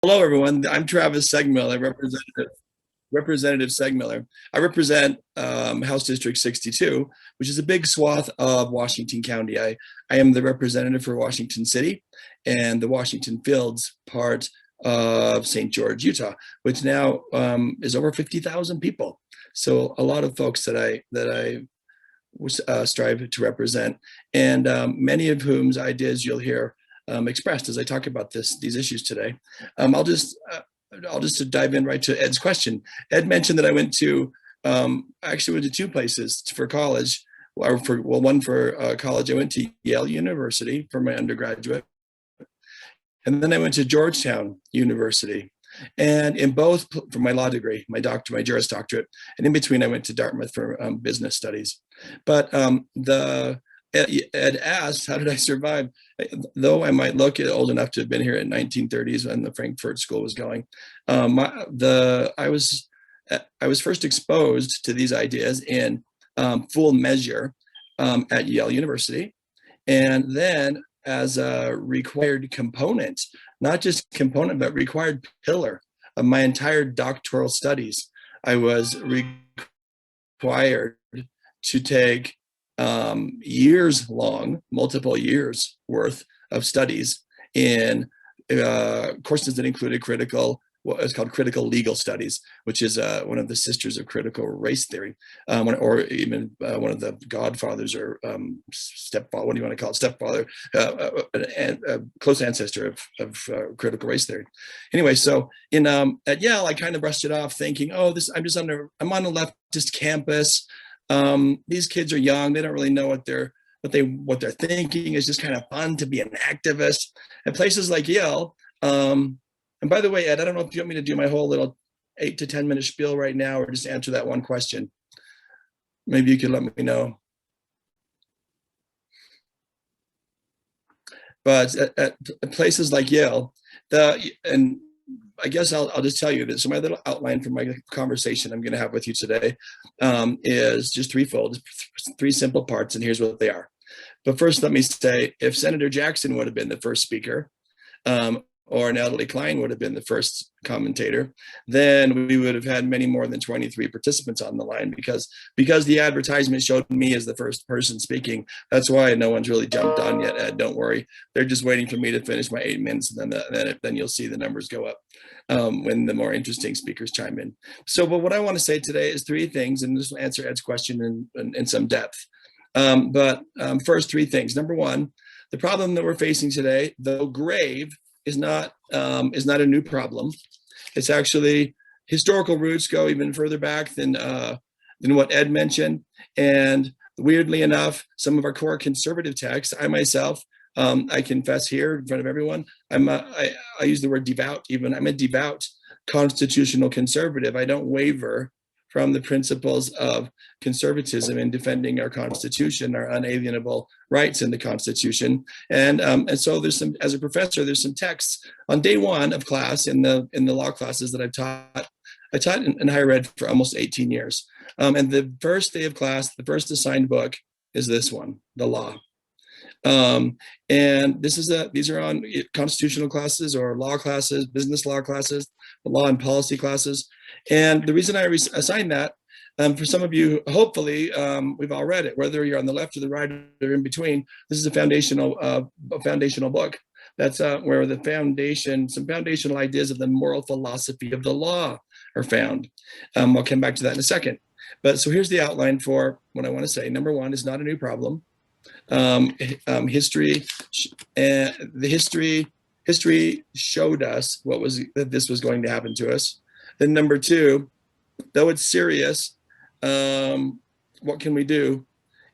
Hello, everyone. I'm Travis Segmiller, Representative Segmiller. I represent House District 62, which is a big swath of Washington County. I am the representative for Washington City and the Washington Fields part of St. George, Utah, which now is over 50,000 people. So a lot of folks that I strive to represent, and many of whom's ideas you'll hear expressed as I talk about these issues today. I'll just dive in right to Ed's question. Ed mentioned that I went to actually went to two places for college. One for college. I went to Yale University for my undergraduate, and then I went to Georgetown University. And in both, for my law degree, my Juris Doctorate, and in between I went to Dartmouth for business studies. But Ed asked, how did I survive? Though I might look old enough to have been here in 1930s when the Frankfurt School was going, I was first exposed to these ideas in full measure at Yale University, and then as a required component, not just component, but required pillar of my entire doctoral studies. I was required to take years long, multiple years worth of studies in courses that included what is called critical legal studies, which is one of the sisters of critical race theory, or even one of the godfathers or stepfather, what do you want to call it, stepfather, and a close ancestor of critical race theory. Anyway, so at Yale, I kind of brushed it off thinking, oh, I'm on a leftist campus. These kids are young. They don't really know what they're thinking. It's just kind of fun to be an activist. At places like Yale, and by the way, Ed, I don't know if you want me to do my whole little 8 to 10 minute spiel right now, or just answer that one question. Maybe you could let me know. But at places like Yale, and I guess I'll just tell you this. So my little outline for my conversation I'm going to have with you today is just threefold, three simple parts, and here's what they are. But first, let me say, if Senator Jackson would have been the first speaker, or Natalie Klein would have been the first commentator, then we would have had many more than 23 participants on the line, because the advertisement showed me as the first person speaking. That's why no one's really jumped on yet, Ed. Don't worry. They're just waiting for me to finish my 8 minutes, and then you'll see the numbers go up when the more interesting speakers chime in. So, but what I want to say today is three things, and this will answer Ed's question in some depth. First, three things. Number one, the problem that we're facing today, though grave, is not a new problem. It's actually, historical roots go even further back than what Ed mentioned. And weirdly enough, some of our core conservative texts, I myself, I confess here in front of everyone, I use the word devout even. I'm a devout constitutional conservative. I don't waver from the principles of conservatism in defending our Constitution, our unalienable rights in the Constitution. And so as a professor, there's some texts on day one of class in the law classes that I've taught. I taught in higher ed for almost 18 years. And the first day of class, the first assigned book is this one, The Law. And these are on constitutional classes or law classes, business law classes, law and policy classes. And the reason I assigned that, for some of you, hopefully, we've all read it, whether you're on the left or the right or in between. This is a foundational book. That's where some foundational ideas of the moral philosophy of the law are found. I'll come back to that in a second. But so here's the outline for what I want to say. Number one, is not a new problem. History showed us that this was going to happen to us. Then number two, though it's serious, what can we do?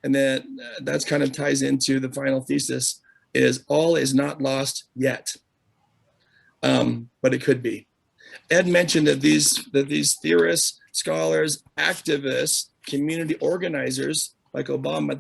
And then that's kind of ties into the final thesis, is all is not lost yet, but it could be. Ed mentioned that these theorists, scholars, activists, community organizers like Obama,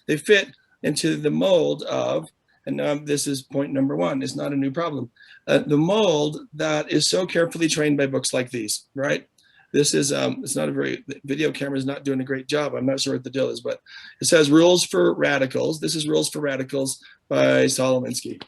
they fit into the mold of, and this is point number one, it's not a new problem, the mold that is so carefully trained by books like these, right? This is, it's not the video camera is not doing a great job. I'm not sure what the deal is, but it says Rules for Radicals. This is Rules for Radicals by Solomonski.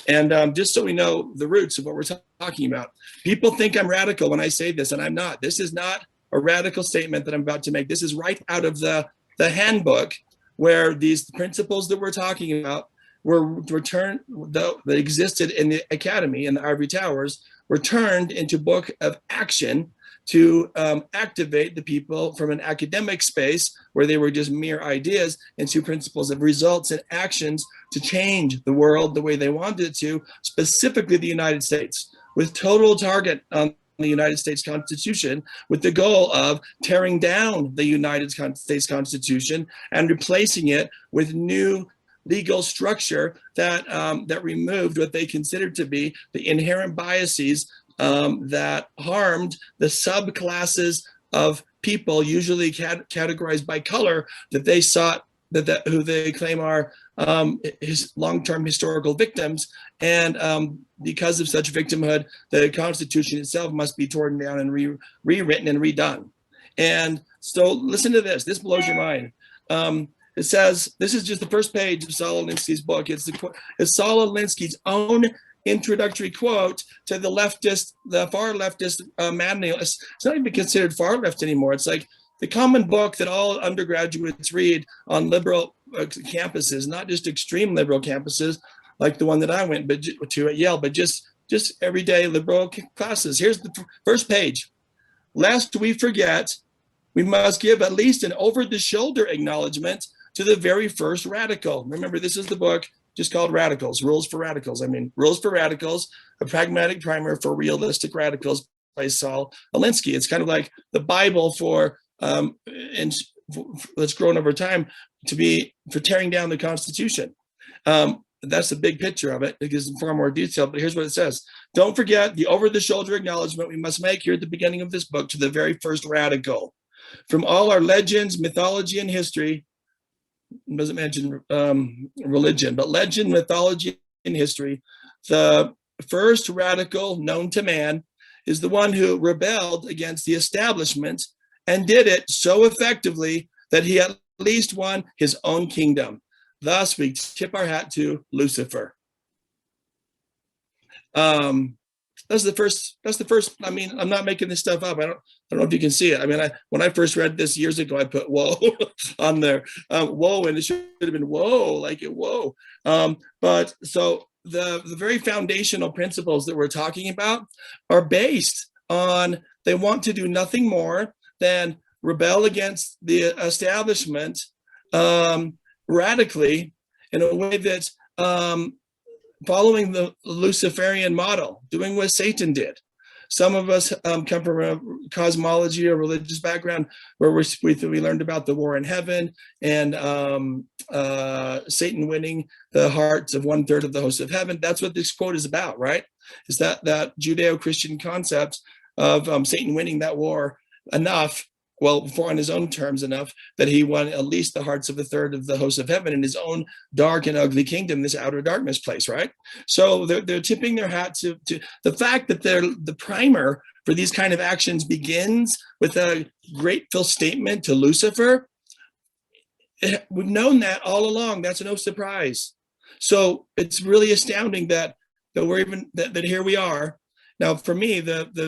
And just so we know the roots of what we're talking about. People think I'm radical when I say this, and I'm not. This is not a radical statement that I'm about to make. This is right out of the handbook, where these principles that we're talking about were turned, that existed in the academy in the ivory towers, were turned into book of action to activate the people from an academic space where they were just mere ideas into principles of results and actions to change the world the way they wanted it to, specifically the United States, with total target on the United States Constitution, with the goal of tearing down the United States Constitution and replacing it with new legal structure that that removed what they considered to be the inherent biases that harmed the subclasses of people, usually categorized by color, that they sought, that who they claim are his long-term historical victims. And because of such victimhood, the Constitution itself must be torn down and rewritten and redone. And so listen to this. This blows your mind. It says, this is just the first page of Saul Alinsky's book. It's Saul Alinsky's own introductory quote to the far leftist manual. It's not even considered far left anymore. It's like the common book that all undergraduates read on liberal campuses, not just extreme liberal campuses like the one that I went to at Yale, but just everyday liberal classes. Here's the first page. Lest we forget, we must give at least an over-the-shoulder acknowledgement to the very first radical. Remember, this is the book just called Radicals, Rules for Radicals. I mean, Rules for Radicals, a pragmatic primer for realistic radicals by Saul Alinsky. It's kind of like the Bible for, and that's grown over time for tearing down the Constitution. That's the big picture of it. It gives far more detail, but here's what it says. Don't forget the over-the-shoulder acknowledgement we must make here at the beginning of this book to the very first radical. From all our legends, mythology, and history, doesn't mention religion, but legend, mythology, and history, the first radical known to man is the one who rebelled against the establishment and did it so effectively that he at least won his own kingdom. Thus, we tip our hat to Lucifer. That's the first. I mean, I'm not making this stuff up. I don't know if you can see it. I mean, when I first read this years ago, I put "whoa" on there, "whoa," and it should have been "whoa," like it "whoa." But so the very foundational principles that we're talking about are based on, they want to do nothing more than rebel against the establishment radically in a way that's following the Luciferian model, doing what Satan did. Some of us come from a cosmology or religious background where we learned about the war in heaven and Satan winning the hearts of 1/3 of the hosts of heaven. That's what this quote is about, right? Is that Judeo-Christian concept of Satan winning that war enough, well, on his own terms enough, that he won at least the hearts of 1/3 of the hosts of heaven in his own dark and ugly kingdom, this outer darkness place, right? So they're tipping their hat to the fact that the primer for these kind of actions begins with a grateful statement to Lucifer. We've known that all along. That's no surprise. So it's really astounding that that here we are. Now, for me,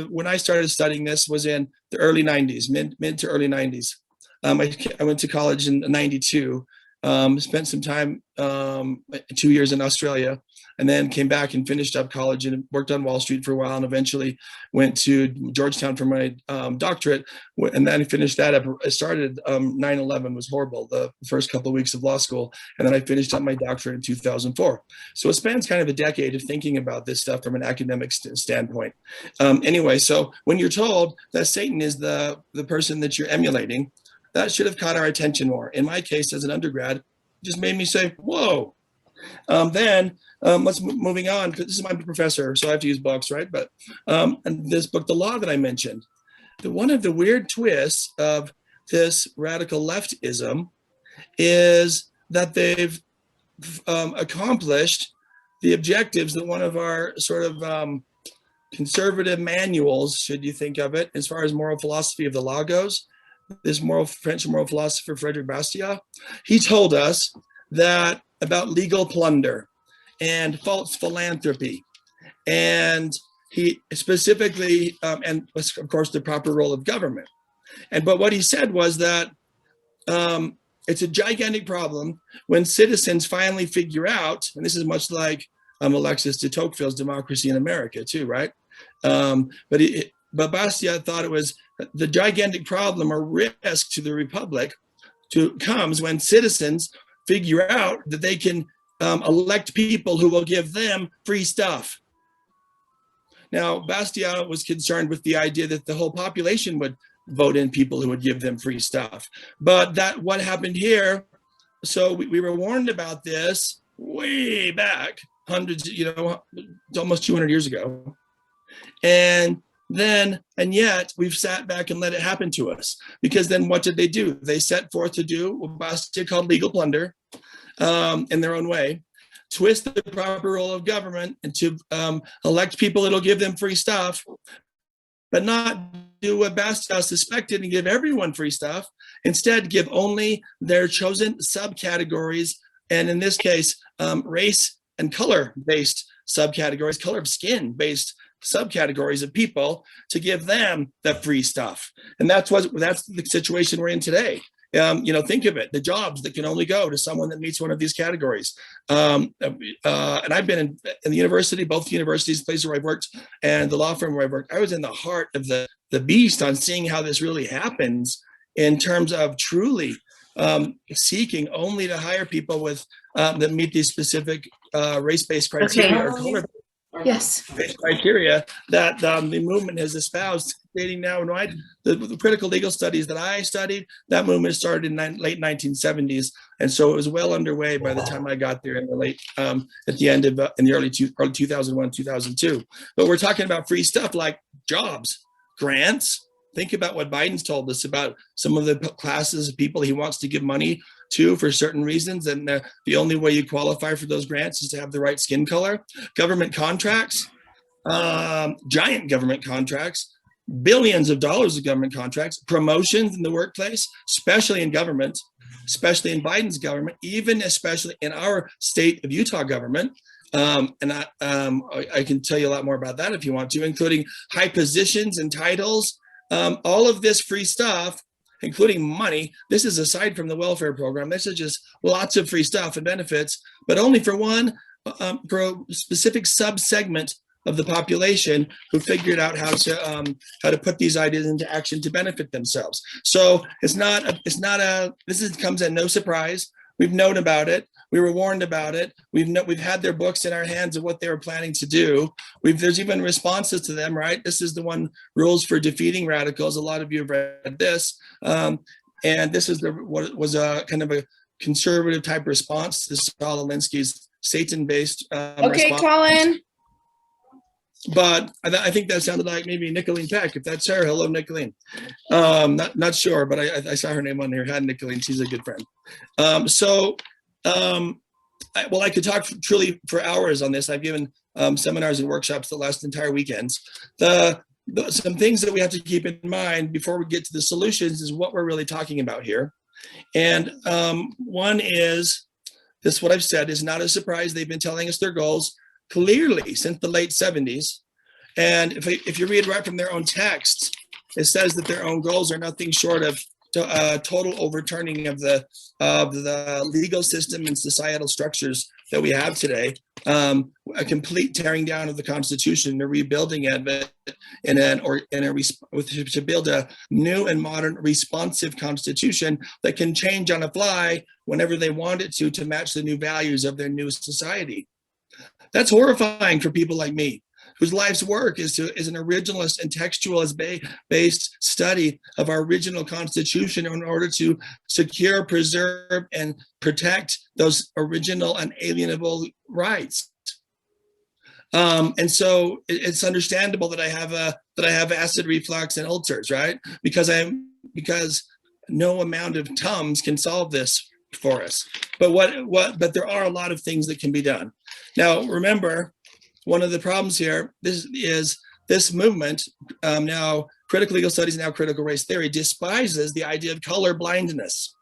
when I started studying this was in the early 90s, mid to early 90s. I went to college in 92, spent some time, 2 years in Australia, and then came back and finished up college and worked on Wall Street for a while, and eventually went to Georgetown for my doctorate, and then I finished that up. I started 9/11 was horrible, the first couple of weeks of law school, and then I finished up my doctorate in 2004. So it spans kind of a decade of thinking about this stuff from an academic standpoint. Anyway, so when you're told that Satan is the person that you're emulating, that should have caught our attention more. In my case, as an undergrad, it just made me say, whoa. Then let's moving on, because this is my professor, so I have to use books, right? But and this book, The Law, that I mentioned, one of the weird twists of this radical leftism is that they've accomplished the objectives that one of our sort of conservative manuals, should you think of it, as far as moral philosophy of the law goes, this French moral philosopher, Frederick Bastiat, he told us that about legal plunder and false philanthropy and he specifically, and of course the proper role of government. But what he said was that it's a gigantic problem when citizens finally figure out, and this is much like Alexis de Tocqueville's Democracy in America too, right? But Bastiat thought it was the gigantic problem or risk to the Republic comes when citizens figure out that they can elect people who will give them free stuff. Now, Bastiat was concerned with the idea that the whole population would vote in people who would give them free stuff. But what happened here, so we were warned about this way back, hundreds, almost 200 years ago. And yet we've sat back and let it happen to us, because then what did they do? They set forth to do what Bastiat called legal plunder in their own way, twist the proper role of government and to elect people that'll give them free stuff, but not do what Bastiat suspected and give everyone free stuff. Instead, give only their chosen subcategories, and in this case, race and color-based subcategories, color of skin-based subcategories of people, to give them the free stuff. And that's the situation we're in today. Think of it, the jobs that can only go to someone that meets one of these categories. And I've been in the university, both universities, places where I've worked, and the law firm where I've worked. I was in the heart of the beast on seeing how this really happens in terms of truly seeking only to hire people with that meet these specific race-based criteria or color. Yes. Criteria that the movement has espoused, dating now and right. The critical legal studies that I studied, that movement started in late 1970s, and so it was well underway by the time I got there in the late, at the end of in the early 2001, 2002. But we're talking about free stuff like jobs, grants. Think about what Biden's told us about some of the classes of people he wants to give money to for certain reasons, and the only way you qualify for those grants is to have the right skin color. Government contracts, giant government contracts, billions of dollars of government contracts, promotions in the workplace, especially in government, especially in Biden's government, even especially in our state of Utah government. And I can tell you a lot more about that if you want to, including high positions and titles. All of this free stuff, including money. This is aside from the welfare program. This is just lots of free stuff and benefits, but only for for a specific subsegment of the population who figured out how to put these ideas into action to benefit themselves. So this comes at no surprise. We've known about it. We were warned about it. We've had their books in our hands of what they were planning to do. There's even responses to them, right? This is the one, Rules for Defeating Radicals. A lot of you have read this. And this is what was a kind of a conservative type response to Saul Alinsky's Satan-based response. Colin. But I think that sounded like maybe Nicolene Peck. If that's her, hello, Nicolene. Not sure, but I saw her name on here. Hi, Nicolene. She's a good friend. I could talk truly for hours on this. I've given seminars and workshops that last entire weekends. Some things that we have to keep in mind before we get to the solutions is what we're really talking about here. And one is this: what I've said is not a surprise. They've been telling us their goals clearly since the late 70s. And if you read right from their own texts, it says that their own goals are nothing short of total overturning of the legal system and societal structures that we have today, a complete tearing down of the Constitution, a rebuilding of it, to build a new and modern responsive Constitution that can change on the fly whenever they want it to match the new values of their new society. That's horrifying for people like me, whose life's work is an originalist and textualist-based study of our original Constitution in order to secure, preserve, and protect those original unalienable rights. And so it's understandable that I have acid reflux and ulcers, right? Because no amount of Tums can solve this for us. But there are a lot of things that can be done. Now, remember, one of the problems here, this movement, now critical legal studies, now critical race theory, despises the idea of color blindness,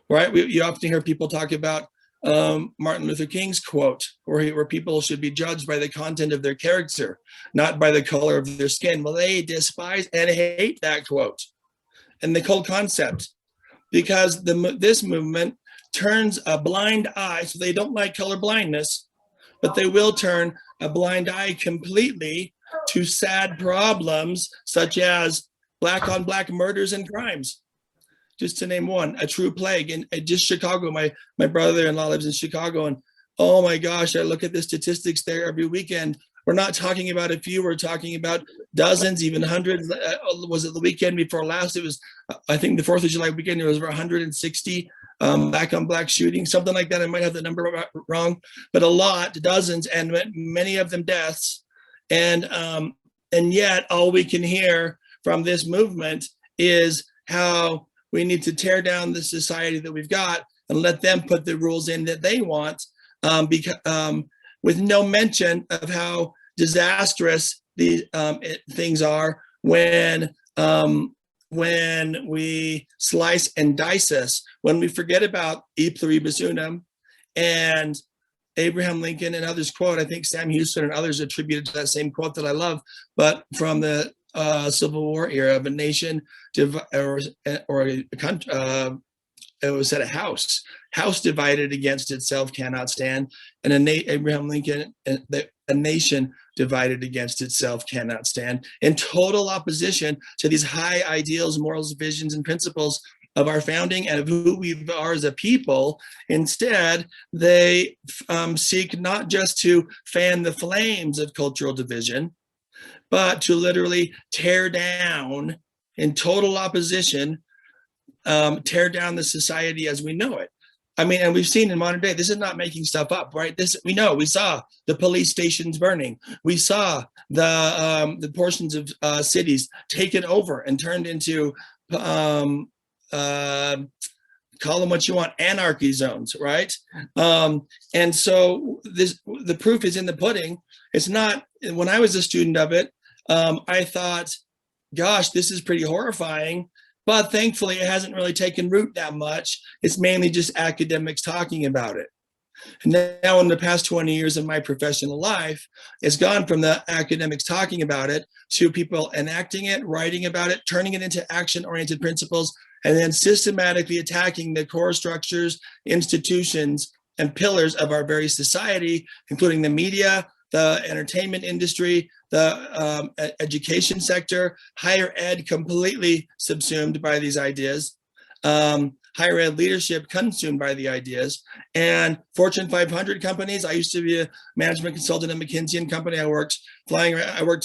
right? You often hear people talk about Martin Luther King's quote, where people should be judged by the content of their character, not by the color of their skin. Well, they despise and hate that quote and the whole concept, because this movement turns a blind eye. So they don't like color blindness, but they will turn a blind eye completely to sad problems such as black on black murders and crimes, just to name one. A true plague in just Chicago. My brother-in-law lives in Chicago, and oh my gosh, I look at the statistics there every weekend. We're not talking about a few, we're talking about dozens, even hundreds. Was it the weekend before last? It was, I think the 4th of July weekend, there was over 160 black on black shootings, something like that. I might have the number wrong, but a lot, dozens, and many of them deaths. And yet all we can hear from this movement is how we need to tear down the society that we've got and let them put the rules in that they want, with no mention of how disastrous these things are when we slice and dice us, when we forget about E pluribus unum and Abraham Lincoln and others quote. I think Sam Houston and others attributed to that same quote that I love, but from the Civil War era of a nation or a country, it was at a house divided against itself cannot stand, and Abraham Lincoln, a nation divided against itself cannot stand, in total opposition to these high ideals, morals, visions, and principles of our founding and of who we are as a people. Instead, they seek not just to fan the flames of cultural division, but to literally tear down, in total opposition, tear down the society as we know it. I mean, and we've seen in modern day, this is not making stuff up, right? This, we know, we saw the police stations burning. We saw the portions of cities taken over and turned into, call them what you want, anarchy zones, right? And so the proof is in the pudding. It's not, when I was a student of it, I thought, gosh, this is pretty horrifying. But thankfully, it hasn't really taken root that much. It's mainly just academics talking about it. And now in the past 20 years of my professional life, it's gone from the academics talking about it to people enacting it, writing about it, turning it into action-oriented principles, and then systematically attacking the core structures, institutions, and pillars of our very society, including the media, the entertainment industry, the education sector, higher ed completely subsumed by these ideas, higher ed leadership consumed by the ideas, and Fortune 500 companies. I used to be a management consultant at McKinsey and Company. I worked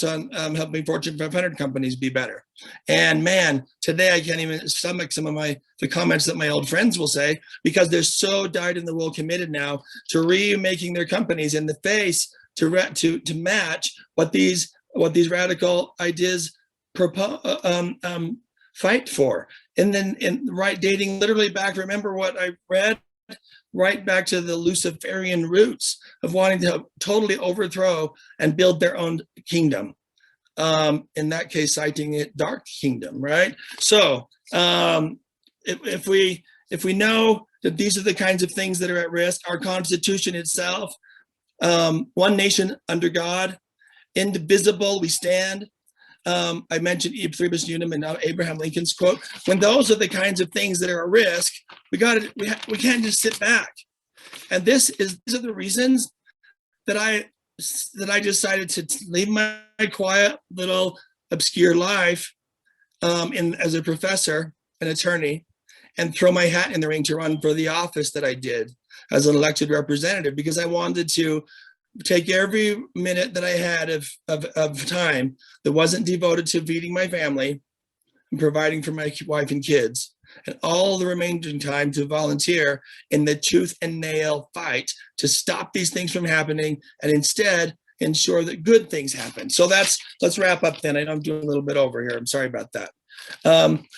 on helping Fortune 500 companies be better. And man, today I can't even stomach some of the comments that my old friends will say, because they're so dyed-in-the-wool committed now to remaking their companies in the face to match what these radical ideas fight for. And then dating literally back, remember what I read, right back to the Luciferian roots of wanting to totally overthrow and build their own kingdom. In that case, citing it dark kingdom, right? So if we know that these are the kinds of things that are at risk, our Constitution itself, one nation under God, indivisible we stand. I mentioned E pluribus unum and now Abraham Lincoln's quote. When those are the kinds of things that are at risk, we can't just sit back. And these are the reasons that I decided to leave my quiet little obscure life as a professor, an attorney, and throw my hat in the ring to run for the office that I did as an elected representative, because I wanted to take every minute that I had of time that wasn't devoted to feeding my family and providing for my wife and kids, and all the remaining time to volunteer in the tooth and nail fight to stop these things from happening and instead ensure that good things happen. So let's wrap up then. I know I'm doing a little bit over here. I'm sorry about that.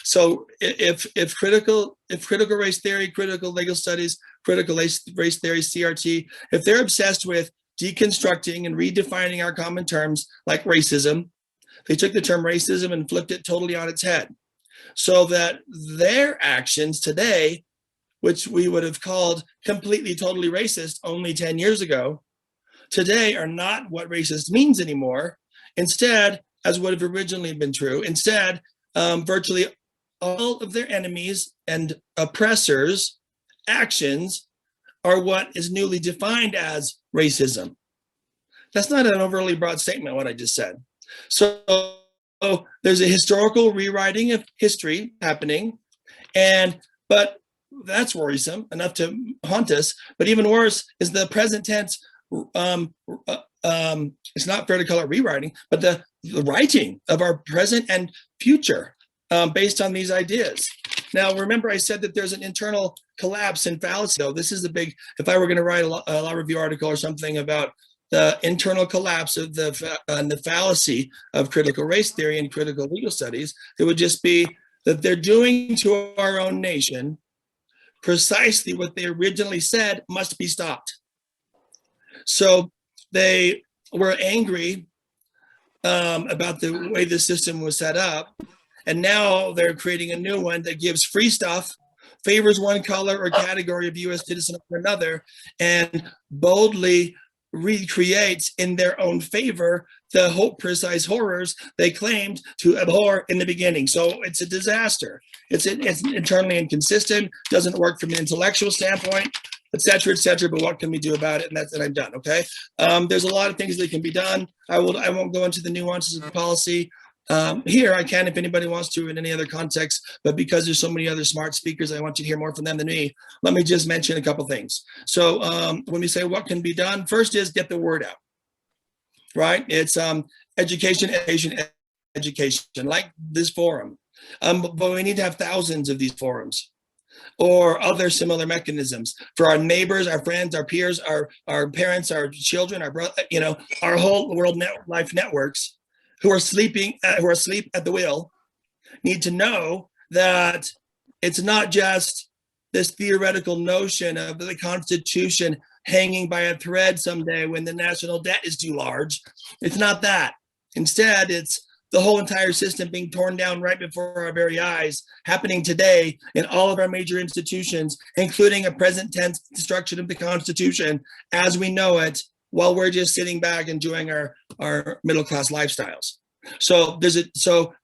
So if critical race theory, critical legal studies, critical race theory, CRT, if they're obsessed with deconstructing and redefining our common terms like racism, they took the term racism and flipped it totally on its head, so that their actions today which we would have called completely, totally racist only 10 years ago, today are not what racist means anymore. Instead, as would have originally been true, instead, virtually all of their enemies and oppressors' actions are what is newly defined as racism. That's not an overly broad statement, what I just said. So there's a historical rewriting of history happening, but that's worrisome enough to haunt us. But even worse is the present tense. It's not fair to call it rewriting, but the writing of our present and future based on these ideas. Now, remember, I said that there's an internal collapse and fallacy. Though this is the big. If I were going to write a law review article or something about the internal collapse of the fallacy of critical race theory and critical legal studies, it would just be that they're doing to our own nation precisely what they originally said must be stopped. So they were angry about the way the system was set up, and now they're creating a new one that gives free stuff, favors one color or category of U.S. citizen over another, and boldly recreates in their own favor the precise horrors they claimed to abhor in the beginning. So it's a disaster. It's internally inconsistent, doesn't work from an intellectual standpoint, et cetera, but what can we do about it? And I'm done, okay? There's a lot of things that can be done. I won't go into the nuances of the policy. Here I can if anybody wants to in any other context, but because there's so many other smart speakers, I want you to hear more from them than me. Let me just mention a couple things. So when we say what can be done, first is get the word out, right? It's education, like this forum. But we need to have thousands of these forums or other similar mechanisms for our neighbors, our friends, our peers, our parents, our children, our brother, our whole world life networks who are asleep at the wheel need to know that it's not just this theoretical notion of the Constitution hanging by a thread someday when the national debt is too large. It's not that. Instead, it's the whole entire system being torn down right before our very eyes, happening today in all of our major institutions, including a present tense destruction of the Constitution as we know it, while we're just sitting back enjoying our middle-class lifestyles. So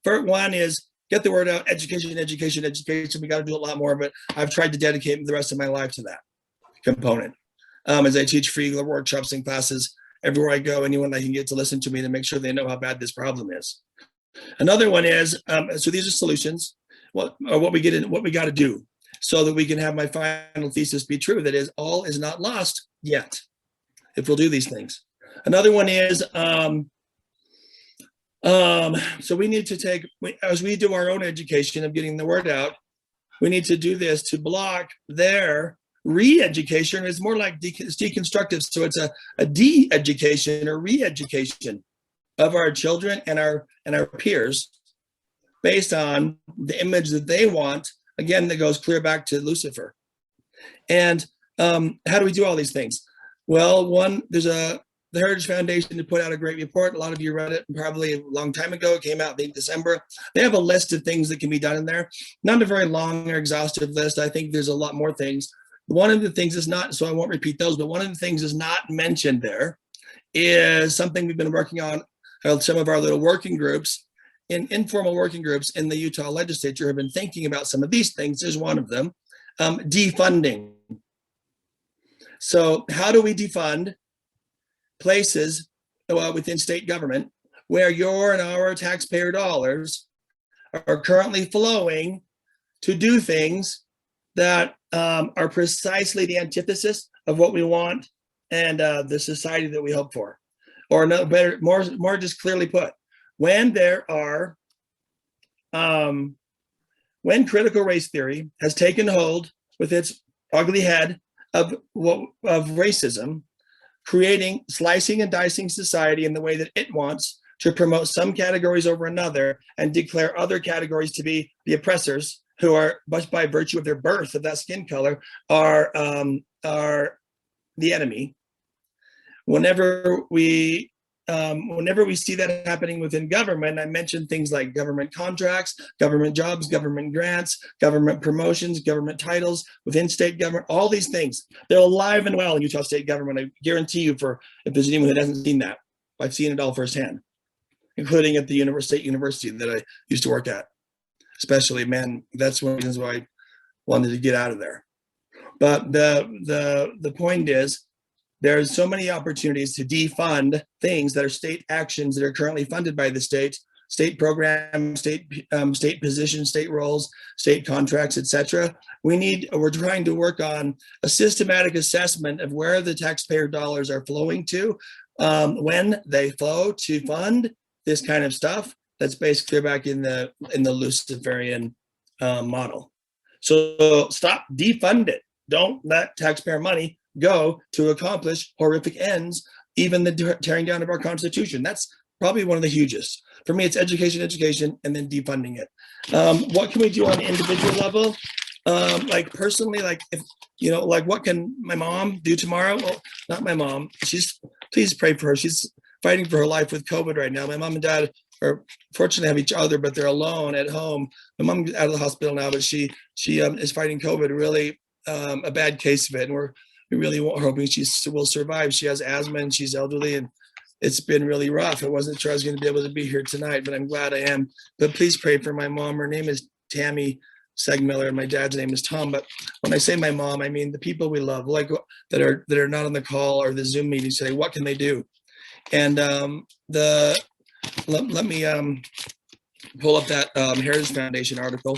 part one is get the word out, education. We got to do a lot more, but I've tried to dedicate the rest of my life to that component. As I teach free workshops and classes everywhere I go, anyone I can get to listen to me to make sure they know how bad this problem is. Another one is, so these are solutions, what we got to do so that we can have my final thesis be true. That is, all is not lost yet, if we'll do these things. Another one is, so we need to take, as we do our own education of getting the word out, we need to do this to block their re-education. It's more like it's deconstructive. So it's a de-education or re-education of our children and our peers based on the image that they want. Again, that goes clear back to Lucifer. And how do we do all these things? Well, one, there's the Heritage Foundation to put out a great report. A lot of you read it probably a long time ago. It came out in December. They have a list of things that can be done in there. Not a very long or exhaustive list. I think there's a lot more things. One of the things is not, so I won't repeat those, but one of the things is not mentioned there is something we've been working on. Some of our little working groups, informal working groups in the Utah legislature have been thinking about some of these things. There's one of them, defunding. So how do we defund places within state government where your and our taxpayer dollars are currently flowing to do things that are precisely the antithesis of what we want and the society that we hope for? Or no, better, more just clearly put, when there are, when critical race theory has taken hold with its ugly head of racism, creating, slicing and dicing society in the way that it wants to promote some categories over another and declare other categories to be the oppressors, who are, but by virtue of their birth of that skin color, are the enemy. Whenever we whenever we see that happening within government, I mentioned things like government contracts, government jobs, government grants, government promotions, government titles within state government, all these things. They're alive and well in Utah state government. I guarantee you, for if there's anyone who hasn't seen that, I've seen it all firsthand, including at the state university that I used to work at. Especially, man, that's one of the reasons why I wanted to get out of there. But the point is, there's so many opportunities to defund things that are state actions that are currently funded by the state programs, state positions, state roles, state contracts, etc. We're trying to work on a systematic assessment of where the taxpayer dollars are flowing to, when they flow to fund this kind of stuff. That's basically back in the Luciferian model. So stop, defund it. Don't let taxpayer money go to accomplish horrific ends, even the tearing down of our Constitution. That's probably one of the hugest. For me, it's education, and then defunding it. What can we do on an individual level? Like personally, like if like what can my mom do tomorrow? Well, not my mom. Please pray for her. She's fighting for her life with COVID right now. My mom and dad are fortunately have each other, but they're alone at home. My mom's out of the hospital now, but she is fighting COVID, really a bad case of it, and we really are hoping she will survive. She has asthma and she's elderly, and it's been really rough. I wasn't sure I was going to be able to be here tonight, but I'm glad I am. But please pray for my mom. Her name is Tammy Segmiller, and my dad's name is Tom. But when I say my mom, I mean the people we love, like that are not on the call or the Zoom meeting. Say, what can they do? And let me pull up that Heritage Foundation article,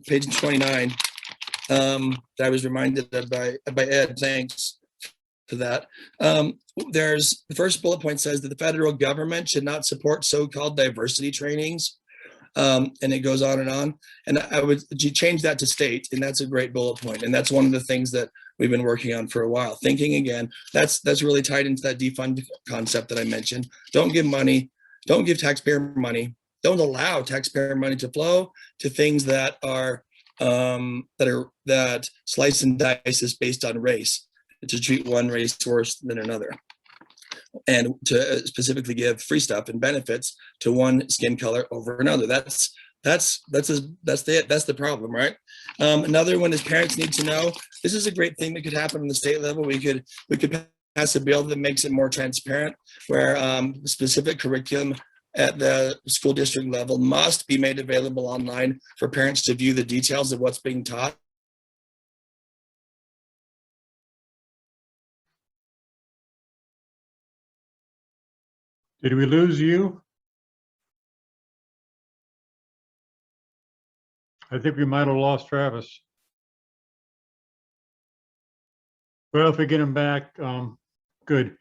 page 29. That I was reminded of by Ed. Thanks for that. There's the first bullet point says that the federal government should not support so-called diversity trainings. And it goes on. And I would change that to state, and that's a great bullet point. And that's one of the things that we've been working on for a while. Thinking again, that's really tied into that defund concept that I mentioned. Don't give money, don't give taxpayer money, don't allow taxpayer money to flow to things that slice and dice is based on race, to treat one race worse than another, and to specifically give free stuff and benefits to one skin color over another. That's the problem, right? Another one is parents need to know. This is a great thing that could happen on the state level. We could pass a bill that makes it more transparent, where specific curriculum at the school district level must be made available online for parents to view the details of what's being taught. Did we lose you? I think we might have lost Travis. Well, if we get him back, good.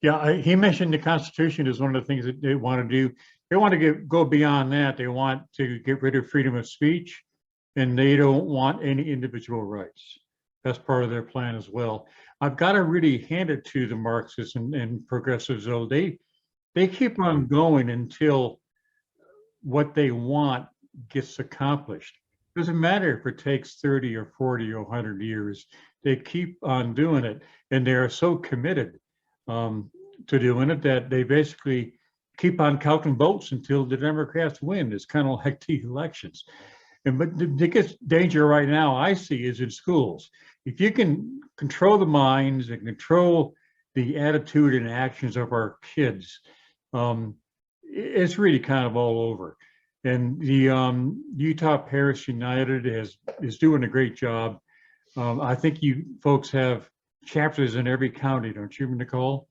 Yeah, he mentioned the Constitution is one of the things that they want to do. They want to go beyond that. They want to get rid of freedom of speech, and they don't want any individual rights. That's part of their plan as well. I've got to really hand it to the Marxists and progressives, though. They keep on going until what they want gets accomplished. Doesn't matter if it takes 30 or 40 or 100 years. They keep on doing it, and they are so committed to doing it that they basically keep on counting votes until the Democrats win. It's kind of like the elections. But the biggest danger right now I see is in schools. If you can control the minds and control the attitude and actions of our kids, it's really kind of all over. And the Utah Parish United is doing a great job. I think you folks have chapters in every county, don't you, Nicole?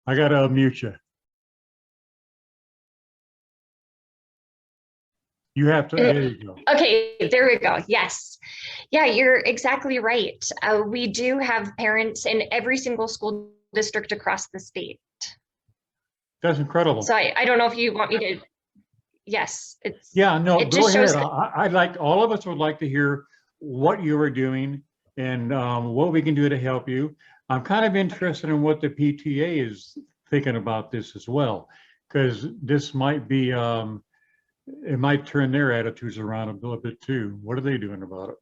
I got to unmute you. You have to, there you go. Okay, there we go. Yes. Yeah, you're exactly right. We do have parents in every single school district across the state. That's incredible. So I don't know if you want me to, yes. Yeah, no, it go ahead. I'd like, all of us would like to hear what you are doing and what we can do to help you. I'm kind of interested in what the PTA is thinking about this as well, because this might be, it might turn their attitudes around a little bit too. What are they doing about it?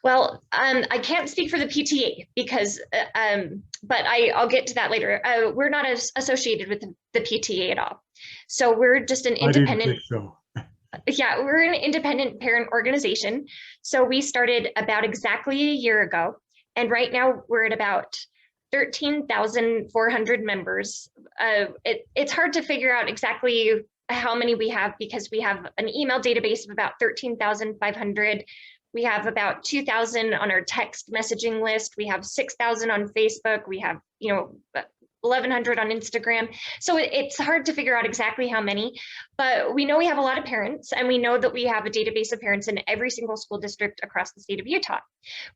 Well, I can't speak for the PTA because, but I'll get to that later. We're not associated with the PTA at all. So we're just an I didn't independent, think so. yeah, we're an independent parent organization. So we started about exactly a year ago. And right now we're at about 13,400 members. It's hard to figure out exactly how many we have because we have an email database of about 13,500. We have about 2,000 on our text messaging list. We have 6,000 on Facebook. We have, 1,100 on Instagram. So it's hard to figure out exactly how many, but we know we have a lot of parents, and we know that we have a database of parents in every single school district across the state of Utah,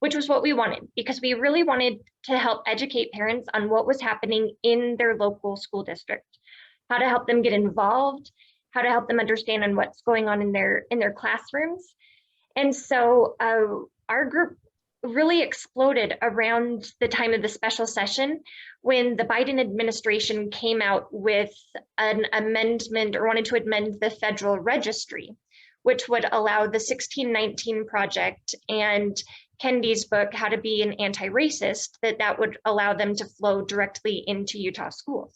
which was what we wanted, because we really wanted to help educate parents on what was happening in their local school district, how to help them get involved, how to help them understand on what's going on in their classrooms. And so our group really exploded around the time of the special session when the Biden administration came out with an amendment or wanted to amend the federal registry, which would allow the 1619 Project and Kendi's book, How to Be an Anti-Racist, that would allow them to flow directly into Utah schools.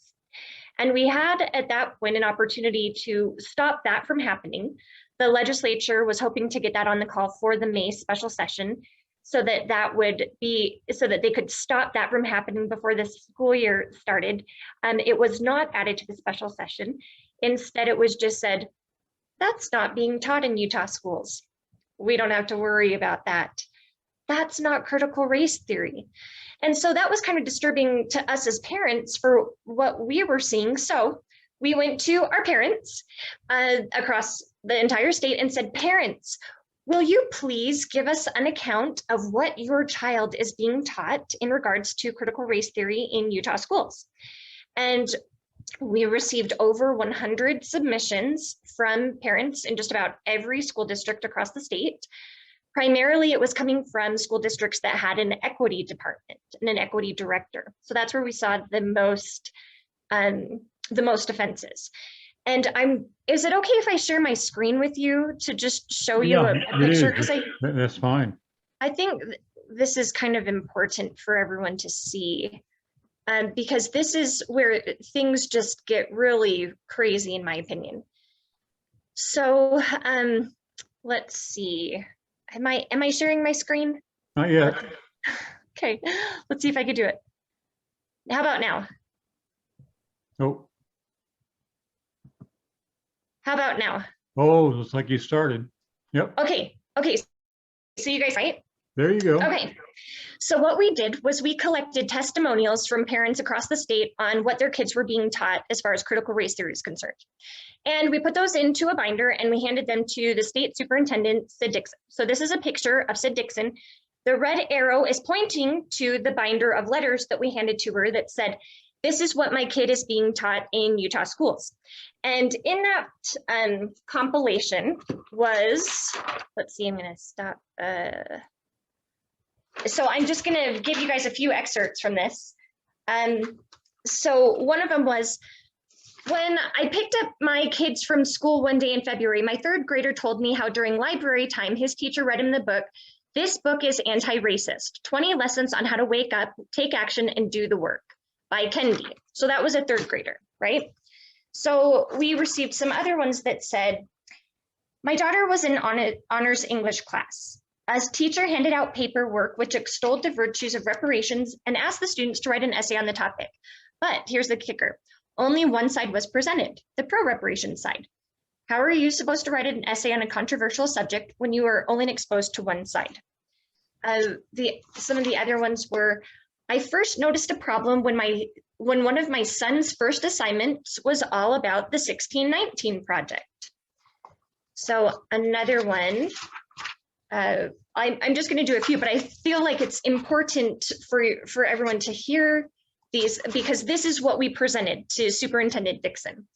And we had at that point an opportunity to stop that from happening. The legislature was hoping to get that on the call for the May special session so that they could stop that from happening before the school year started. It was not added to the special session. Instead, it was just said, that's not being taught in Utah schools. We don't have to worry about that. That's not critical race theory. And so that was kind of disturbing to us as parents for what we were seeing. So we went to our parents across the entire state and said, parents, will you please give us an account of what your child is being taught in regards to critical race theory in Utah schools? And we received over 100 submissions from parents in just about every school district across the state. Primarily, it was coming from school districts that had an equity department and an equity director. So that's where we saw the most offenses. And is it okay if I share my screen with you to just show you a picture? Because That's fine. I think this is kind of important for everyone to see, because this is where things just get really crazy, in my opinion. So let's see. Am I sharing my screen? Not yet. Okay, let's see if I could do it. How about now? Oh, How about now? oh, looks like you started. Yep, Okay, so you guys, right? there you go. Okay, so what we did was we collected testimonials from parents across the state on what their kids were being taught as far as critical race theory is concerned. And we put those into a binder and we handed them to the state superintendent, Sid Dixon. So this is a picture of Sid Dixon. The red arrow is pointing to the binder of letters that we handed to her that said, this is what my kid is being taught in Utah schools. And in that compilation was, let's see, I'm gonna stop. So I'm just gonna give you guys a few excerpts from this. So one of them was, when I picked up my kids from school one day in February, my third grader told me how during library time, his teacher read him the book, This Book is Anti-Racist, 20 Lessons on How to Wake Up, Take Action, and Do the Work by Kendi. So that was a third grader, right? So we received some other ones that said, my daughter was in honors English class. As teacher handed out paperwork which extolled the virtues of reparations and asked the students to write an essay on the topic. But here's the kicker. Only one side was presented, the pro-reparations side. How are you supposed to write an essay on a controversial subject when you are only exposed to one side? Some of the other ones were, I first noticed a problem when one of my son's first assignments was all about the 1619 Project. So another one, I'm just going to do a few, but I feel like it's important for everyone to hear these, because this is what we presented to Superintendent Dixon.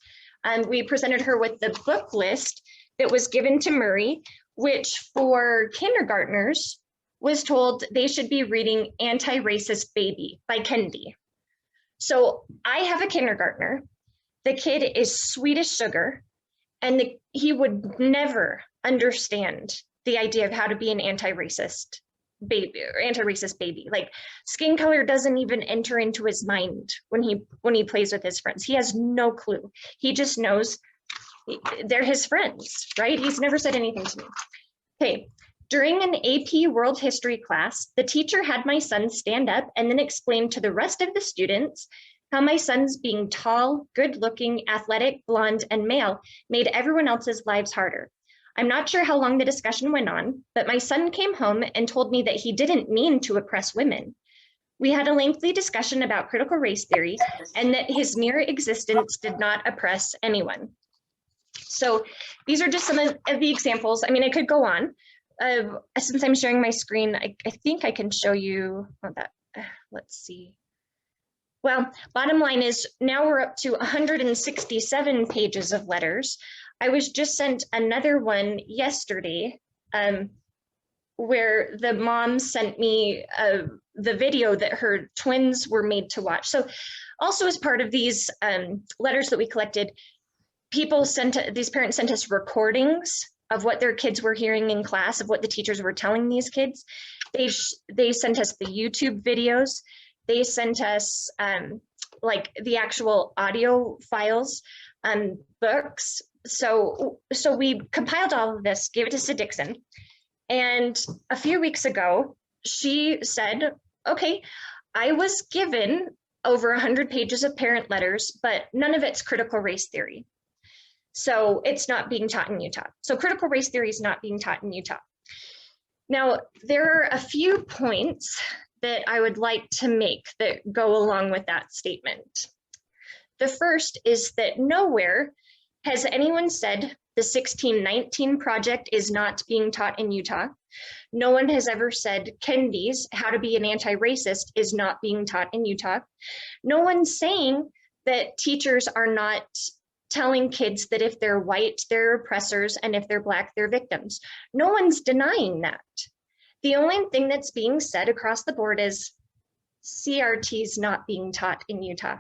We presented her with the book list that was given to Murray, which for kindergartners was told they should be reading Anti-Racist Baby by Kendi. So I have a kindergartner. The kid is sweet as sugar, and he would never understand the idea of how to be an anti-racist baby or anti-racist baby. Like skin color doesn't even enter into his mind when he plays with his friends. He has no clue. He just knows they're his friends, right? He's never said anything to me. Okay. During an AP World History class, the teacher had my son stand up and then explain to the rest of the students how my son's being tall, good-looking, athletic, blonde, and male made everyone else's lives harder. I'm not sure how long the discussion went on, but my son came home and told me that he didn't mean to oppress women. We had a lengthy discussion about critical race theory and that his mere existence did not oppress anyone. So these are just some of the examples. I mean, I could go on. Since I'm sharing my screen, I think I can show you that. Let's see. Well, bottom line is now we're up to 167 pages of letters. I was just sent another one yesterday where the mom sent me the video that her twins were made to watch. So also as part of these letters that we collected, these parents sent us recordings of what their kids were hearing in class, of what the teachers were telling these kids. They sent us the YouTube videos. They sent us like the actual audio files, books. So we compiled all of this, gave it to Sid Dixon. And a few weeks ago, she said, okay, I was given over 100 pages of parent letters, but none of it's critical race theory. So it's not being taught in Utah. So critical race theory is not being taught in Utah. Now, there are a few points that I would like to make that go along with that statement. The first is that nowhere has anyone said the 1619 project is not being taught in Utah. No one has ever said Kendi's How to Be an Anti-Racist is not being taught in Utah. No one's saying that teachers are not telling kids that if they're white, they're oppressors, and if they're Black, they're victims. No one's denying that. The only thing that's being said across the board is CRT is not being taught in Utah.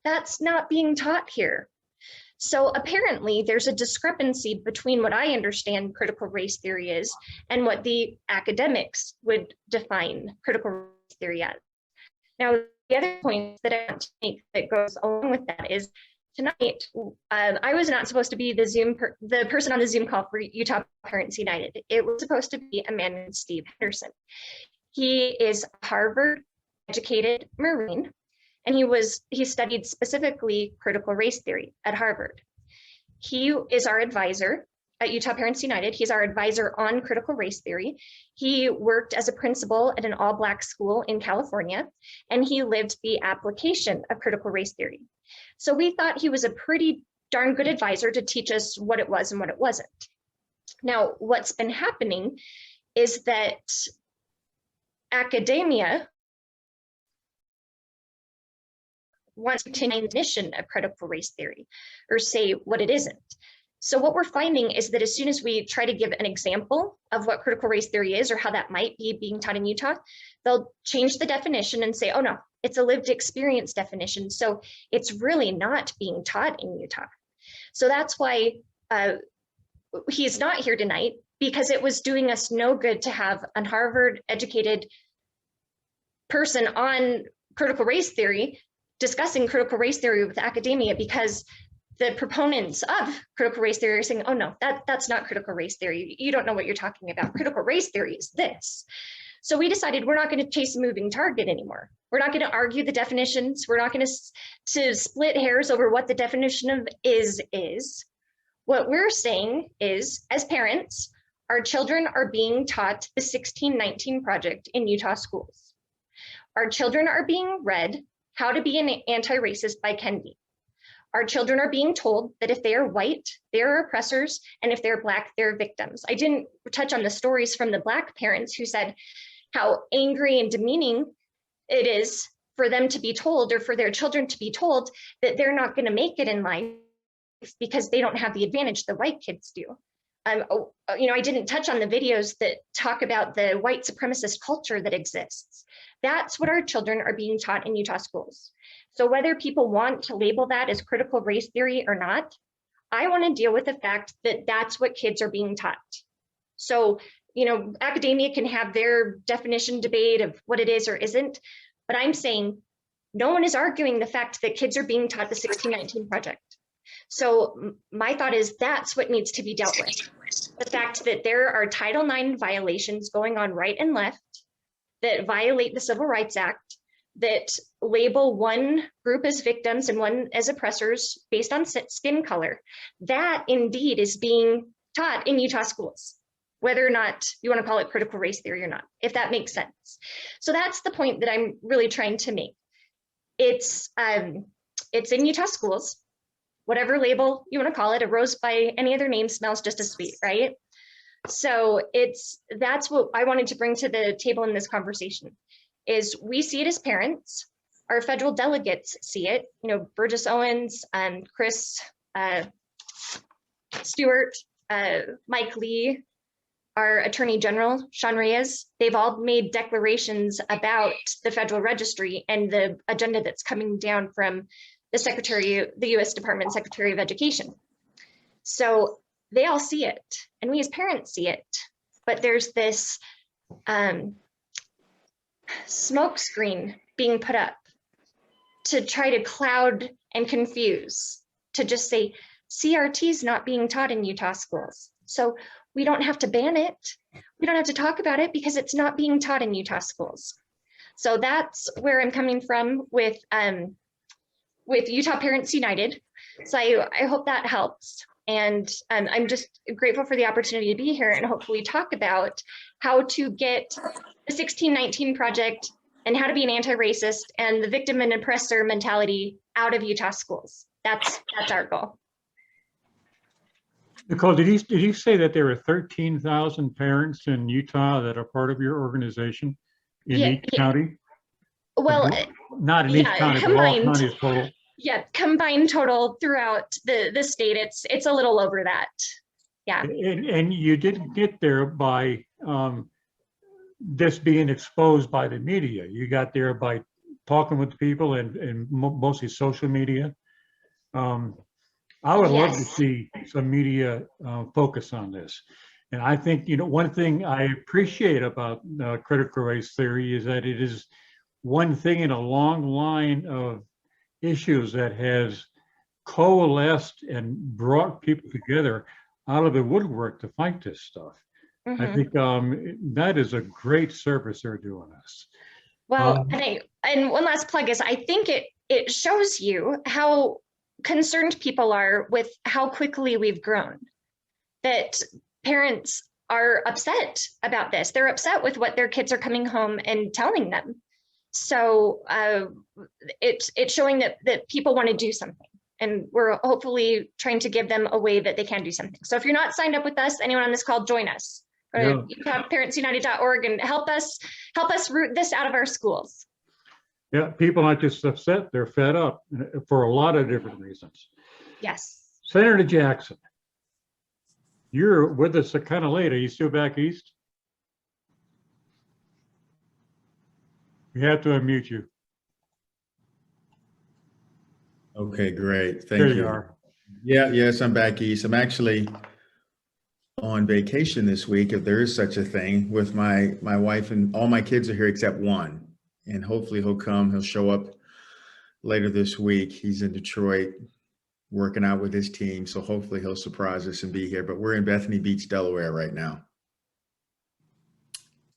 That's not being taught here. So apparently there's a discrepancy between what I understand critical race theory is and what the academics would define critical race theory as. Now, the other point that I want to make that goes along with that is tonight, I was not supposed to be the person on the Zoom call for Utah Parents United. It was supposed to be a man named Steve Henderson. He is a Harvard-educated Marine, and he studied specifically critical race theory at Harvard. He is our advisor at Utah Parents United. He's our advisor on critical race theory. He worked as a principal at an all-Black school in California, and he lived the application of critical race theory. So we thought he was a pretty darn good advisor to teach us what it was and what it wasn't. Now, what's been happening is that academia wants to deny the mission of critical race theory or say what it isn't. So what we're finding is that as soon as we try to give an example of what critical race theory is or how that might be being taught in Utah, they'll change the definition and say, oh no, it's a lived experience definition. So it's really not being taught in Utah. So that's why he's not here tonight, because it was doing us no good to have a Harvard educated person on critical race theory discussing critical race theory with academia, because the proponents of critical race theory are saying, oh no, that's not critical race theory. You don't know what you're talking about. Critical race theory is this. So we decided we're not going to chase a moving target anymore. We're not going to argue the definitions. We're not going to split hairs over what the definition of is. What we're saying is, as parents, our children are being taught the 1619 project in Utah schools. Our children are being read How to Be an Anti-Racist by Kendi. Our children are being told that if they are white, they're oppressors, and if they're Black, they're victims. I didn't touch on the stories from the Black parents who said how angry and demeaning it is for them to be told, or for their children to be told, that they're not going to make it in life because they don't have the advantage the white kids do. I didn't touch on the videos that talk about the white supremacist culture that exists. That's what our children are being taught in Utah schools. So whether people want to label that as critical race theory or not, I want to deal with the fact that that's what kids are being taught. So academia can have their definition debate of what it is or isn't, but I'm saying no one is arguing the fact that kids are being taught the 1619 project. So my thought is that's what needs to be dealt with. The fact that there are Title IX violations going on right and left that violate the Civil Rights Act, that label one group as victims and one as oppressors based on skin color. That indeed is being taught in Utah schools, whether or not you want to call it critical race theory or not, if that makes sense. So that's the point that I'm really trying to make. It's in Utah schools, whatever label you want to call it. A rose by any other name smells just as sweet, right? So that's what I wanted to bring to the table in this conversation, is we see it as parents, our federal delegates see it, Burgess Owens and Chris Stewart, Mike Lee, our Attorney General, Sean Reyes, they've all made declarations about the Federal Registry and the agenda that's coming down from the U.S. Department Secretary of Education. So they all see it, and we as parents see it, but there's this smoke screen being put up to try to cloud and confuse, to just say CRT is not being taught in Utah schools. So we don't have to ban it. We don't have to talk about it because it's not being taught in Utah schools. So that's where I'm coming from with Utah Parents United. So I hope that helps. And I'm just grateful for the opportunity to be here and hopefully talk about how to get the 1619 project and how to be an anti-racist and the victim and oppressor mentality out of Utah schools. That's our goal. Nicole, did you say that there are 13,000 parents in Utah that are part of your organization in each county? Well, not in each county, but all counties total. Yeah, combined total throughout the state, it's a little over that. Yeah. And you didn't get there by this being exposed by the media. You got there by talking with people and mostly social media. I would love to see some media focus on this. And I think, one thing I appreciate about critical race theory is that it is one thing in a long line of issues that has coalesced and brought people together out of the woodwork to fight this stuff. Mm-hmm. I think that is a great service they're doing us. Well, and one last plug is I think it shows you how concerned people are with how quickly we've grown, that parents are upset about this. They're upset with what their kids are coming home and telling them. So it's showing that people want to do something, and we're hopefully trying to give them a way that they can do something. So if you're not signed up with us, anyone on this call, join us. Go to UtahParentsUnited.org and help us root this out of our schools. Yeah, people aren't just upset, they're fed up for a lot of different reasons. Yes. Senator Jackson, you're with us kind of late. Are you still back east? We have to unmute you. Okay, great. Thank There you. You are. Yeah, yes, I'm back east. I'm actually on vacation this week, if there is such a thing, with my wife, and all my kids are here except one. And hopefully he'll show up later this week. He's in Detroit working out with his team. So hopefully he'll surprise us and be here, but we're in Bethany Beach, Delaware right now.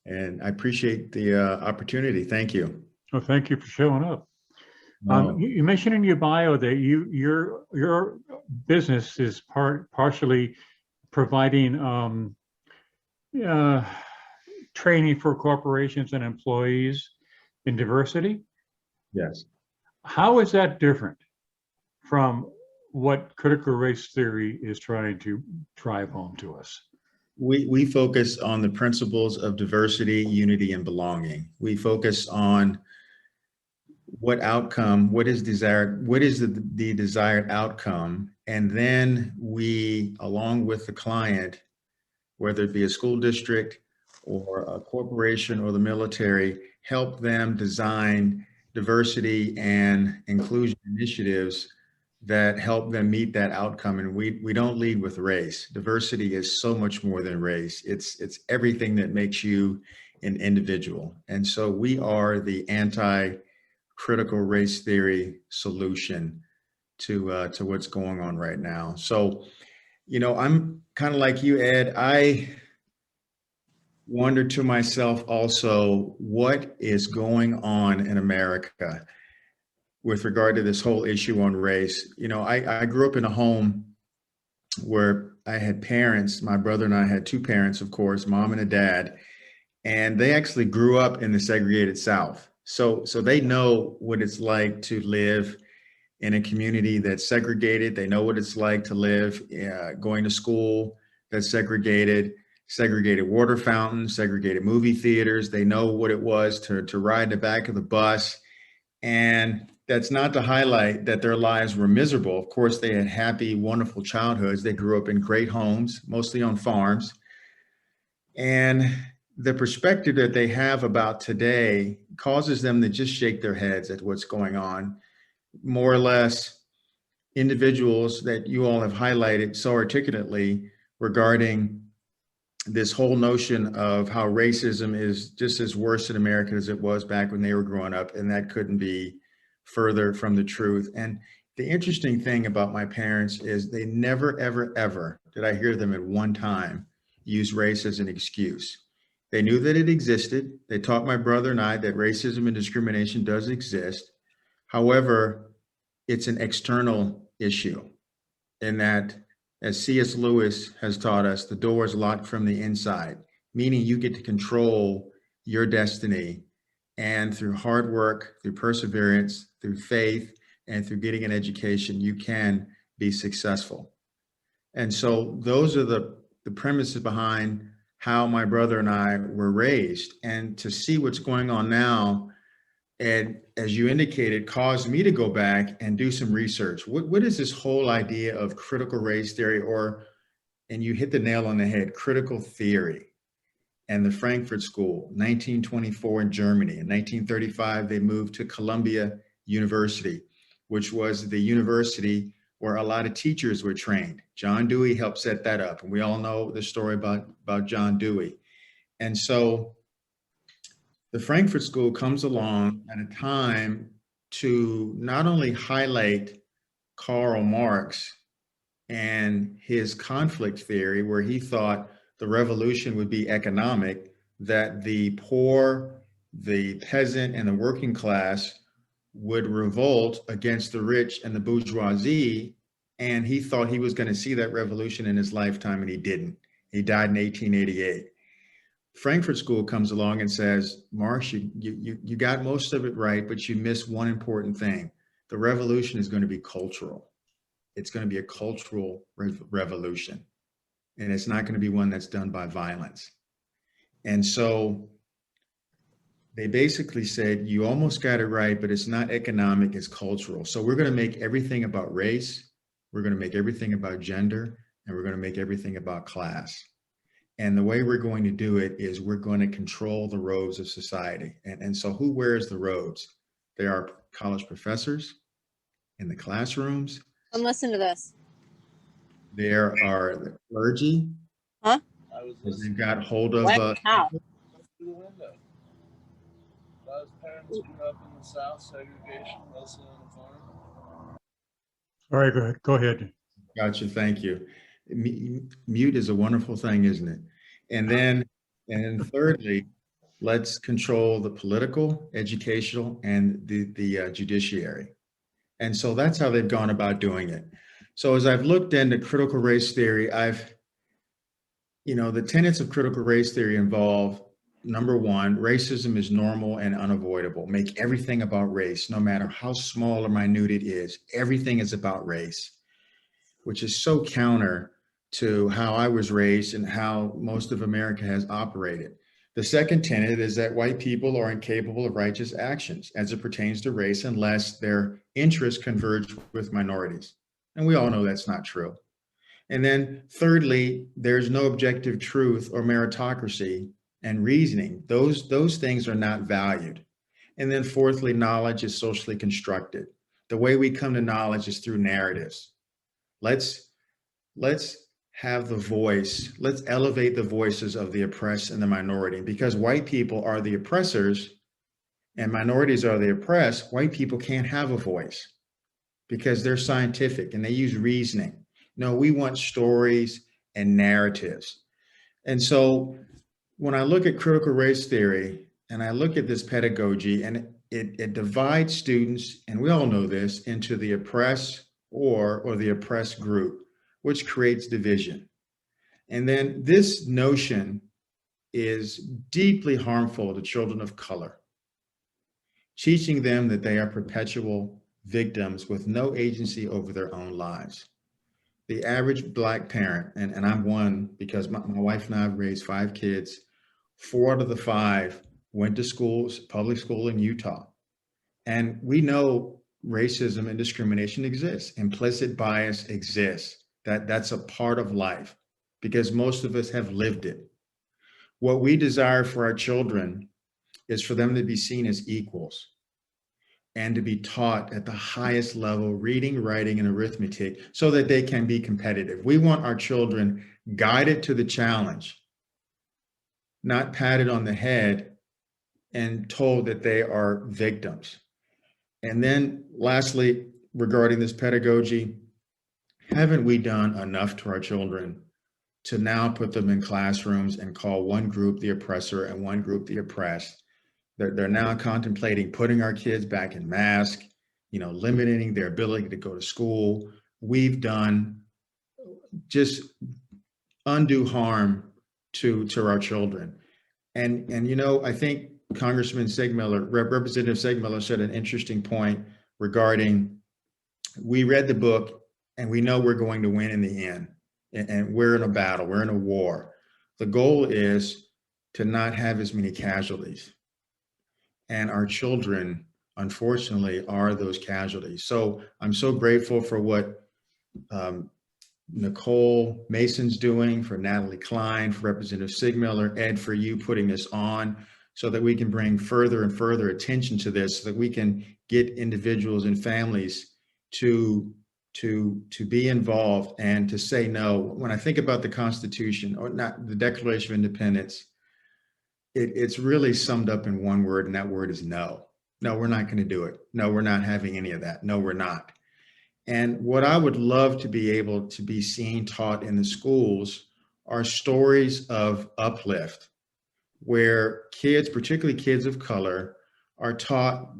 And I appreciate the opportunity. Thank you. Well, thank you for showing up. You mentioned in your bio that your business is partially providing training for corporations and employees in diversity. Yes. How is that different from what critical race theory is trying to drive home to us? We focus on the principles of diversity, unity, and belonging. We focus on what is the desired outcome, and then we, along with the client, whether it be a school district or a corporation or the military, help them design diversity and inclusion initiatives that help them meet that outcome. And we don't lead with race. Diversity is so much more than race. It's everything that makes you an individual. And so we are the anti-critical race theory solution to what's going on right now. So, you know, I'm kind of like you, Ed. I wonder to myself also, what is going on in America with regard to this whole issue on race? You know, I grew up in a home where I had parents. My brother and I had two parents, of course, mom and a dad, and they actually grew up in the segregated South. So they know what it's like to live in a community that's segregated. They know what it's like to live going to school that's segregated water fountains, segregated movie theaters. They know what it was to ride in the back of the bus. And that's not to highlight that their lives were miserable. Of course, they had happy, wonderful childhoods. They grew up in great homes, mostly on farms. And the perspective that they have about today causes them to just shake their heads at what's going on. More or less, individuals that you all have highlighted so articulately regarding this whole notion of how racism is just as worse in America as it was back when they were growing up. And that couldn't be further from the truth. And the interesting thing about my parents is they never, ever, ever did I hear them at one time use race as an excuse. They knew that it existed. They taught my brother and I that racism and discrimination does exist. However, it's an external issue in that, as C.S. Lewis has taught us, the door is locked from the inside, meaning you get to control your destiny. And through hard work, through perseverance, through faith, and through getting an education, you can be successful. And so those are the premises behind how my brother and I were raised. And to see what's going on now, and as you indicated, caused me to go back and do some research. What is this whole idea of critical race theory, and you hit the nail on the head, critical theory, and the Frankfurt School, 1924 in Germany. In 1935, they moved to Columbia University, which was the university where a lot of teachers were trained. John Dewey helped set that up. And we all know the story about John Dewey. And so the Frankfurt School comes along at a time to not only highlight Karl Marx and his conflict theory, where he thought the revolution would be economic, that the poor, the peasant, and the working class would revolt against the rich and the bourgeoisie. And he thought he was going to see that revolution in his lifetime, and he didn't. He died in 1888. Frankfurt School comes along and says, Marx, you got most of it right, but you missed one important thing. The revolution is going to be cultural. It's going to be a cultural revolution. And it's not going to be one that's done by violence. And so they basically said, you almost got it right, but it's not economic, it's cultural. So we're going to make everything about race. We're going to make everything about gender, and we're going to make everything about class. And the way we're going to do it is we're going to control the robes of society. And so who wears the robes? They are college professors in the classrooms. And listen to this. There are the clergy. Huh? They've got hold of How? Through the window. Those parents grew up in the South, segregation, mostly on the farm. Sorry, go ahead. Gotcha, thank you. Mute is a wonderful thing, isn't it? And then thirdly, let's control the political, educational, and the judiciary. And so that's how they've gone about doing it. So as I've looked into critical race theory, the tenets of critical race theory involve, number one, racism is normal and unavoidable. Make everything about race, no matter how small or minute it is. Everything is about race, which is so counter to how I was raised and how most of America has operated. The second tenet is that white people are incapable of righteous actions as it pertains to race unless their interests converge with minorities. And we all know that's not true. And then thirdly, there's no objective truth or meritocracy and reasoning. Those things are not valued. And then fourthly, knowledge is socially constructed. The way we come to knowledge is through narratives. Let's have the voice. Let's elevate the voices of the oppressed and the minority, because white people are the oppressors and minorities are the oppressed. White people can't have a voice because they're scientific and they use reasoning. No, we want stories and narratives. And so when I look at critical race theory and I look at this pedagogy, and it divides students, and we all know this, into the oppressed or the oppressed group, which creates division. And then this notion is deeply harmful to children of color, teaching them that they are perpetual victims with no agency over their own lives. The average Black parent, and I'm one because my wife and I have raised 5 kids, 4 out of the 5 went to schools, public school in Utah. And we know racism and discrimination exists. Implicit bias exists. That's a part of life because most of us have lived it. What we desire for our children is for them to be seen as equals and to be taught at the highest level, reading, writing, and arithmetic, so that they can be competitive. We want our children guided to the challenge, not patted on the head and told that they are victims. And then lastly, regarding this pedagogy, haven't we done enough to our children to now put them in classrooms and call one group the oppressor and one group the oppressed? They're now contemplating putting our kids back in masks, limiting their ability to go to school. We've done just undue harm to our children. And I think Congressman Segmiller, Representative Segmiller said an interesting point regarding, we read the book and we know we're going to win in the end. And we're in a battle, we're in a war. The goal is to not have as many casualties. And our children, unfortunately, are those casualties. So I'm so grateful for what Nicole Mason's doing, for Natalie Klein, for Representative Segmiller, Ed, for you putting this on so that we can bring further and further attention to this, so that we can get individuals and families to be involved and to say no. When I think about the Constitution, or not the Declaration of Independence, it's really summed up in one word, and that word is no. No, we're not going to do it. No, we're not having any of that. No, we're not. And what I would love to be able to be seen, taught in the schools, are stories of uplift, where kids, particularly kids of color, are taught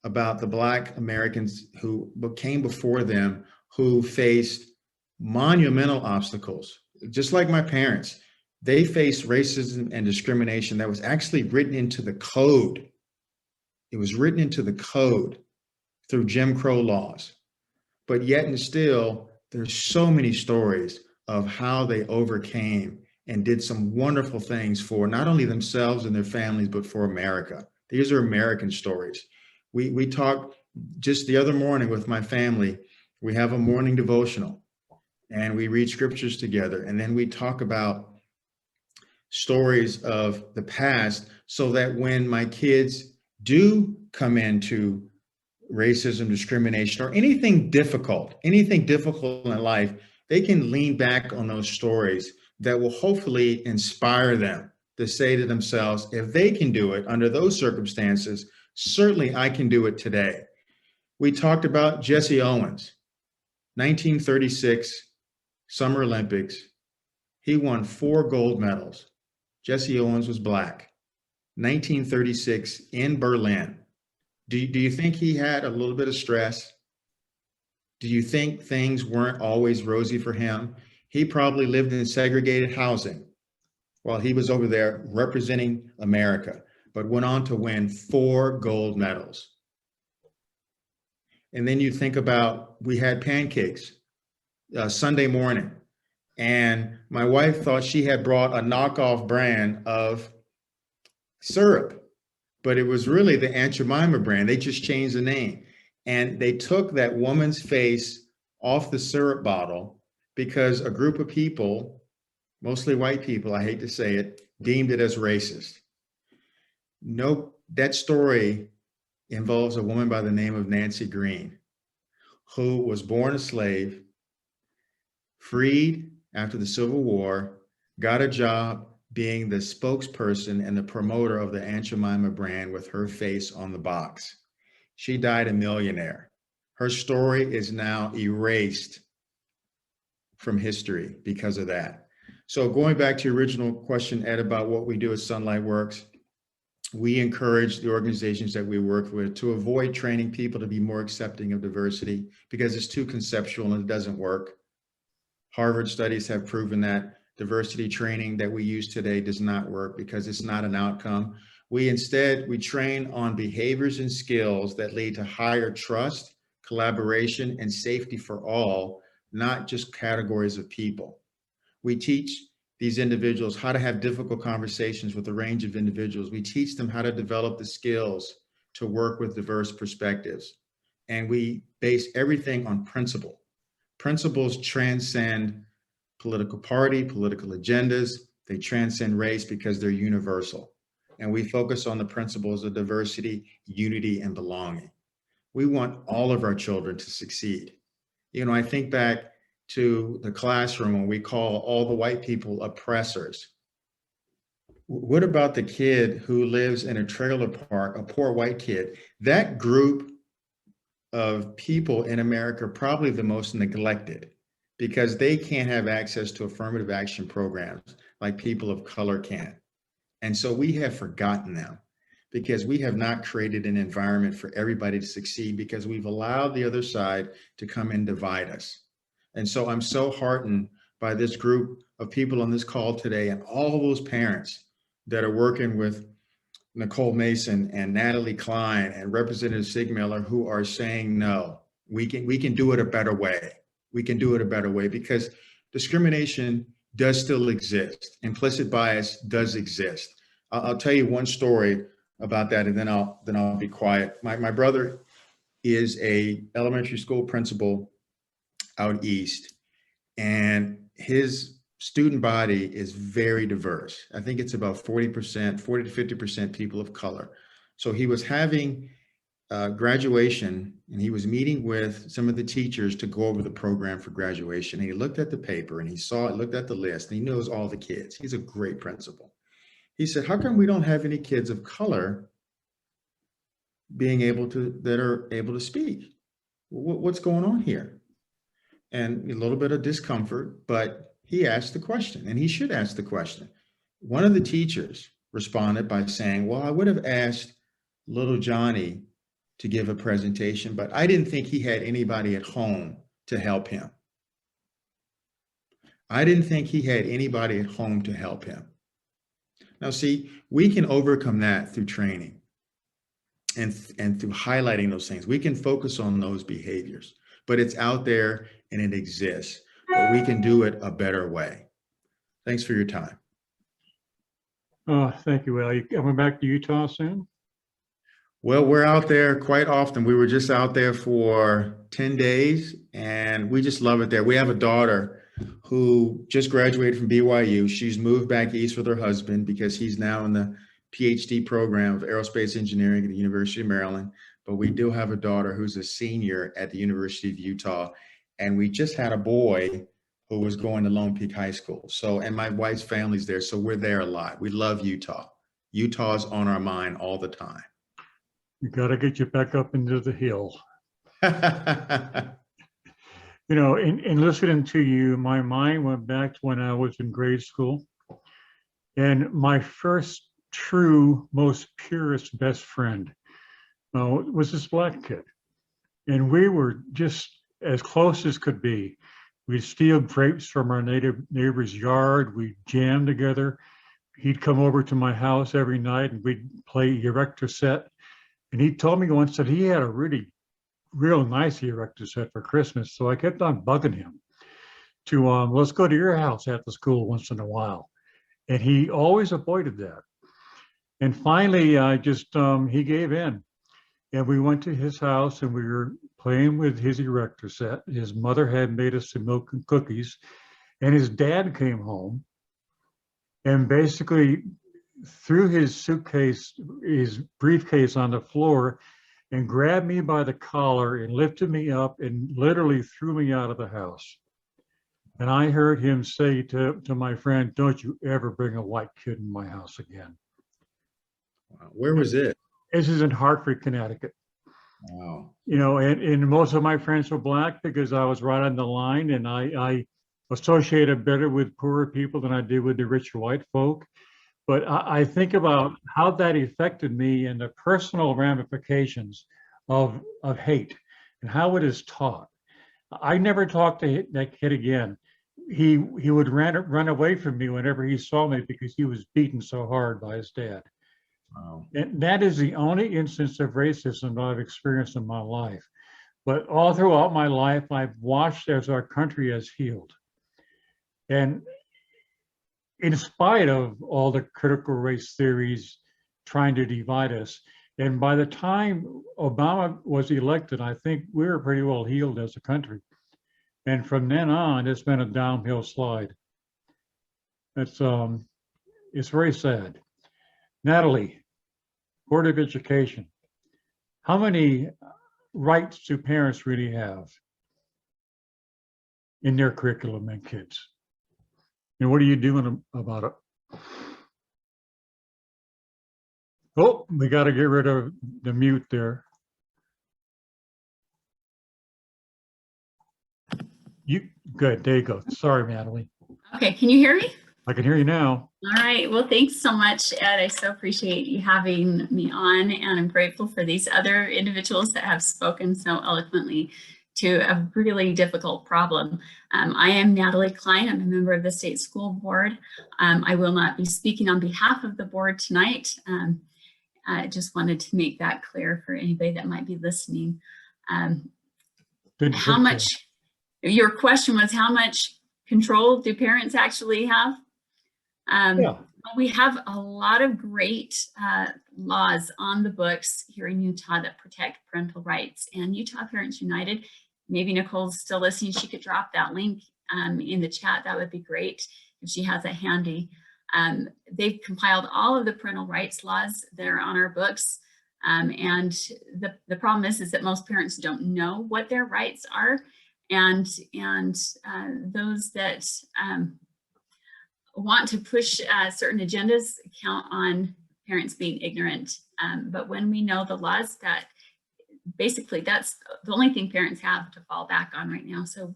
about the Black Americans who came before them, who faced monumental obstacles, just like my parents. They faced racism and discrimination that was actually written into the code. It was written into the code through Jim Crow laws. But yet and still, there's so many stories of how they overcame and did some wonderful things for not only themselves and their families, but for America. These are American stories. We talked just the other morning with my family. We have a morning devotional and we read scriptures together. And then we talk about stories of the past, so that when my kids do come into racism, discrimination, or anything difficult in life, they can lean back on those stories that will hopefully inspire them to say to themselves, if they can do it under those circumstances, certainly I can do it today. We talked about Jesse Owens, 1936 Summer Olympics. He won 4 gold medals. Jesse Owens was Black. 1936 in Berlin. Do you think he had a little bit of stress? Do you think things weren't always rosy for him? He probably lived in segregated housing while he was over there representing America, but went on to win 4 gold medals. And then you think about, we had pancakes Sunday morning, and my wife thought she had brought a knockoff brand of syrup, but it was really the Aunt Jemima brand. They just changed the name. And they took that woman's face off the syrup bottle because a group of people, mostly white people, I hate to say it, deemed it as racist. No, that story involves a woman by the name of Nancy Green, who was born a slave, freed after the Civil War, got a job being the spokesperson and the promoter of the Aunt Jemima brand with her face on the box. She died a millionaire. Her story is now erased from history because of that. So going back to your original question, Ed, about what we do at Sunlight Works, we encourage the organizations that we work with to avoid training people to be more accepting of diversity because it's too conceptual and it doesn't work. Harvard studies have proven that diversity training that we use today does not work because it's not an outcome. We train on behaviors and skills that lead to higher trust, collaboration, and safety for all, not just categories of people. We teach these individuals how to have difficult conversations with a range of individuals. We teach them how to develop the skills to work with diverse perspectives. And we base everything on principle. Principles transcend political party, political agendas. They transcend race because they're universal. And we focus on the principles of diversity, unity, and belonging. We want all of our children to succeed. You know, I think back to the classroom when we call all the white people oppressors. What about the kid who lives in a trailer park, a poor white kid? That group of people in America are probably the most neglected because they can't have access to affirmative action programs like people of color can. And so we have forgotten them because we have not created an environment for everybody to succeed because we've allowed the other side to come and divide us. And so I'm so heartened by this group of people on this call today and all those parents that are working with Nicole Mason and Natalie Klein and Representative Sigmiller who are saying, no, we can do it a better way. We can do it a better way because discrimination does still exist. Implicit bias does exist. I'll tell you one story about that and then I'll be quiet. My brother is a elementary school principal out east, and his student body is very diverse. I think it's about 40% to 50% people of color. So he was having graduation and he was meeting with some of the teachers to go over the program for graduation. And he looked at the paper and looked at the list and he knows all the kids. He's a great principal. He said, how come we don't have any kids of color that are able to speak? What's going on here? And a little bit of discomfort, but he asked the question, and he should ask the question. One of the teachers responded by saying, well, I would have asked little Johnny to give a presentation, but I didn't think he had anybody at home to help him. Now, see, we can overcome that through training and through highlighting those things. We can focus on those behaviors, but it's out there and it exists, but we can do it a better way. Thanks for your time. Thank you, Al. You coming back to Utah soon? Well, we're out there quite often. We were just out there for 10 days and we just love it there. We have a daughter who just graduated from BYU. She's moved back east with her husband because he's now in the PhD program of aerospace engineering at the University of Maryland. But we do have a daughter who's a senior at the University of Utah. And we just had a boy who was going to Lone Peak High School. So, and my wife's family's there. So we're there a lot. We love Utah. Utah's on our mind all the time. You got to get you back up into the hill. You know, in listening to you, my mind went back to when I was in grade school. And my first true, most purest best friend was this black kid. And we were just as close as could be. We'd steal grapes from our neighbor's yard. We'd jam together. He'd come over to my house every night and we'd play Erector set. And he told me once that he had a real nice Erector set for Christmas. So I kept on bugging him to, let's go to your house at the school once in a while. And he always avoided that. And finally, he gave in. And we went to his house and we were playing with his Erector set. His mother had made us some milk and cookies. And his dad came home and basically threw his briefcase on the floor and grabbed me by the collar and lifted me up and literally threw me out of the house. And I heard him say to my friend, "Don't you ever bring a white kid in my house again." Wow. Where was it? This is in Hartford, Connecticut. Wow. You know, and most of my friends were Black because I was right on the line, and I associated better with poorer people than I did with the richer white folk. But I think about how that affected me and the personal ramifications of hate and how it is taught. I never talked to that kid again. He would run away from me whenever he saw me because he was beaten so hard by his dad. Wow. And that is the only instance of racism that I've experienced in my life. But all throughout my life, I've watched as our country has healed. And in spite of all the critical race theories trying to divide us, and by the time Obama was elected, I think we were pretty well healed as a country. And from then on, it's been a downhill slide. It's very sad. Natalie, Board of Education, how many rights do parents really have in their curriculum and kids? And what are you doing about it? Oh, we got to get rid of the mute there. Good, there you go. Sorry, Natalie. Okay, can you hear me? I can hear you now. All right, well, thanks so much, Ed. I so appreciate you having me on, and I'm grateful for these other individuals that have spoken so eloquently to a really difficult problem. I am Natalie Klein. I'm a member of the State School Board. I will not be speaking on behalf of the board tonight. I just wanted to make that clear for anybody that might be listening. How much, your question was how much control do parents actually have? Yeah. We have a lot of great laws on the books here in Utah that protect parental rights, and Utah Parents United, maybe Nicole's still listening, she could drop that link in the chat. That would be great if she has it handy. They've compiled all of the parental rights laws that are on our books. And the problem is that most parents don't know what their rights are. And those that want to push certain agendas count on parents being ignorant. But when we know the laws, that basically that's the only thing parents have to fall back on right now. So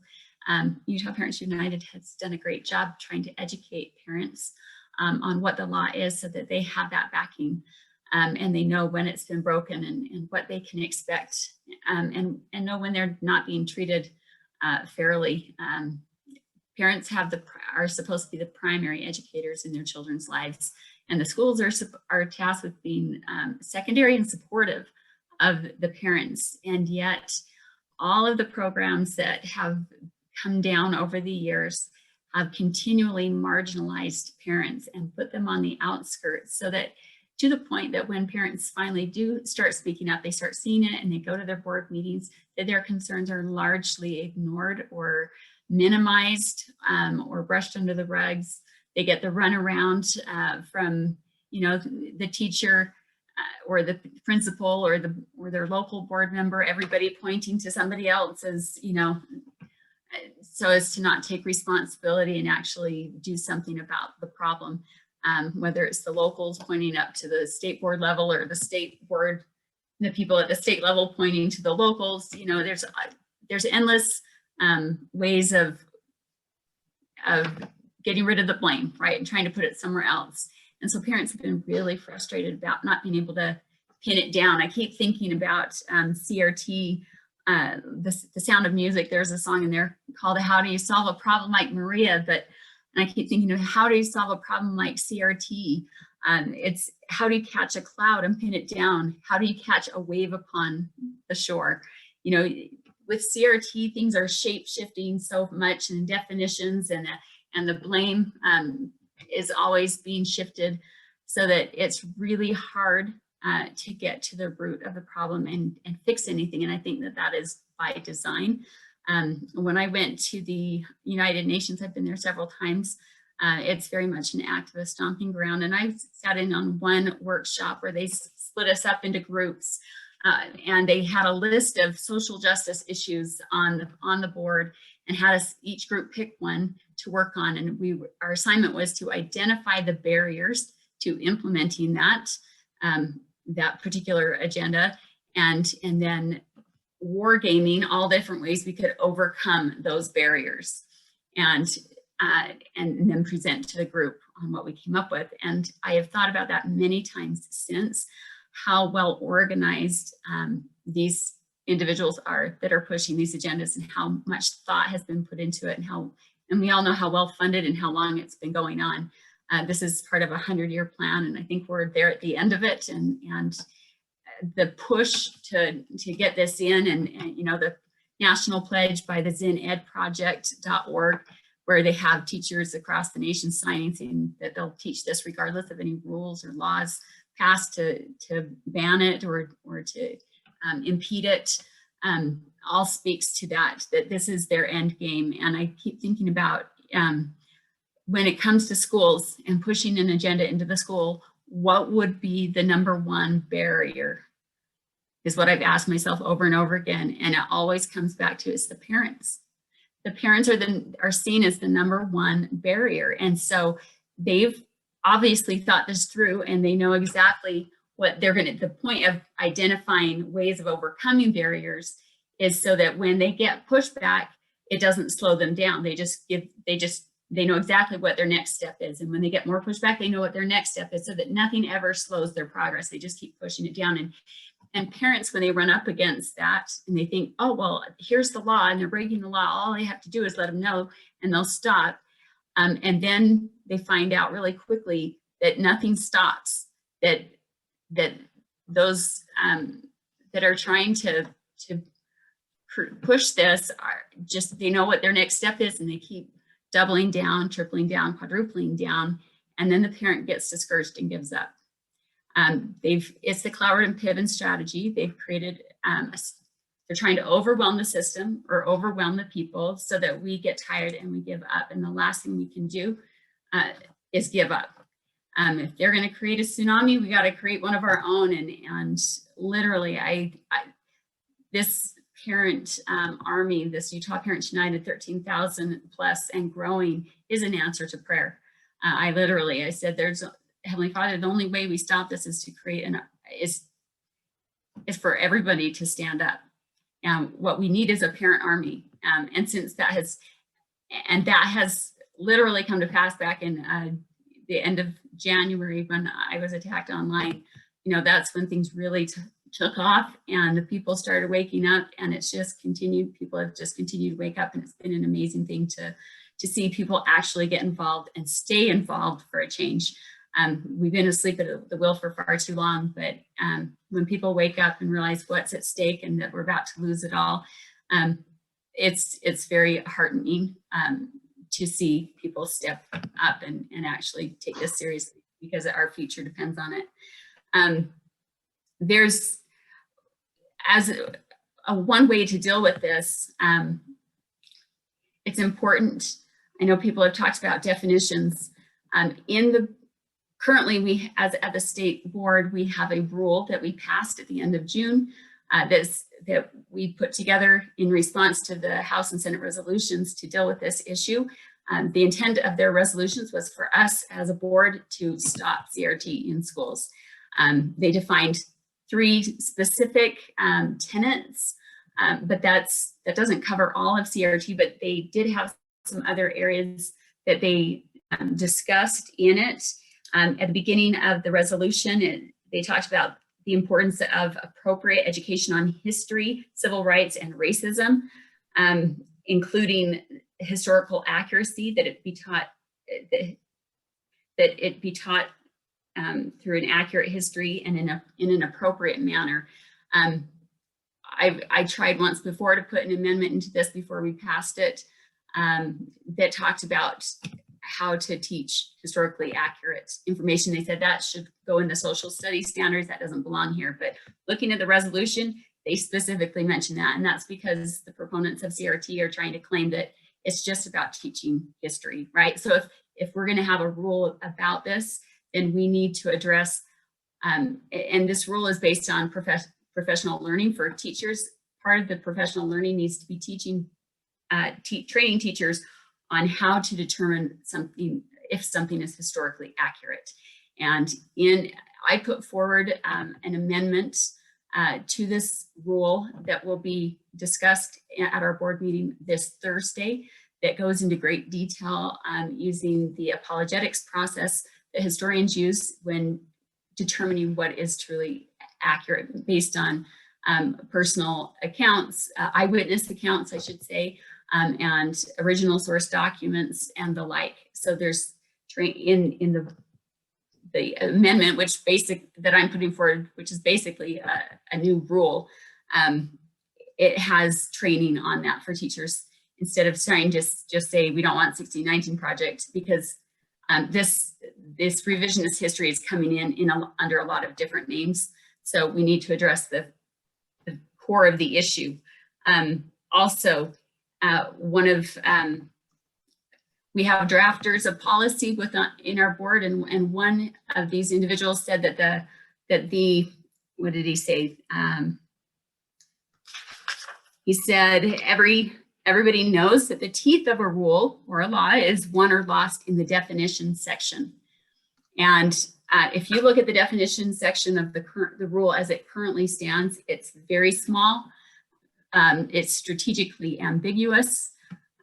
Utah Parents United has done a great job trying to educate parents on what the law is so that they have that backing and they know when it's been broken and what they can expect and know when they're not being treated fairly. Parents are supposed to be the primary educators in their children's lives, and the schools are tasked with being secondary and supportive of the parents. And yet all of the programs that have come down over the years have continually marginalized parents and put them on the outskirts, so that to the point that when parents finally do start speaking up, they start seeing it and they go to their board meetings, that their concerns are largely ignored or minimized or brushed under the rugs. They get the runaround from, the teacher or the principal or their local board member, everybody pointing to somebody else as, so as to not take responsibility and actually do something about the problem. Whether it's the locals pointing up to the state board level or the state board, the people at the state level pointing to the locals, there's endless ways of getting rid of the blame, right? And trying to put it somewhere else. And so parents have been really frustrated about not being able to pin it down. I keep thinking about CRT, the Sound of Music. There's a song in there called "How Do You Solve a Problem Like Maria?" And I keep thinking of how do you solve a problem like CRT? It's how do you catch a cloud and pin it down? How do you catch a wave upon the shore? With CRT, things are shape shifting so much, and definitions and the blame is always being shifted, so that it's really hard to get to the root of the problem and fix anything. And I think that is by design. When I went to the United Nations, I've been there several times. It's very much an activist stomping ground. And I sat in on one workshop where they split us up into groups And they had a list of social justice issues on the board and had us each group pick one to work on. And our assignment was to identify the barriers to implementing that particular agenda, and then wargaming all different ways we could overcome those barriers, and then present to the group on what we came up with. And I have thought about that many times since, how well organized these individuals are that are pushing these agendas, and how much thought has been put into it, and we all know how well funded and how long it's been going on. This is part of a 100-year plan, and I think we're there at the end of it. And the push to get this in, and you know, the national pledge by the zenedproject.org, where they have teachers across the nation signing, saying that they'll teach this regardless of any rules or laws passed to ban it or to impede it, all speaks to that this is their end game. And I keep thinking about when it comes to schools and pushing an agenda into the school, what would be the number one barrier, is what I've asked myself over and over again. And it always comes back to, it's the parents. The parents are seen as the number one barrier. And so they've obviously thought this through, and they know exactly what they're the point of identifying ways of overcoming barriers is so that when they get pushback, it doesn't slow them down. They know exactly what their next step is. And when they get more pushback, they know what their next step is, so that nothing ever slows their progress. They just keep pushing it down. And parents, when they run up against that and they think, oh, well, here's the law and they're breaking the law, all they have to do is let them know and they'll stop. And then they find out really quickly that nothing stops, that those that are trying to push this are just, they know what their next step is, and they keep doubling down, tripling down, quadrupling down, and then the parent gets discouraged and gives up. It's the Cloward and Piven strategy. They've created, they're trying to overwhelm the system or overwhelm the people so that we get tired and we give up. And the last thing we can do is give up. If they're going to create a tsunami, we got to create one of our own. And literally, this parent army, this Utah Parents United, 13,000 plus and growing, is an answer to prayer. I said, there's Heavenly Father, the only way we stop this is to create is for everybody to stand up. And what we need is a parent army. And since that has literally come to pass back in the end of January, when I was attacked online, you know, that's when things really took off, and the people started waking up, and it's just continued. People have just continued to wake up, and it's been an amazing thing to see people actually get involved and stay involved for a change. We've been asleep at the wheel for far too long, but when people wake up and realize what's at stake and that we're about to lose it all, it's very heartening to see people step up and actually take this seriously, because our future depends on it. There's, as a one way to deal with this, it's important. I know people have talked about definitions. Currently, we, as at the state board, we have a rule that we passed at the end of June that we put together in response to the House and Senate resolutions to deal with this issue. The intent of their resolutions was for us as a board to stop CRT in schools. They defined 3 specific tenets, but that doesn't cover all of CRT, but they did have some other areas that they discussed in it. At the beginning of the resolution, they talked about the importance of appropriate education on history, civil rights, and racism, including historical accuracy, that it be taught through an accurate history and in an appropriate manner. I tried once before to put an amendment into this before we passed it that talked about how to teach historically accurate information. They said that should go into social studies standards. That doesn't belong here. But looking at the resolution, they specifically mentioned that. And that's because the proponents of CRT are trying to claim that it's just about teaching history, right? So if we're going to have a rule about this, then we need to address, and this rule is based on professional learning for teachers. Part of the professional learning needs to be teaching, training teachers on how to determine something, if something is historically accurate. And I put forward an amendment to this rule that will be discussed at our board meeting this Thursday that goes into great detail using the apologetics process that historians use when determining what is truly accurate based on personal accounts, eyewitness accounts, I should say, and original source documents and the like. So there's in the amendment, that I'm putting forward, which is basically a new rule. It has training on that for teachers instead of trying to just say we don't want 1619 project, because this revisionist history is coming in under a lot of different names. So we need to address the core of the issue. Also, we have drafters of policy in our board, and one of these individuals said that what did he say? He said everybody knows that the teeth of a rule or a law is won or lost in the definition section. And if you look at the definition section of the rule as it currently stands, it's very small. It's strategically ambiguous,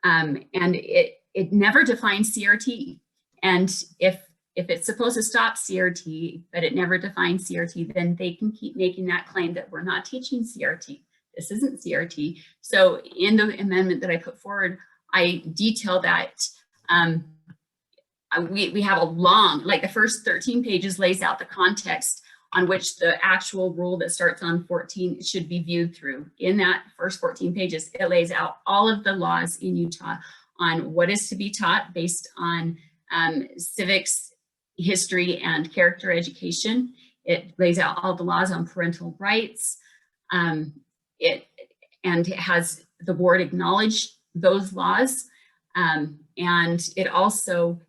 and it never defines CRT. And if it's supposed to stop CRT, but it never defines CRT, then they can keep making that claim that we're not teaching CRT. This isn't CRT. So in the amendment that I put forward, I detail that. We have a long, like the first 13 pages lays out the context on which the actual rule that starts on 14 should be viewed through. In that first 14 pages, it lays out all of the laws in Utah on what is to be taught based on civics, history, and character education. It lays out all the laws on parental rights. It has the board acknowledge those laws. And it also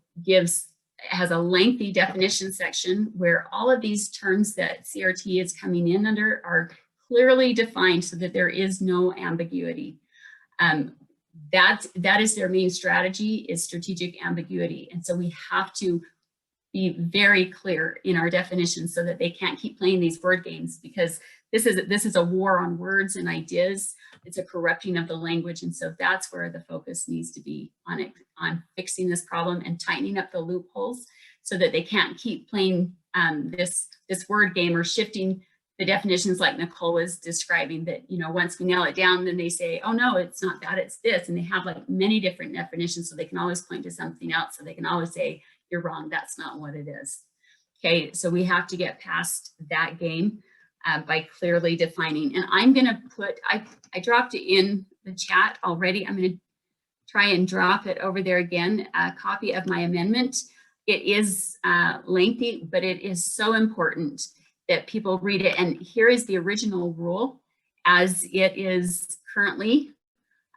has a lengthy definition section where all of these terms that CRT is coming in under are clearly defined so that there is no ambiguity. That is their main strategy, is strategic ambiguity. And so we have to be very clear in our definitions so that they can't keep playing these word games, because this is a war on words and ideas. It's a corrupting of the language. And so that's where the focus needs to be on fixing this problem and tightening up the loopholes so that they can't keep playing this word game or shifting the definitions like Nicole was describing, that, once we nail it down, then they say, oh no, it's not that, it's this. And they have like many different definitions, so they can always point to something else. So they can always say, you're wrong, that's not what it is. Okay, so we have to get past that game by clearly defining. And I'm gonna I dropped it in the chat already. I'm gonna try and drop it over there again, a copy of my amendment. It is lengthy, but it is so important that people read it. And here is the original rule as it is currently,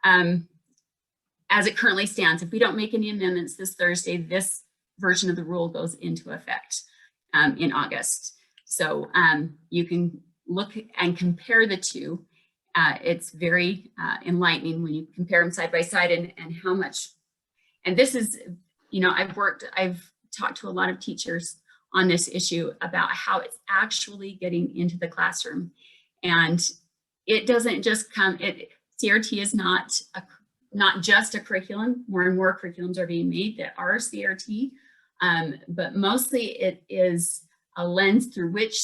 as it currently stands. If we don't make any amendments this Thursday, this version of the rule goes into effect in August. So you can look and compare the two. It's very enlightening when you compare them side by side and how much, and this is, I've talked to a lot of teachers on this issue about how it's actually getting into the classroom. And it doesn't just CRT is not just a curriculum. More and more curriculums are being made that are CRT, but mostly it is a lens through which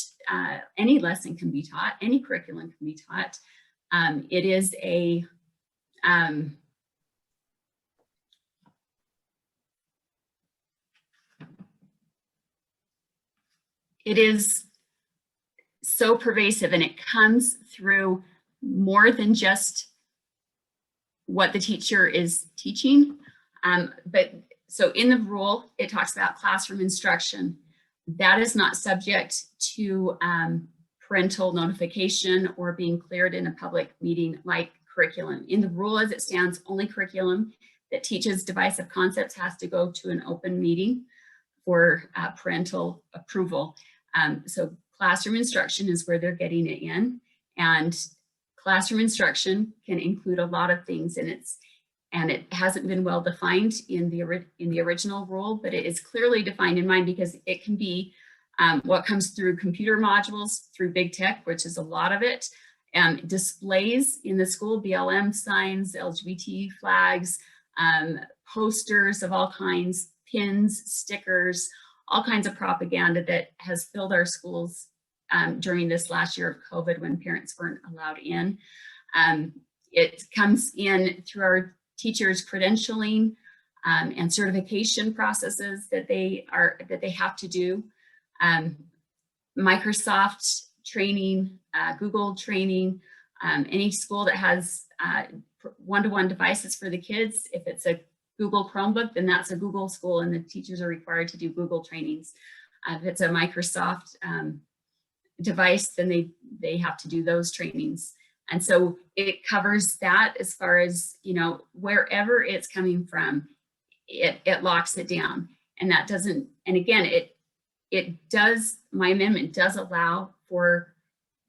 any lesson can be taught, any curriculum can be taught. It is a it is so pervasive, and it comes through more than just what the teacher is teaching. But so in the rule, it talks about classroom instruction. That is not subject to parental notification or being cleared in a public meeting like curriculum. In the rule as it stands, only curriculum that teaches divisive concepts has to go to an open meeting for parental approval. So classroom instruction is where they're getting it in. And classroom instruction can include a lot of things, and it hasn't been well defined in the original rule, but it is clearly defined in mine because it can be what comes through computer modules, through big tech, which is a lot of it, displays in the school, BLM signs, LGBT flags, posters of all kinds, pins, stickers, all kinds of propaganda that has filled our schools during this last year of COVID when parents weren't allowed in. It comes in through our teachers' credentialing and certification processes that they have to do. Microsoft training, Google training, any school that has one-to-one devices for the kids. If it's a Google Chromebook, then that's a Google school and the teachers are required to do Google trainings. If it's a Microsoft device, then they have to do those trainings. And so it covers that as far as, you know, wherever it's coming from, it locks it down. And that doesn't, and again, it does, my amendment does allow for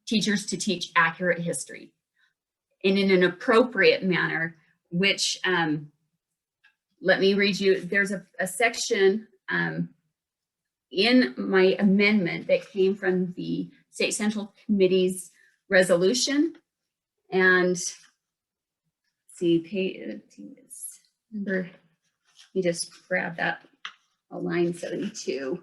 teachers to teach accurate history and in an appropriate manner, which, let me read you, there's a section in my amendment that came from the State Central Committee's resolution. And see, number, let me just grab that, line 72.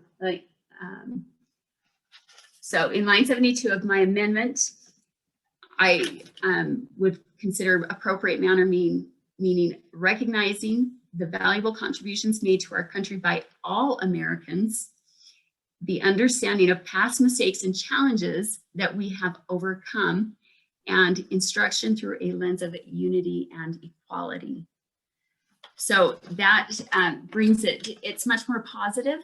So in line 72 of my amendment, I would consider appropriate manner meaning recognizing the valuable contributions made to our country by all Americans, the understanding of past mistakes and challenges that we have overcome, and instruction through a lens of unity and equality. So that brings it's much more positive.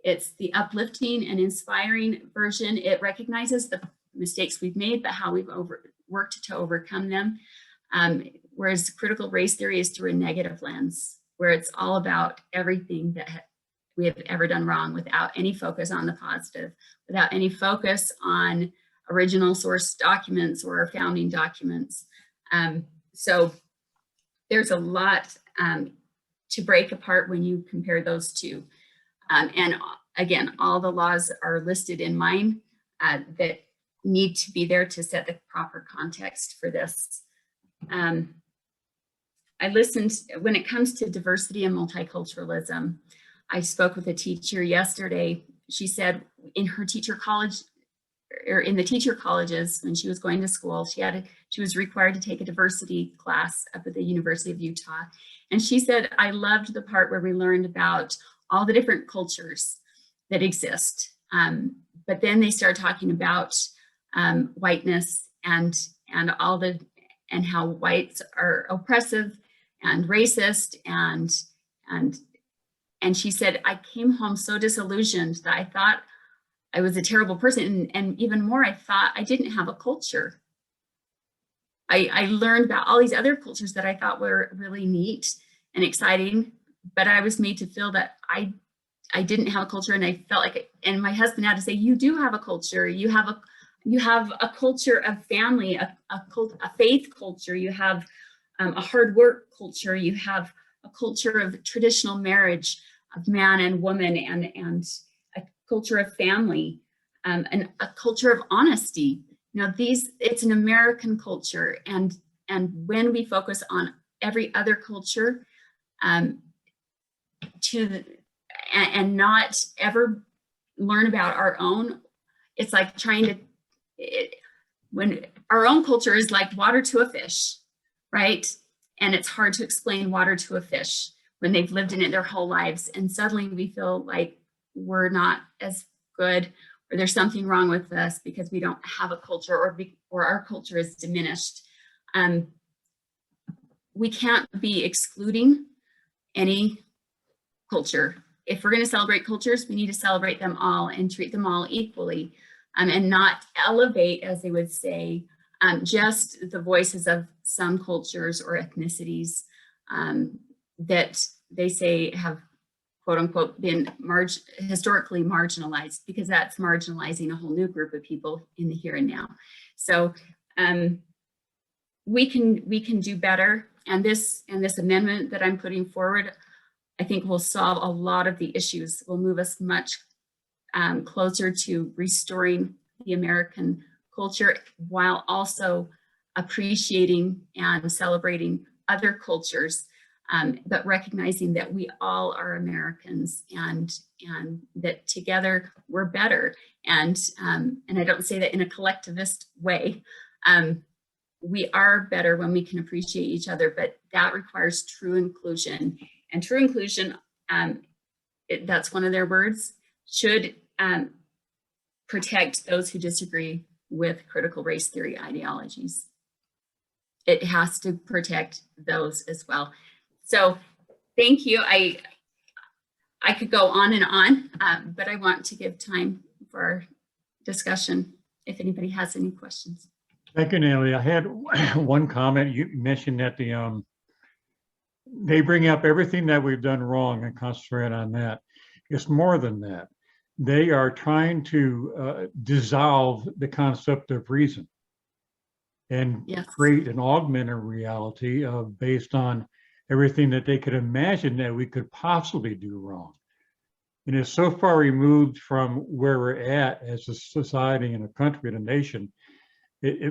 It's the uplifting and inspiring version. It recognizes the mistakes we've made, but how we've worked to overcome them. Whereas critical race theory is through a negative lens, where it's all about everything that we have ever done wrong without any focus on the positive, without any focus on original source documents or our founding documents. So there's a lot to break apart when you compare those two. And again, all the laws are listed in mine that need to be there to set the proper context for this. I listened, when it comes to diversity and multiculturalism, I spoke with a teacher yesterday. She said in her teacher college, or in the teacher colleges, when she was going to school, she was required to take a diversity class up at the University of Utah. And she said, I loved the part where we learned about all the different cultures that exist. But then they started talking about whiteness and how whites are oppressive and racist. And she said, I came home so disillusioned that I thought I was a terrible person. And even more, I thought I didn't have a culture. I learned about all these other cultures that I thought were really neat and exciting, but I was made to feel that I didn't have a culture, and I felt like, and my husband had to say, you do have a culture. You have a culture of family, a faith culture. You have a hard work culture. You have a culture of traditional marriage of man and woman, and a culture of family, and a culture of honesty. You know, it's an American culture, and when we focus on every other culture, and not ever learn about our own, it's like when our own culture is like water to a fish, right? And it's hard to explain water to a fish when they've lived in it their whole lives, and suddenly we feel like we're not as good, or there's something wrong with us because we don't have a culture, or our culture is diminished. We can't be excluding any culture. If we're going to celebrate cultures, we need to celebrate them all and treat them all equally, and not elevate, as they would say, just the voices of some cultures or ethnicities that they say have, quote unquote, been historically marginalized, because that's marginalizing a whole new group of people in the here and now. So we can do better. And this amendment that I'm putting forward, I think will solve a lot of the issues, will move us much closer to restoring the American culture while also appreciating and celebrating other cultures, but recognizing that we all are Americans and that together we're better. And I don't say that in a collectivist way. We are better when we can appreciate each other, but that requires true inclusion. And true inclusion, that's one of their words, should protect those who disagree with critical race theory ideologies. It has to protect those as well. So thank you. I could go on and on, but I want to give time for discussion if anybody has any questions. Thank you, Natalie. I had one comment. You mentioned that they bring up everything that we've done wrong and concentrate on that. It's more than that. They are trying to dissolve the concept of reason and Yes. create an augmented reality based on everything that they could imagine that we could possibly do wrong. And it's so far removed from where we're at as a society and a country and a nation.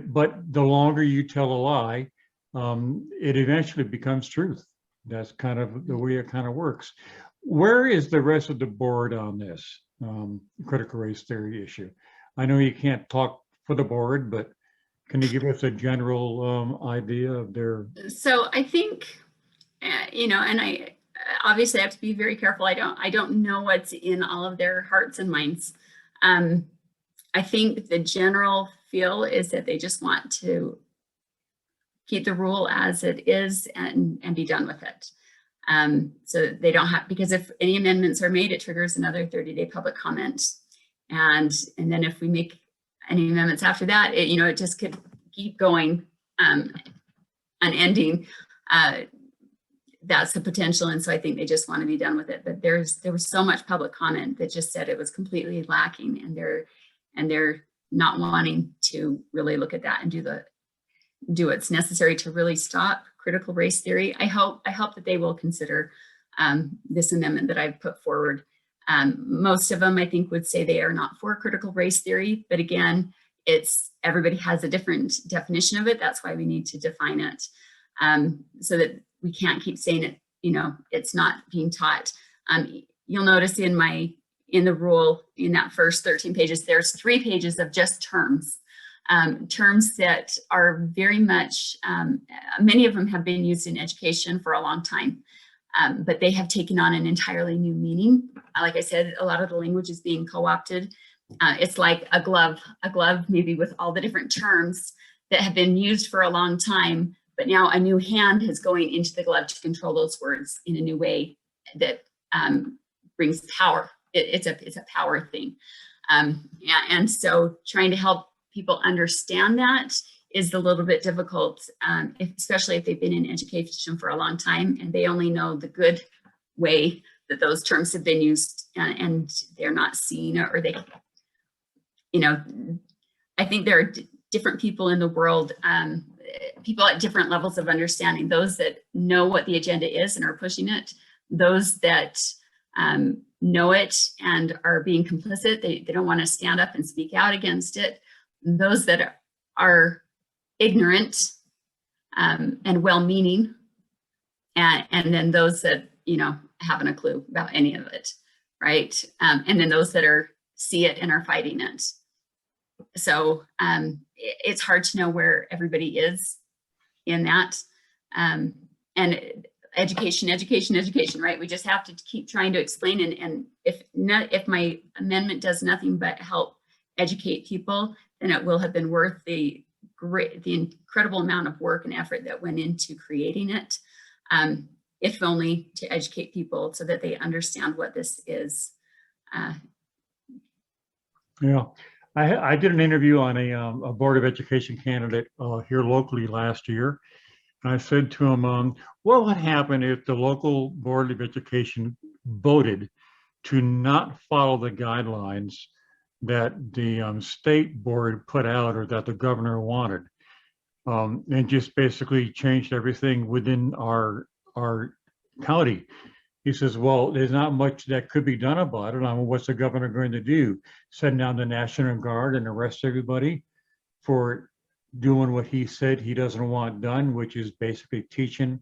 But the longer you tell a lie, it eventually becomes truth. That's kind of the way it kind of works. Where is the rest of the board on this critical race theory issue? I know you can't talk for the board, but can you give us a general idea of their? So I think, and I obviously have to be very careful. I don't know what's in all of their hearts and minds. I think the general feel is that they just want to keep the rule as it is and be done with it. So they don't have, because if any amendments are made, it triggers another 30-day public comment. And then if we make any amendments after that, it just could keep going unending. That's the potential. And so I think they just want to be done with it. But there was so much public comment that just said it was completely lacking, and they're not wanting to really look at that and do what's necessary to really stop critical race theory. I hope that they will consider this amendment that I've put forward. Most of them, I think, would say they are not for critical race theory, but again, everybody has a different definition of it. That's why we need to define it, so that we can't keep saying it. It's not being taught. You'll notice in the rule, in that first 13 pages, there's 3 pages of just terms. Terms that are very much, many of them have been used in education for a long time, but they have taken on an entirely new meaning. Like I said, a lot of the language is being co-opted. It's like a glove maybe with all the different terms that have been used for a long time, but now a new hand is going into the glove to control those words in a new way that brings power. It's a power thing. And so trying to help people understand that is a little bit difficult, especially if they've been in education for a long time and they only know the good way that those terms have been used, and they're not seeing it, or they, I think there are different people in the world, people at different levels of understanding, those that know what the agenda is and are pushing it, those that know it and are being complicit, they don't want to stand up and speak out against it, those that are ignorant and well-meaning, and then those that haven't a clue about any of it, right? And then those that see it and are fighting it. So it's hard to know where everybody is in that. And education, right? We just have to keep trying to explain, and if my amendment does nothing but help educate people, then it will have been worth the incredible amount of work and effort that went into creating it, if only to educate people so that they understand what this is. Yeah, I did an interview on a Board of Education candidate here locally last year. And I said to him, what would happen if the local Board of Education voted to not follow the guidelines that the state board put out or that the governor wanted? and just basically changed everything within our county. He says, well, there's not much that could be done about it. I mean, what's the governor going to do? Send down the National Guard and arrest everybody for doing what he said he doesn't want done, which is basically teaching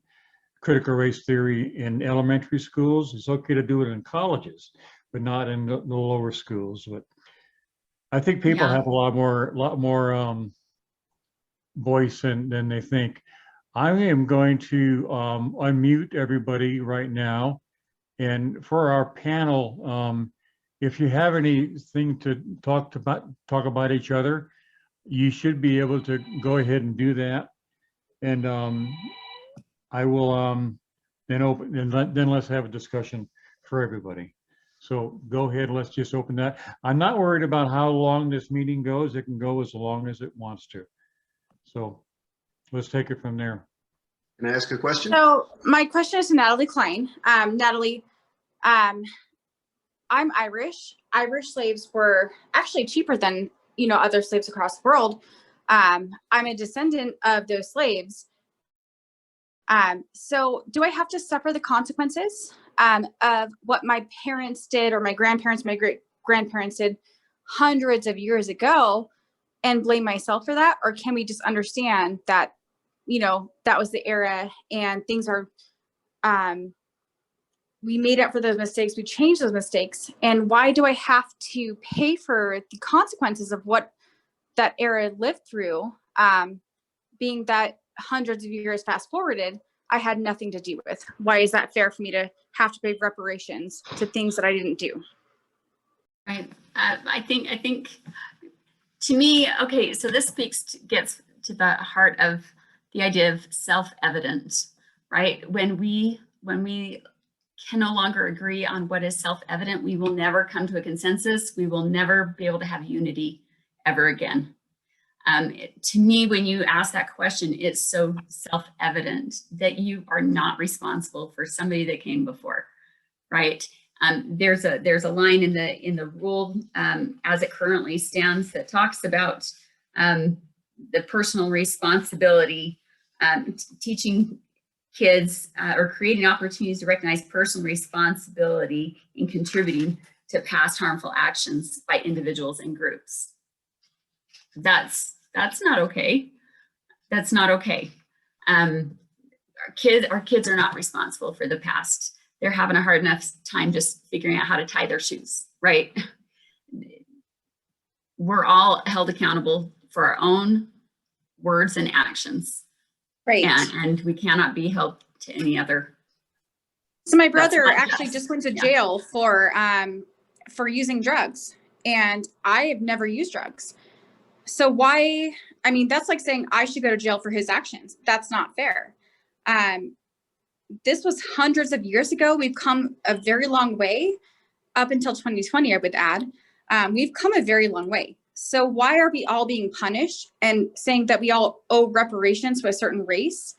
critical race theory in elementary schools. It's okay to do it in colleges, but not in the lower schools. But I think people Yeah. have a lot more voice than they think. I am going to unmute everybody right now. And for our panel, if you have anything to talk about each other, you should be able to go ahead and do that. And I will then let's have a discussion for everybody. So go ahead, let's just open that. I'm not worried about how long this meeting goes. It can go as long as it wants to. So let's take it from there. Can I ask a question? So my question is to Natalie Klein. Natalie, I'm Irish. Irish slaves were actually cheaper than, other slaves across the world. I'm a descendant of those slaves. So do I have to suffer the consequences of what my parents did, or my grandparents, my great grandparents did hundreds of years ago, and blame myself for that? Or can we just understand that, that was the era and things are, we made up for those mistakes, we changed those mistakes, and why do I have to pay for the consequences of what that era lived through, being that hundreds of years fast forwarded, I had nothing to do with? Why is that fair for me to have to pay reparations to things that I didn't do? Right. I think to me, okay, so this gets to the heart of the idea of self-evident, right? When we can no longer agree on what is self-evident, we will never come to a consensus. We will never be able to have unity ever again. To me, when you ask that question, it's so self-evident that you are not responsible for somebody that came before, right? There's a line in the rule as it currently stands that talks about the personal responsibility, teaching kids or creating opportunities to recognize personal responsibility in contributing to past harmful actions by individuals and groups. That's not okay. That's not okay. Our kids are not responsible for the past. They're having a hard enough time just figuring out how to tie their shoes, right? We're all held accountable for our own words and actions. Right. And we cannot be held to any other. So my brother not actually just- just went to yeah. jail for using drugs, and I have never used drugs. So why? I mean, that's like saying I should go to jail for his actions. That's not fair. This was hundreds of years ago. We've come a very long way up until 2020, I would add. We've come a very long way. So why are we all being punished and saying that we all owe reparations to a certain race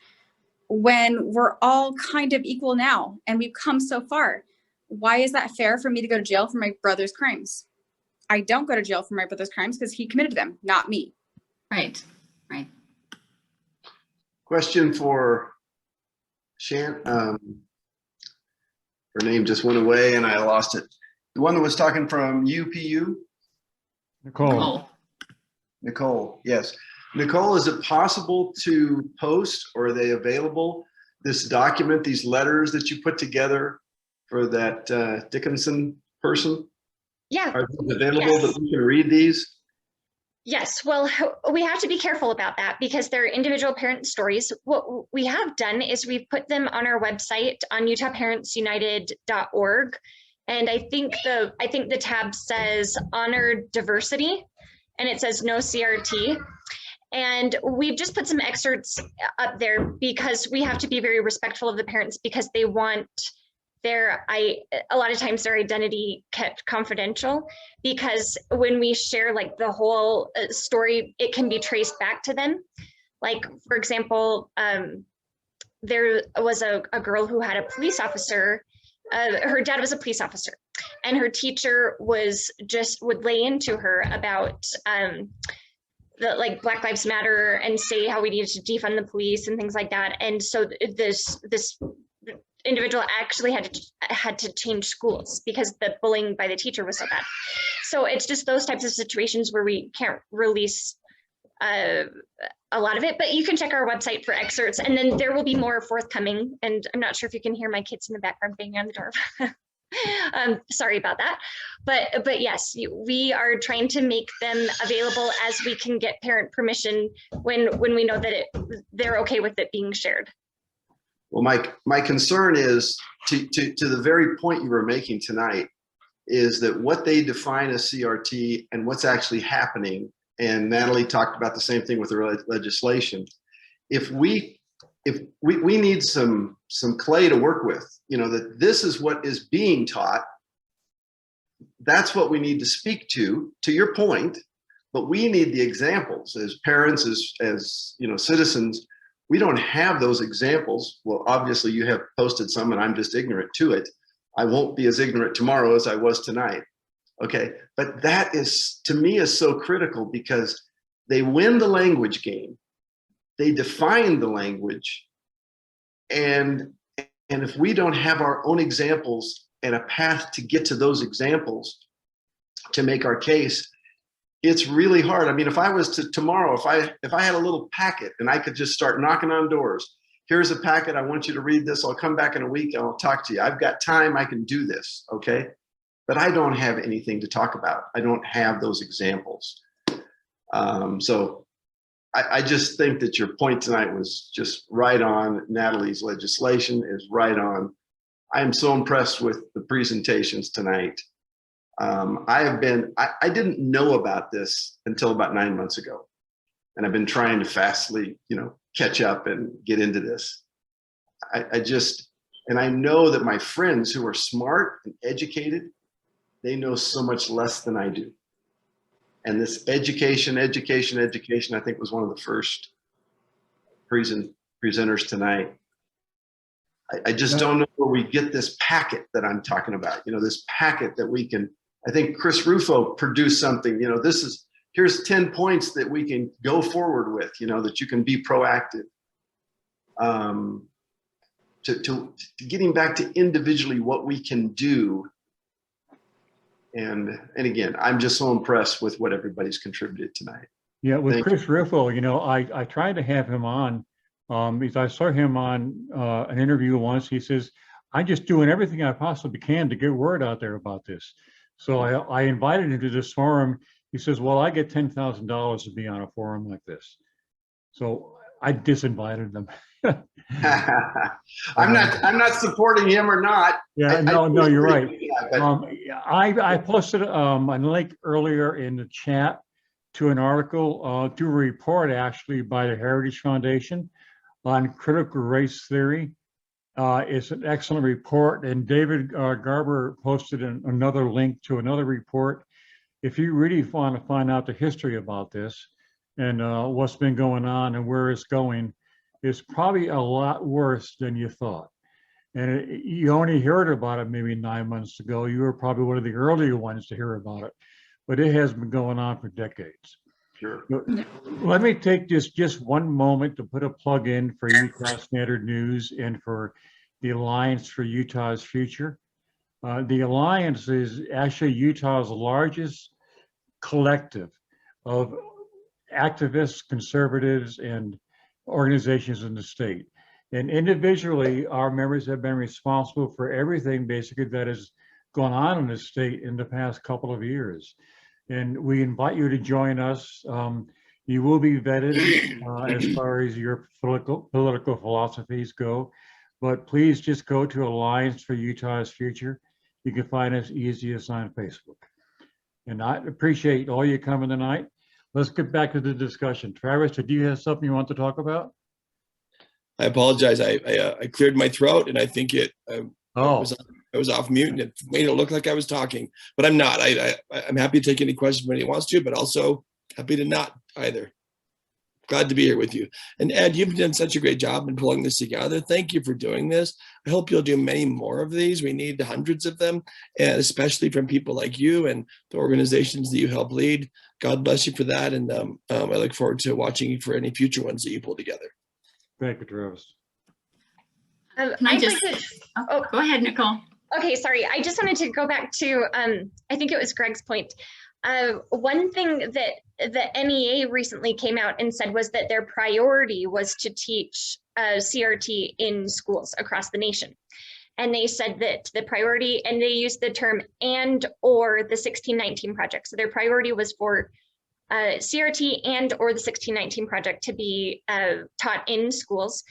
when we're all kind of equal now and we've come so far? Why is that fair for me to go to jail for my brother's crimes? I don't go to jail for my brother's crimes because he committed them, not me. Right. Question for Shan. Her name just went away and I lost it. The one that was talking from UPU? Nicole. Nicole, yes. Nicole, is it possible to post, or are they available, this document, these letters that you put together for that Dickinson person? Yeah. Are they available that we can read these? Yes, well, we have to be careful about that because they're individual parent stories. What we have done is we've put them on our website on utahparentsunited.org. And I think the tab says honor diversity, and it says no CRT. And we've just put some excerpts up there because we have to be very respectful of the parents, because they want a lot of times their identity kept confidential, because when we share like the whole story, it can be traced back to them. Like, for example, there was a girl who had a police officer. Her dad was a police officer, and her teacher would lay into her about like Black Lives Matter and say how we needed to defund the police and things like that. And so this individual actually had to change schools because the bullying by the teacher was so bad. So it's just those types of situations where we can't release a lot of it, but you can check our website for excerpts, and then there will be more forthcoming. And I'm not sure if you can hear my kids in the background banging on the door. Sorry about that. But yes, we are trying to make them available as we can get parent permission when we know that they're okay with it being shared. Well, my concern is to the very point you were making tonight, is that what they define as CRT and what's actually happening, and Natalie talked about the same thing with the legislation. If we need some clay to work with, that this is what is being taught. That's what we need to speak to your point, but we need the examples as parents, as citizens. We don't have those examples. Well, obviously you have posted some and I'm just ignorant to it. I won't be as ignorant tomorrow as I was tonight. Okay, but that is, to me, is so critical, because they win the language game. They define the language. And if we don't have our own examples and a path to get to those examples to make our case, it's really hard. I mean, if I was to tomorrow, if I had a little packet and I could just start knocking on doors, here's a packet, I want you to read this, I'll come back in a week and I'll talk to you. I've got time, I can do this, okay? But I don't have anything to talk about. I don't have those examples. So I just think that your point tonight was just right on. Natalie's legislation is right on. I am so impressed with the presentations tonight. I didn't know about this until about 9 months ago. And I've been trying to fastly, catch up and get into this. And I know that my friends who are smart and educated, they know so much less than I do. And this education, I think was one of the first presenters tonight. I just don't know where we get this packet that I'm talking about, this packet that we can, I think Chris Rufo produced something, here's 10 points that we can go forward with, that you can be proactive. To getting back to individually what we can do. And again, I'm just so impressed with what everybody's contributed tonight. Yeah, with Chris Rufo, I tried to have him on because I saw him on an interview once. He says, I'm just doing everything I possibly can to get word out there about this. So I invited him to this forum. He says, well, I get $10,000 to be on a forum like this. So I disinvited them. I'm not supporting him or not. Yeah, no, you're right. I posted a link earlier in the chat to an article, to a report actually by the Heritage Foundation on critical race theory. It's an excellent report, and David Garber posted another link to another report. If you really want to find out the history about this and what's been going on and where it's going, it's probably a lot worse than you thought. And you only heard about it maybe 9 months ago. You were probably one of the earlier ones to hear about it, but it has been going on for decades. Sure. Let me take just one moment to put a plug in for Utah Standard News and for the Alliance for Utah's Future. The Alliance is actually Utah's largest collective of activists, conservatives, and organizations in the state. And individually, our members have been responsible for everything basically that has gone on in the state in the past couple of years. And we invite you to join us. You will be vetted as far as your political philosophies go, but please just go to Alliance for Utah's Future. You can find us easiest on Facebook. And I appreciate all you coming tonight. Let's get back to the discussion. Travis, do you have something you want to talk about? I apologize. I cleared my throat, and I think I was off mute, and it made it look like I was talking, but I'm not. I'm happy to take any questions when he wants to, but also happy to not either. glad to be here with you. And Ed, you've done such a great job in pulling this together. Thank you for doing this. I hope you'll do many more of these. We need hundreds of them, and especially from people like you and the organizations that you help lead. God bless you for that. And I look forward to watching you for any future ones that you pull together. Thank you, Travis. Can I just, go ahead, Nicole. Okay, sorry. I just wanted to go back to, I think it was Greg's point. One thing that the NEA recently came out and said was that their priority was to teach CRT in schools across the nation. And they said that the priority, and they used the term and or the 1619 project. So their priority was for CRT and or the 1619 project to be taught in schools.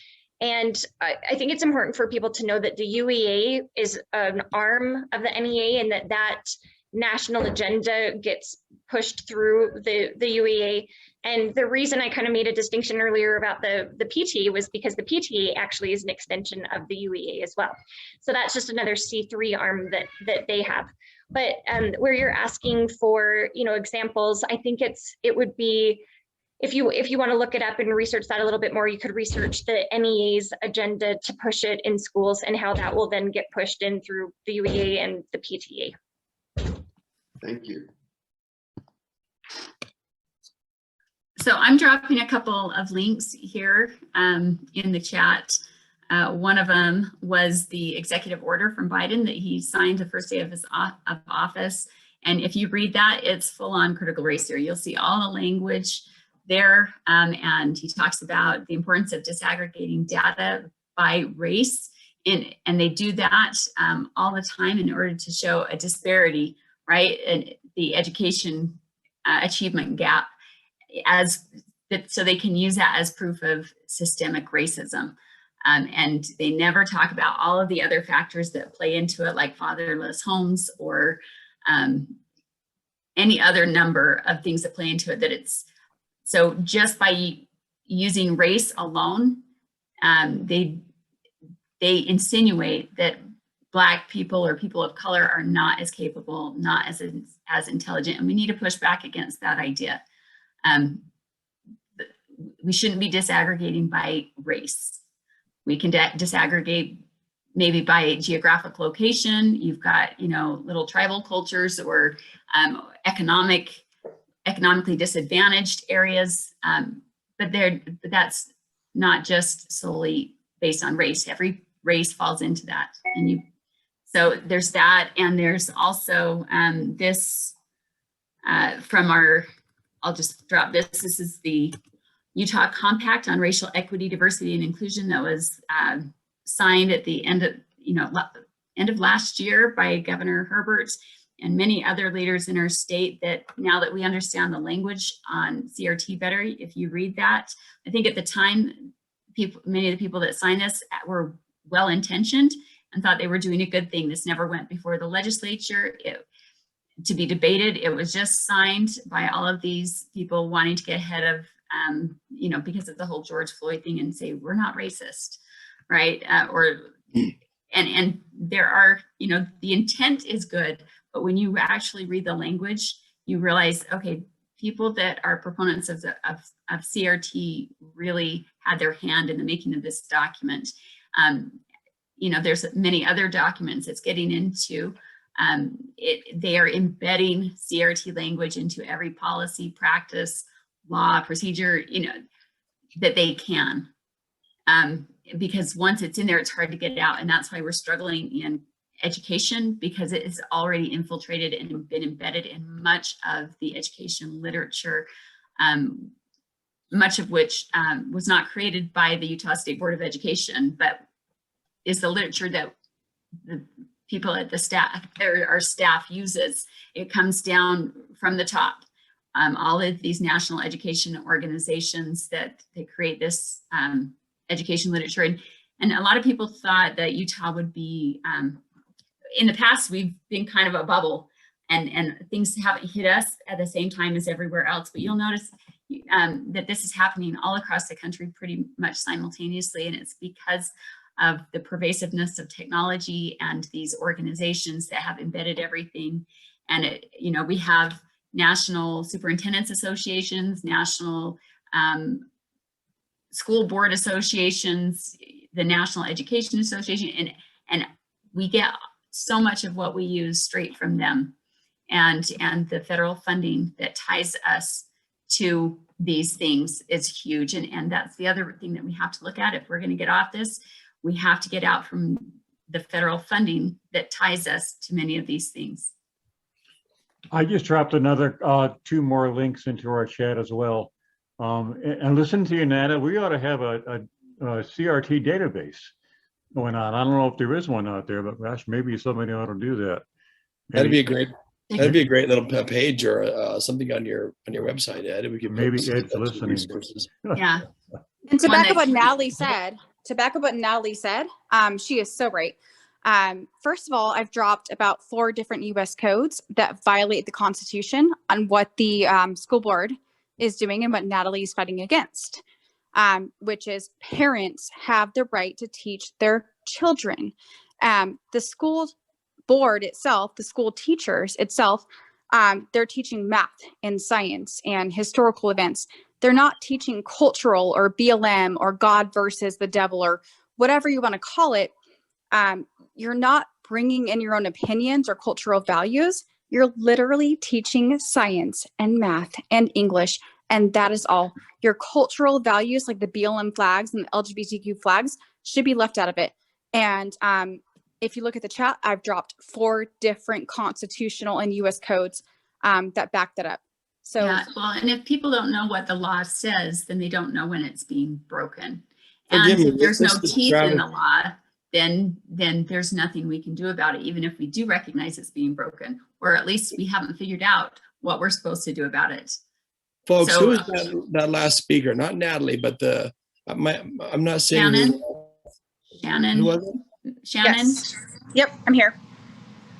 And I think it's important for people to know that the UEA is an arm of the NEA, and that national agenda gets pushed through the UEA. And the reason I kind of made a distinction earlier about the PTA was because the PTA actually is an extension of the UEA as well. So that's just another C3 arm that they have. But where you're asking for, examples, I think it would be, if you want to look it up and research that a little bit more, you could research the NEA's agenda to push it in schools and how that will then get pushed in through the UEA and the PTA. Thank you. So I'm dropping a couple of links here in the chat. One of them was the executive order from Biden that he signed the first day of his office. And if you read that, it's full on critical race theory. You'll see all the language there. And he talks about the importance of disaggregating data by race. And they do that all the time in order to show a disparity, right? And the education achievement gap so they can use that as proof of systemic racism. And they never talk about all of the other factors that play into it, like fatherless homes or any other number of things that play into it. So just by using race alone, they insinuate that Black people or people of color are not as capable, not as intelligent, and we need to push back against that idea. We shouldn't be disaggregating by race. We can disaggregate maybe by geographic location. You've got, little tribal cultures or economically disadvantaged areas, but that's not just solely based on race. Every race falls into that, so there's that, and there's also this from I'll just drop this. This is the Utah Compact on Racial Equity, Diversity, and Inclusion that was signed at the end of last year by Governor Herbert and many other leaders in our state. That now that we understand the language on CRT better, if you read that, I think at the time, many of the people that signed this were well-intentioned and thought they were doing a good thing. This never went before the legislature to be debated. It was just signed by all of these people wanting to get ahead of, because of the whole George Floyd thing and say, we're not racist, right? And there are, the intent is good, but when you actually read the language, you realize, okay, people that are proponents of CRT really had their hand in the making of this document. There's many other documents it's getting into. They are embedding CRT language into every policy, practice, law, procedure, that they can. Because once it's in there, it's hard to get it out. And that's why we're struggling in education, because it is already infiltrated and been embedded in much of the education literature, much of which was not created by the Utah State Board of Education, but is the literature that the people at the staff, or our staff uses. It comes down from the top. All of these national education organizations that they create this education literature. And a lot of people thought that Utah would be, in the past, we've been kind of a bubble and things haven't hit us at the same time as everywhere else. But you'll notice that this is happening all across the country pretty much simultaneously. And it's because of the pervasiveness of technology and these organizations that have embedded everything. And we have national superintendents associations, national school board associations, the National Education Association, and we get so much of what we use straight from them, and the federal funding that ties us to these things is huge. And that's the other thing that we have to look at. If we're going to get off this, we have to get out from the federal funding that ties us to many of these things. I just dropped another 2 more links into our chat as well. And listen to you, Nana, we ought to have a CRT database going on. I don't know if there is one out there, but gosh, maybe somebody ought to do that. That'd be a great little Mm-hmm. page or something on your website, Ed. We could Maybe post Ed's some listening. resources. Yeah. And to One back up that- what Natalie said, she is so right. First of all, I've dropped about 4 different US codes that violate the Constitution on what the school board is doing and what Natalie is fighting against, which is parents have the right to teach their children. The school board itself, the school teachers itself, they're teaching math and science and historical events. They're not teaching cultural or BLM or God versus the devil or whatever you want to call it. You're not bringing in your own opinions or cultural values. You're literally teaching science and math and English, and that is all. Your cultural values, like the BLM flags and the LGBTQ flags, should be left out of it. And if you look at the chat, I've dropped 4 different constitutional and US codes that back that up. So Yeah, well, and if people don't know what the law says, then they don't know when it's being broken. Forgive And me, if there's no this is teeth in Travis. the law, then there's nothing we can do about it, even if we do recognize it's being broken, or at least we haven't figured out what we're supposed to do about it. Folks, So- who is that last speaker? Not Natalie, but I'm not saying Shannon? who Shannon, was it? Shannon, yes. Yep, I'm here.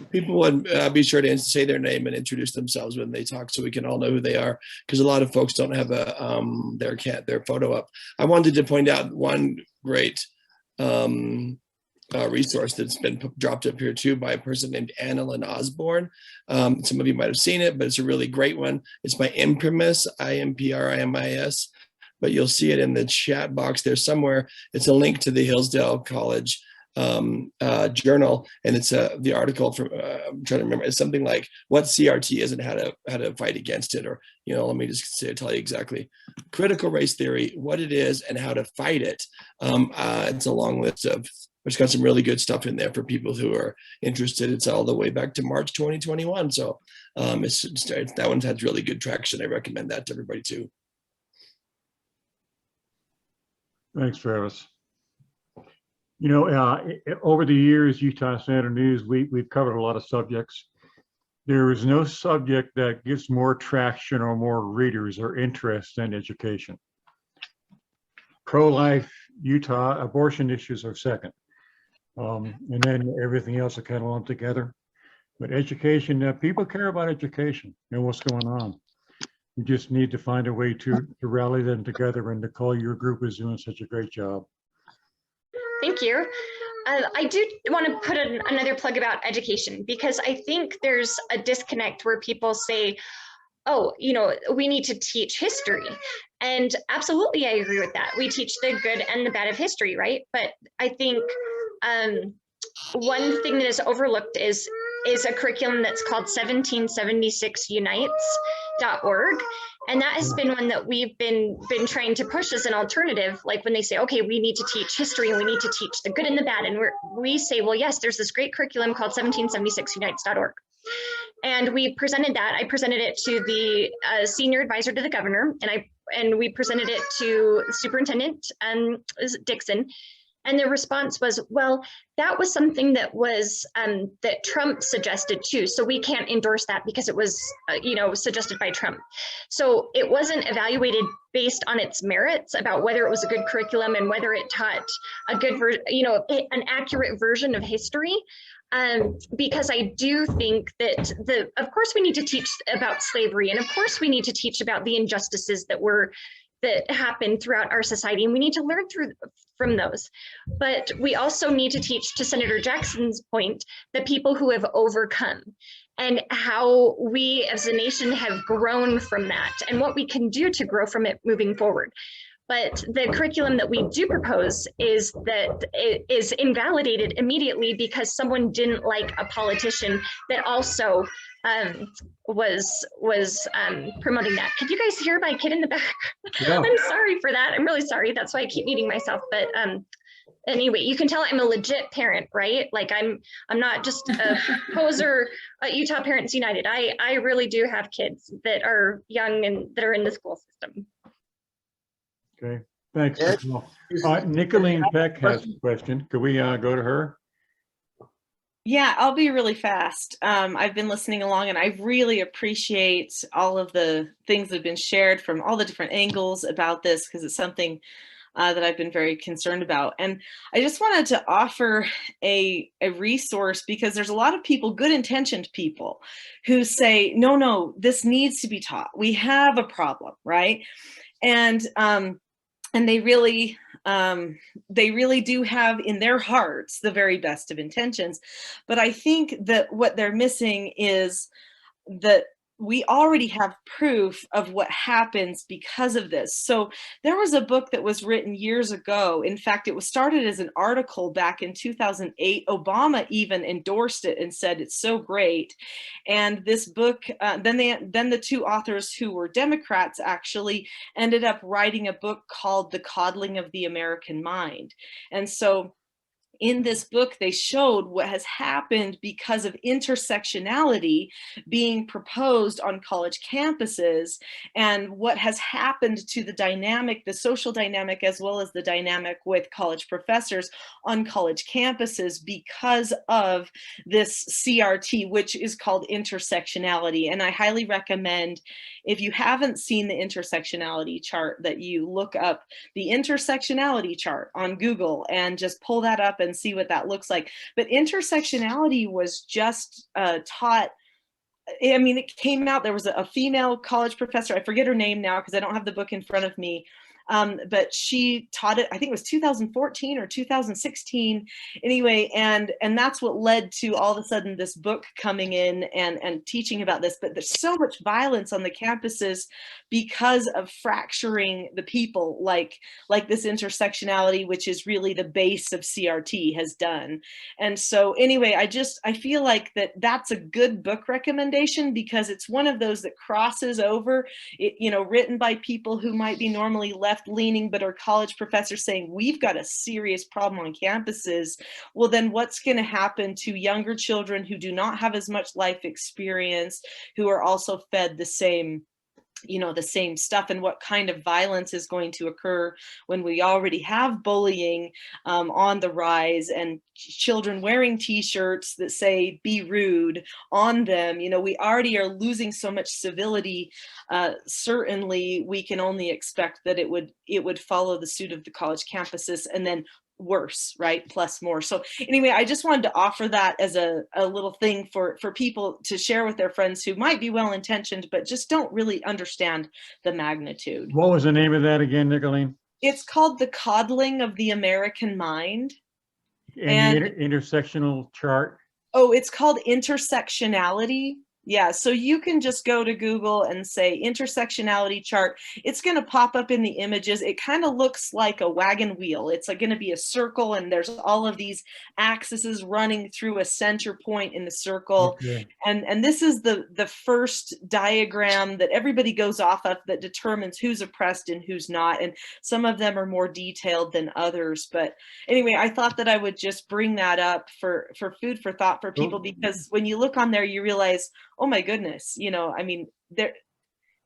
People would be sure to say their name and introduce themselves when they talk, so we can all know who they are. Because a lot of folks don't have their photo up. I wanted to point out one great resource that's been dropped up here too by a person named Annalyn Osborne. Some of you might have seen it, but it's a really great one. It's by Imprimis, IMPRIMIS. But you'll see it in the chat box there somewhere. It's a link to the Hillsdale College journal, and it's the article from I'm trying to remember. It's something like what CRT is and how to fight against it, or let me just tell you exactly. Critical race theory, what it is and how to fight it. It's a long list of. It's got some really good stuff in there for people who are interested. It's all the way back to March 2021, so that one has really good traction. I recommend that to everybody too. Thanks, Travis. Over the years, Utah Standard News, we've covered a lot of subjects. There is no subject that gets more traction or more readers or interest than education. Pro-life, Utah, abortion issues are second. And then everything else are kind of lumped together. But education, people care about education and what's going on. We just need to find a way to rally them together, and Nicole, your group is doing such a great job. Thank you. I do want to put another plug about education, because I think there's a disconnect where people say, oh, we need to teach history. And absolutely, I agree with that. We teach the good and the bad of history, right? But I think one thing that is overlooked is a curriculum that's called 1776unites.org. And that has been one that we've been trying to push as an alternative. Like when they say, okay, we need to teach history and we need to teach the good and the bad. And we say, well, yes, there's this great curriculum called 1776unites.org. And we presented that. I presented it to the senior advisor to the governor, and we presented it to Superintendent Dixon. And the response was, well, that was something that was that Trump suggested too. So we can't endorse that because it was, suggested by Trump. So it wasn't evaluated based on its merits about whether it was a good curriculum and whether it taught a good an accurate version of history. Because I do think that of course we need to teach about slavery, and of course we need to teach about the injustices that happen throughout our society, and we need to learn from those. But we also need to teach, to Senator Jackson's point, the people who have overcome and how we as a nation have grown from that and what we can do to grow from it moving forward. But the curriculum that we do propose is that it is invalidated immediately because someone didn't like a politician that also was promoting that. Could you guys hear my kid in the back? Yeah. I'm sorry for that. I'm really sorry. That's why I keep muting myself. But anyway, you can tell I'm a legit parent, right? Like I'm not just a poser at Utah Parents United. I really do have kids that are young and that are in the school system. Okay, thanks. Ed? Nicolene Peck has a question. Could we go to her? Yeah, I'll be really fast. I've been listening along and I really appreciate all of the things that have been shared from all the different angles about this, because it's something that I've been very concerned about. And I just wanted to offer a resource, because there's a lot of people, good intentioned people, who say, no, this needs to be taught. We have a problem, right? And they really do have in their hearts the very best of intentions. But I think that what they're missing is that we already have proof of what happens because of this. So there was a book that was written years ago. In fact, it was started as an article back in 2008. Obama even endorsed it and said it's so great. And this book, then the two authors who were Democrats actually ended up writing a book called The Coddling of the American Mind. And so in this book, they showed what has happened because of intersectionality being proposed on college campuses, and what has happened to the dynamic, the social dynamic, as well as the dynamic with college professors on college campuses because of this CRT, which is called intersectionality. And I highly recommend, if you haven't seen the intersectionality chart, that you look up the intersectionality chart on Google and just pull that up and see what that looks like. But intersectionality was just taught. I mean, it came out, there was a female college professor, I forget her name now because I don't have the book in front of me, but she taught it, I think it was 2014 or 2016 anyway, and that's what led to all of a sudden this book coming in and teaching about this. But there's so much violence on the campuses because of fracturing the people, like this intersectionality, which is really the base of CRT, has done. And so anyway, I feel like that's a good book recommendation, because it's one of those that crosses over, written by people who might be normally left-leaning but are college professors saying we've got a serious problem on campuses. Well, then what's going to happen to younger children who do not have as much life experience, who are also fed the same stuff, and what kind of violence is going to occur when we already have bullying on the rise, and children wearing t-shirts that say "be rude" on them. We already are losing so much civility. Certainly we can only expect that it would follow the suit of the college campuses, and then worse, right? Plus more. So anyway, I just wanted to offer that as a little thing for people to share with their friends who might be well-intentioned, but just don't really understand the magnitude. What was the name of that again, Nicolene? It's called The Coddling of the American Mind. And the intersectional chart? Oh, it's called Intersectionality. Yeah, so you can just go to Google and say intersectionality chart. It's going to pop up in the images. It kind of looks like a wagon wheel. It's going to be a circle, and there's all of these axes running through a center point in the circle. Okay. And this is the first diagram that everybody goes off of that determines who's oppressed and who's not. And some of them are more detailed than others. But anyway, I thought that I would just bring that up for food for thought for people, because when you look on there, you realize, oh my goodness,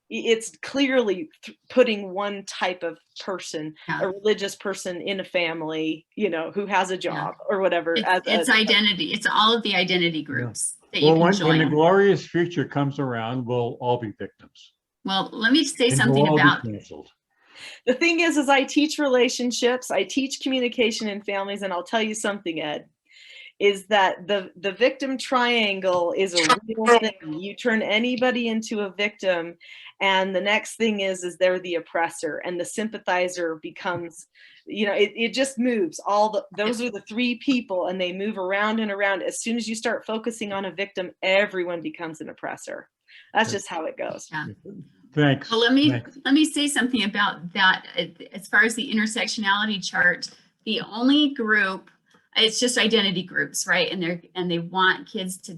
it's clearly putting one type of person, a religious person in a family, who has a job or whatever. It's identity. It's all of the identity groups that you can When join. the glorious future comes around, we'll all be victims. Well, let me say And something we'll all be about canceled. The thing is I teach relationships, I teach communication in families, and I'll tell you something, Ed, is that the victim triangle is a real thing. You turn anybody into a victim, and the next thing is they're the oppressor, and the sympathizer becomes, it just moves. Those are the three people, and they move around and around. As soon as you start focusing on a victim, everyone becomes an oppressor. That's just how it goes. Yeah. Thanks. Well, let me Thanks. say something about that. As far as the intersectionality chart, the only group, it's just identity groups, right? And they want kids to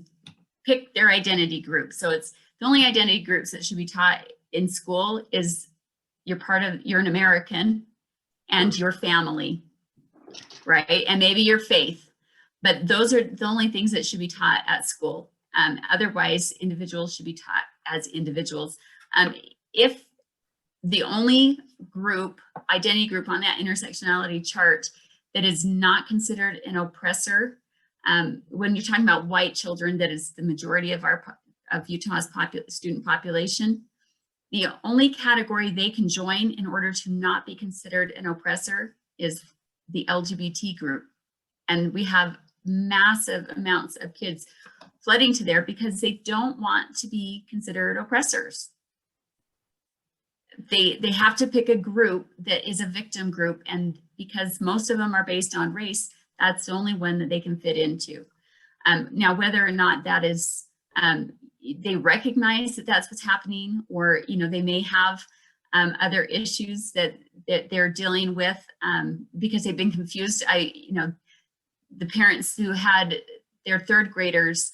pick their identity group. So it's the only identity groups that should be taught in school is you're an American and your family, right? And maybe your faith, but those are the only things that should be taught at school. Otherwise, individuals should be taught as individuals. If the only group, identity group on that intersectionality chart that is not considered an oppressor, when you're talking about white children, that is the majority of Utah's student population, the only category they can join in order to not be considered an oppressor is the LGBT group. And we have massive amounts of kids flooding to there because they don't want to be considered oppressors. They have to pick a group that is a victim group, and because most of them are based on race, that's the only one that they can fit into. Now, whether or not that is, they recognize that that's what's happening, or they may have other issues that they're dealing with because they've been confused. The parents who had their third graders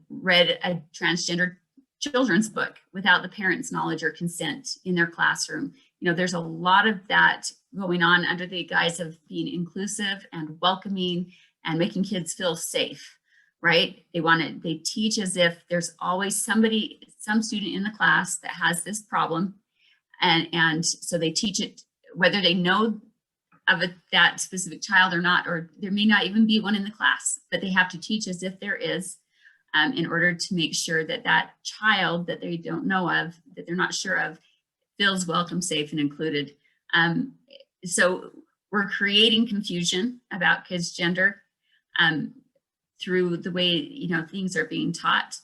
read a transgender children's book without the parents' knowledge or consent in their classroom. There's a lot of that going on under the guise of being inclusive and welcoming and making kids feel safe, right? They teach as if there's always some student in the class that has this problem. And so they teach it, whether they know of that specific child or not, or there may not even be one in the class, but they have to teach as if there is, in order to make sure that that child that they don't know of, that they're not sure of, feels welcome, safe, and included. So we're creating confusion about kids' gender through the way things are being taught,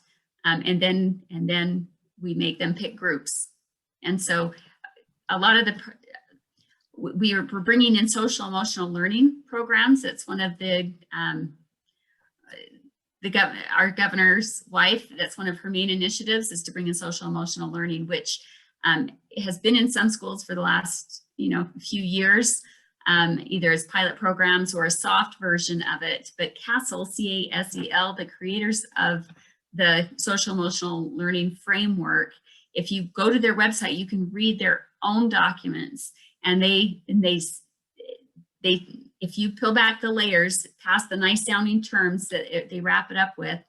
and then we make them pick groups. And so a lot of we're bringing in social emotional learning programs. That's one of our governor's wife, that's one of her main initiatives, is to bring in social emotional learning, which has been in some schools for the last few years, either as pilot programs or a soft version of it. But CASEL, C-A-S-E-L, the creators of the social emotional learning framework, if you go to their website, you can read their own documents, and if you peel back the layers past the nice sounding terms that they wrap it up with,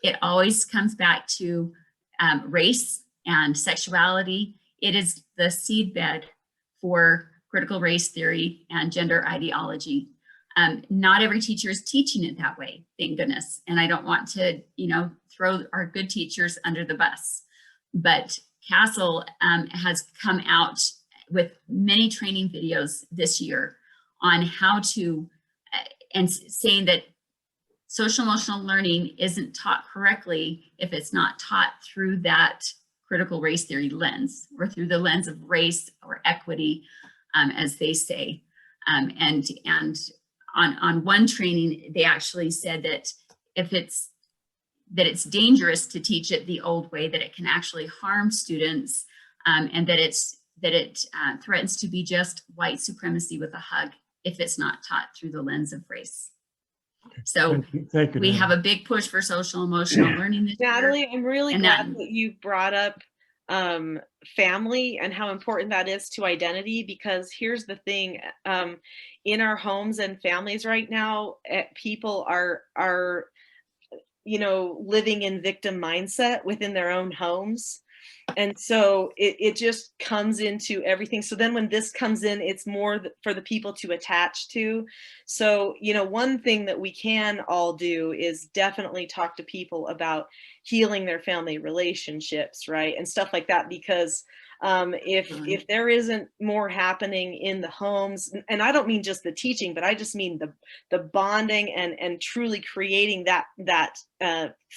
it always comes back to race and sexuality. It is the seedbed for critical race theory and gender ideology. Not every teacher is teaching it that way, thank goodness. And I don't want to, throw our good teachers under the bus. But CASEL has come out with many training videos this year on how to, and saying that social emotional learning isn't taught correctly if it's not taught through that critical race theory lens, or through the lens of race or equity, as they say. And on one training, they actually said that it's dangerous to teach it the old way, that it can actually harm students, and that it threatens to be just white supremacy with a hug if it's not taught through the lens of race. So Thank you, we have a big push for social emotional learning this year. Natalie, I'm really And glad that you brought up family and how important that is to identity, because here's the thing, in our homes and families right now, people are living in victim mindset within their own homes. And so it just comes into everything. So then when this comes in, it's more for the people to attach to. So, one thing that we can all do is definitely talk to people about healing their family relationships, right? And stuff like that, because if there isn't more happening in the homes, and I don't mean just the teaching, but I just mean the bonding and truly creating that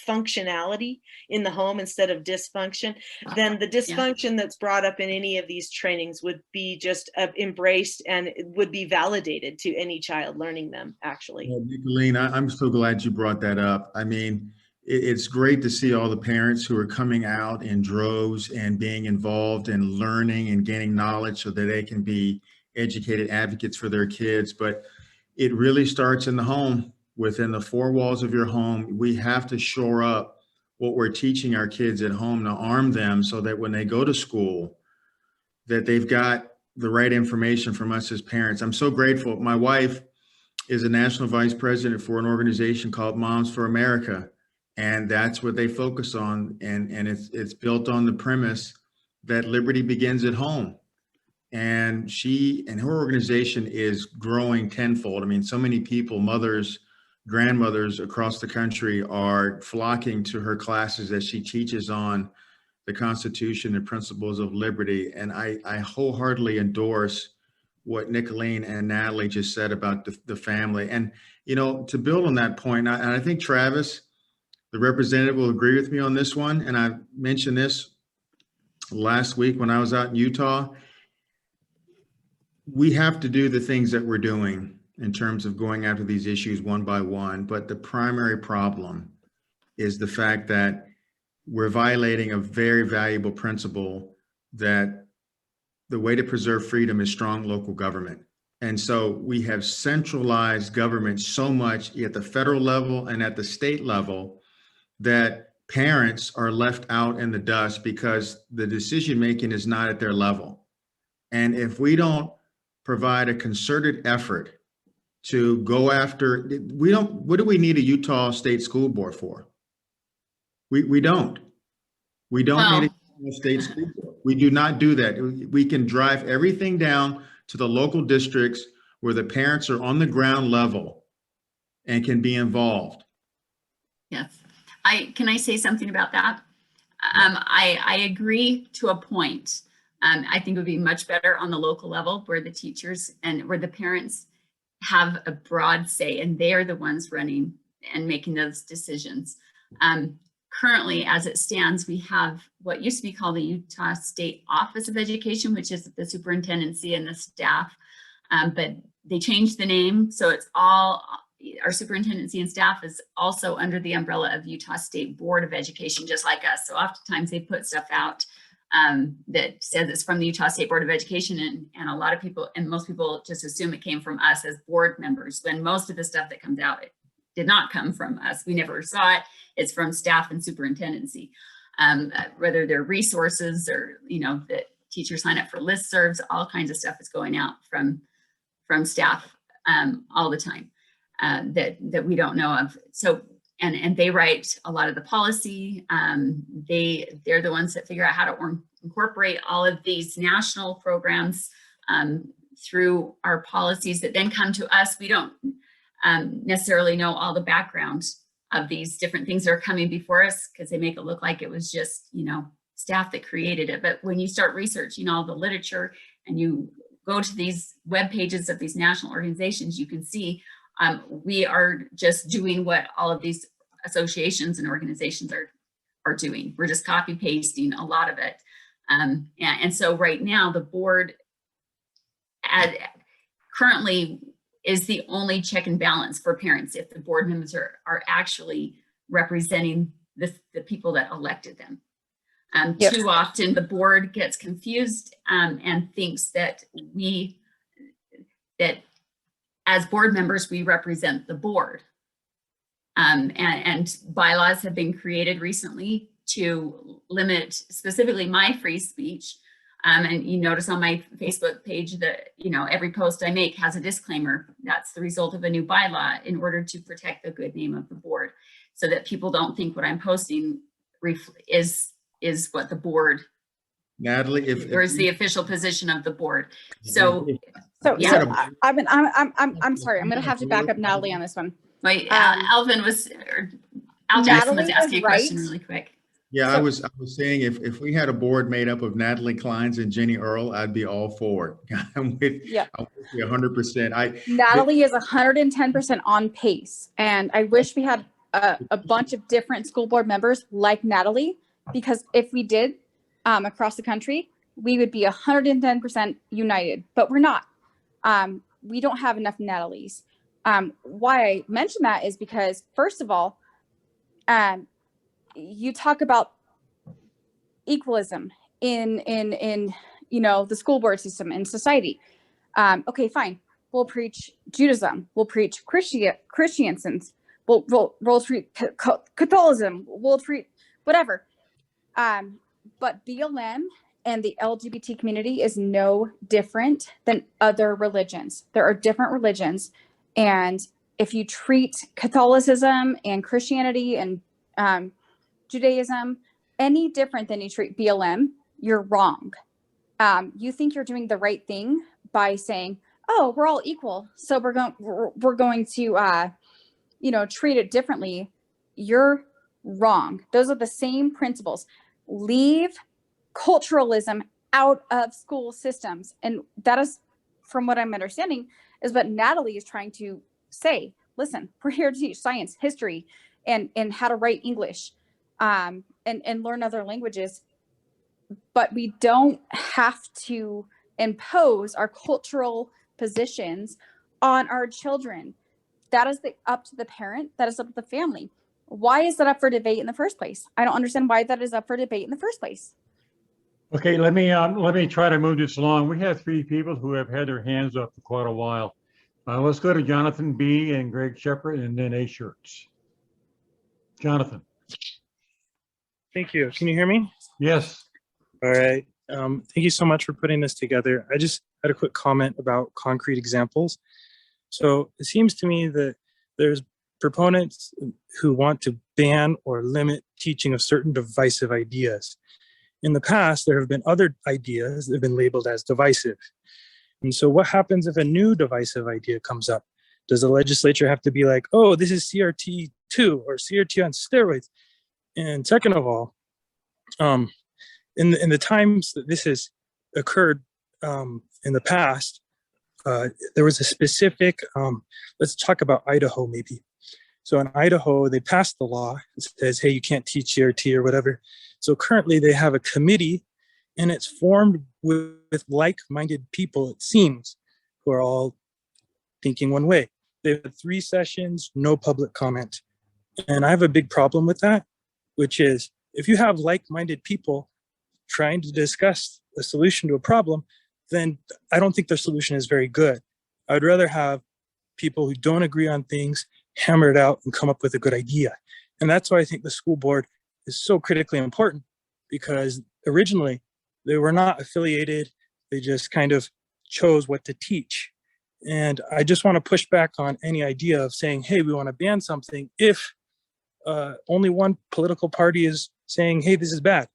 functionality in the home instead of dysfunction, then the dysfunction that's brought up in any of these trainings would be just embraced, and it would be validated to any child learning them, actually. Nicolene, I'm so glad you brought that up. I mean, it's great to see all the parents who are coming out in droves and being involved and learning and gaining knowledge so that they can be educated advocates for their kids. But it really starts in the home, within the four walls of your home. We have to shore up what we're teaching our kids at home to arm them so that when they go to school, that they've got the right information from us as parents. I'm so grateful. My wife is a national vice president for an organization called Moms for America. And that's what they focus on. And it's built on the premise that liberty begins at home. And she and her organization is growing tenfold. I mean, so many people, mothers, grandmothers across the country are flocking to her classes as she teaches on the Constitution and principles of liberty. And I wholeheartedly endorse what Nicolene and Natalie just said about the family. And, you know, to build on that point, and I think Travis, the representative, will agree with me on this one. And I mentioned this last week when I was out in Utah. We have to do the things that we're doing in terms of going after these issues one by one. But the primary problem is the fact that we're violating a very valuable principle, that the way to preserve freedom is strong local government. And so we have centralized government so much at the federal level and at the state level that parents are left out in the dust because the decision making is not at their level. And if we don't provide a concerted effort to go after, what do we need a Utah State School Board for? We don't. We don't need a state school board. We do not do that. We can drive everything down to the local districts where the parents are on the ground level and can be involved. Yes. Can I say something about that? I agree to a point. I think it would be much better on the local level where the teachers and where the parents have a broad say and they are the ones running and making those decisions. Currently, as it stands, we have what used to be called the Utah State Office of Education, which is the superintendency and the staff, but they changed the name. So it's all, our superintendency and staff is also under the umbrella of Utah State Board of Education, just like us. So oftentimes they put stuff out that says it's from the Utah State Board of Education, and a lot of people, and most people just assume it came from us as board members, when most of the stuff that comes out, it did not come from us. We never saw it. It's from staff and superintendency, whether they're resources or, you know, that teachers sign up for listservs, all kinds of stuff is going out from staff all the time that we don't know of. So, and they write a lot of the policy. They're the ones that figure out how to incorporate all of these national programs through our policies that then come to us. We don't necessarily know all the background of these different things that are coming before us because they make it look like it was just, you know, staff that created it. But when you start researching all the literature and you go to these web pages of these national organizations, you can see we are just doing what all of these associations and organizations are doing. We're just copy pasting a lot of it. And so right now the board currently is the only check and balance for parents if the board members are actually representing the people that elected them. Yep. Too often the board gets confused and thinks that that as board members, we represent the board. And bylaws have been created recently to limit specifically my free speech. And you notice on my Facebook page that, you know, every post I make has a disclaimer. That's the result of a new bylaw in order to protect the good name of the board so that people don't think what I'm posting is what the board, Natalie, or is the official position of the board. So yeah. I'm sorry, I'm gonna have to back up Natalie on this one. Wait, Al Jackson was asking a question really quick. Yeah, I was saying if we had a board made up of Natalie Kleins and Jenny Earl, I'd be all for it. I'm with you 100%. Natalie is 110% on pace, and I wish we had a bunch of different school board members like Natalie, because if we did across the country, we would be 110% united, but we're not. We don't have enough Natalies. Why I mention that is because, first of all, you talk about equalism in the school board system and society. Okay, fine. We'll preach Judaism. We'll preach Christianism. We'll treat Catholicism. We'll treat whatever. But BLM and the LGBT community is no different than other religions. There are different religions, and if you treat Catholicism and Christianity and Judaism any different than you treat BLM, you're wrong. You think you're doing the right thing by saying, "Oh, we're all equal, so we're going to treat it differently." You're wrong. Those are the same principles. Leave culturalism out of school systems, and that is, from what I'm understanding, is what Natalie is trying to say. Listen, we're here to teach science, history, and how to write English, and learn other languages, but we don't have to impose our cultural positions on our children. That is up to the parent. That is up to the family. Why is that up for debate in the first place? I don't understand why that is up for debate in the first place. Okay, let me try to move this along. We have 3 people who have had their hands up for quite a while. Let's go to Jonathan B. and Greg Shepard, and then A. Shirts. Jonathan. Thank you. Can you hear me? Yes. All right. Thank you so much for putting this together. I just had a quick comment about concrete examples. So it seems to me that there's proponents who want to ban or limit teaching of certain divisive ideas. In the past, there have been other ideas that have been labeled as divisive. And so what happens if a new divisive idea comes up? Does the legislature have to be like, oh, this is CRT2 or CRT on steroids? And second of all, in the times that this has occurred in the past, there was a specific, let's talk about Idaho maybe. So in Idaho, they passed the law that says, hey, you can't teach CRT or whatever. So currently they have a committee, and it's formed with like-minded people, it seems, who are all thinking one way. They have 3 sessions, no public comment. And I have a big problem with that, which is if you have like-minded people trying to discuss a solution to a problem, then I don't think their solution is very good. I'd rather have people who don't agree on things hammer it out and come up with a good idea. And that's why I think the school board is so critically important, because originally they were not affiliated. They just kind of chose what to teach. And I just want to push back on any idea of saying, hey, we want to ban something if only one political party is saying, hey, this is bad.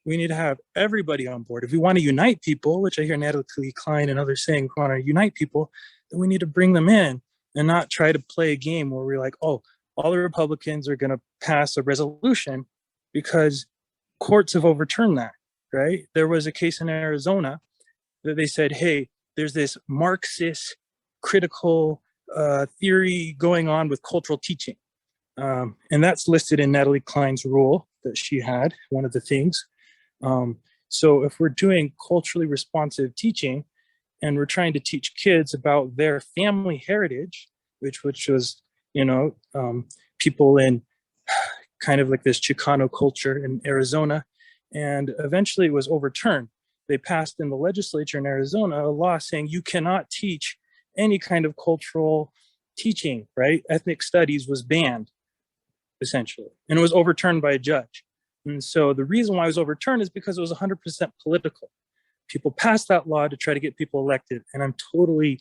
We need to have everybody on board. If we want to unite people, which I hear Natalie Klein and others saying we want to unite people, then we need to bring them in and not try to play a game where we're like, oh, all the Republicans are going to pass a resolution, because courts have overturned that, right? There was a case in Arizona that they said, hey, there's this Marxist critical theory going on with cultural teaching. And that's listed in Natalie Klein's rule that she had, one of the things. So if we're doing culturally responsive teaching and we're trying to teach kids about their family heritage, which was, people in kind of like this Chicano culture in Arizona, and eventually it was overturned. They passed in the legislature in Arizona a law saying you cannot teach any kind of cultural teaching, right? Ethnic studies was banned, essentially, and it was overturned by a judge. And so the reason why it was overturned is because it was 100% political. People passed that law to try to get people elected, and I'm totally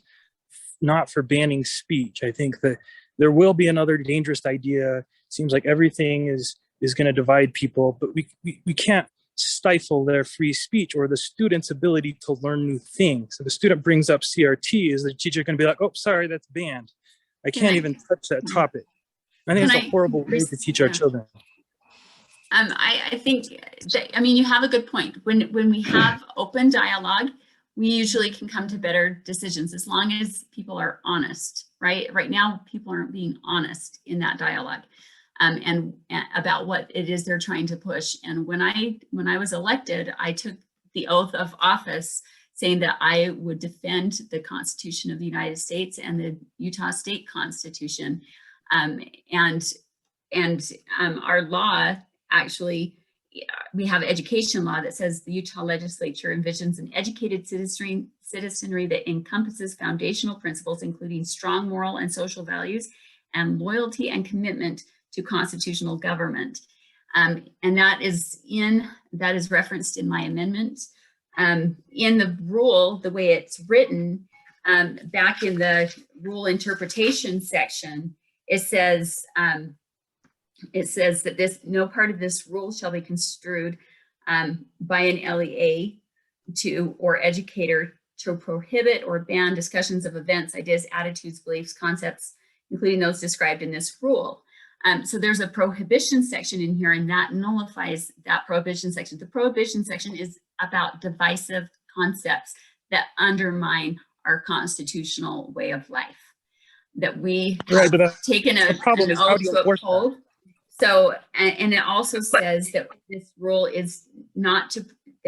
not for banning speech. I think that there will be another dangerous idea. It seems like everything is going to divide people, but we can't stifle their free speech or the student's ability to learn new things. If a student brings up CRT, is the teacher going to be like, oh, sorry, that's banned. I can't even touch that topic. I think it's a horrible way to teach our children. I think that, you have a good point. When we have open dialogue, we usually can come to better decisions as long as people are honest, right? Right now, people aren't being honest in that dialogue and about what it is they're trying to push. And when I was elected, I took the oath of office saying that I would defend the Constitution of the United States and the Utah State Constitution. And our law actually, we have education law that says the Utah legislature envisions an educated citizenry that encompasses foundational principles, including strong moral and social values and loyalty and commitment to constitutional government. And that is referenced in my amendment. In the rule, the way it's written, back in the rule interpretation section, it says that no part of this rule shall be construed by an LEA or educator to prohibit or ban discussions of events, ideas, attitudes, beliefs, concepts, including those described in this rule. So there's a prohibition section in here, and that nullifies that prohibition section. The prohibition section is about divisive concepts that undermine our constitutional way of life, that we have taken an oath to uphold. So, and it also says that this rule is that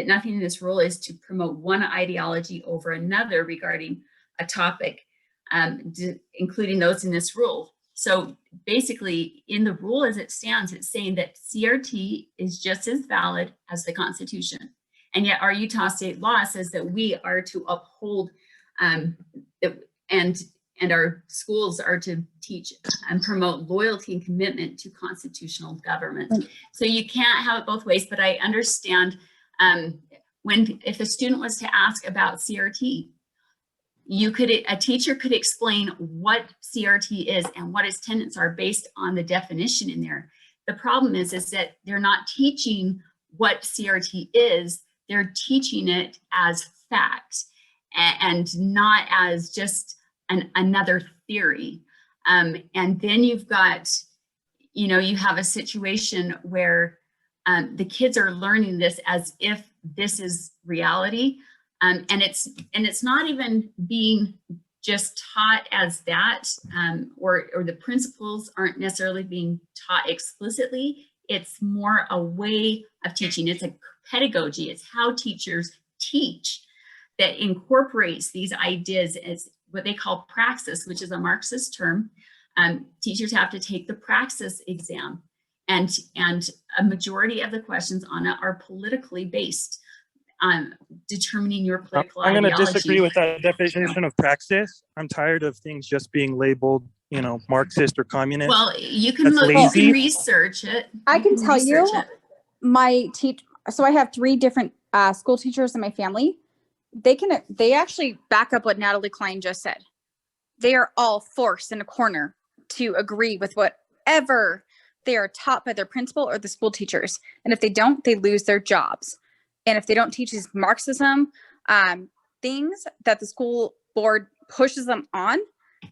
nothing in this rule is to promote one ideology over another regarding a topic, including those in this rule. So basically, in the rule as it stands, it's saying that CRT is just as valid as the Constitution. And yet our Utah state law says that we are to uphold and our schools are to teach and promote loyalty and commitment to constitutional government. So you can't have it both ways, but I understand if a student was to ask about CRT, a teacher could explain what CRT is and what its tenets are based on the definition in there. The problem is that they're not teaching what CRT is, they're teaching it as fact and not as just another theory. And then you've got, you have a situation where the kids are learning this as if this is reality. And it's not even being just taught as that, or the principles aren't necessarily being taught explicitly. It's more a way of teaching. It's a pedagogy. It's how teachers teach that incorporates these ideas as what they call praxis, which is a Marxist term. Teachers have to take the praxis exam, and a majority of the questions on it are politically based on determining your political I'm ideology. going to disagree with that definition of praxis. I'm tired of things just being labeled, Marxist or communist. Well, you can research it. I can tell you, so I have 3 different school teachers in my family. They actually back up what Natalie Klein just said. They are all forced in a corner to agree with whatever they are taught by their principal or the school teachers. And if they don't, they lose their jobs. And if they don't teach these Marxism things that the school board pushes them on,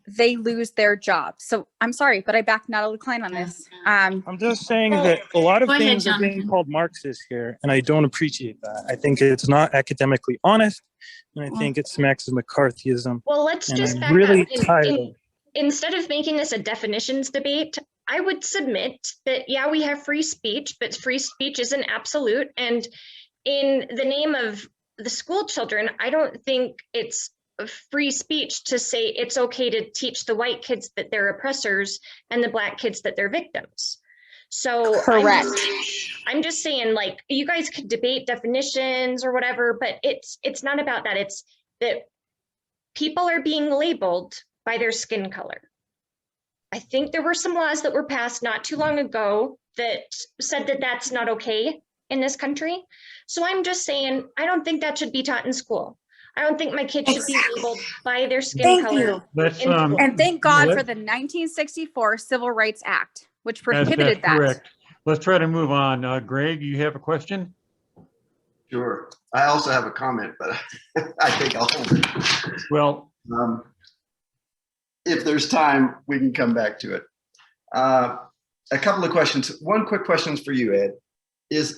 they lose their job. So I'm sorry, but I back Natalie Klein on this. I'm just saying that a lot of things are being called Marxist here, and I don't appreciate that. I think it's not academically honest, and I think it smacks of McCarthyism. Well, let's just back really up. Instead of making this a definitions debate, I would submit that, yeah, we have free speech, but free speech isn't absolute. And in the name of the school children, I don't think it's free speech to say it's okay to teach the white kids that they're oppressors and the Black kids that they're victims. So correct. I'm just saying, like, you guys could debate definitions or whatever, but it's not about that. It's that people are being labeled by their skin color. I think there were some laws that were passed not too long ago that said that that's not okay in this country. So I'm just saying, I don't think that should be taught in school. I don't think my kids should be labeled by their skin color. And thank God for the 1964 Civil Rights Act, which prohibited that. Correct. Let's try to move on. Greg, you have a question? Sure. I also have a comment, but I think I'll hold it. Well, if there's time, we can come back to it. A couple of questions. One quick question for you, Ed.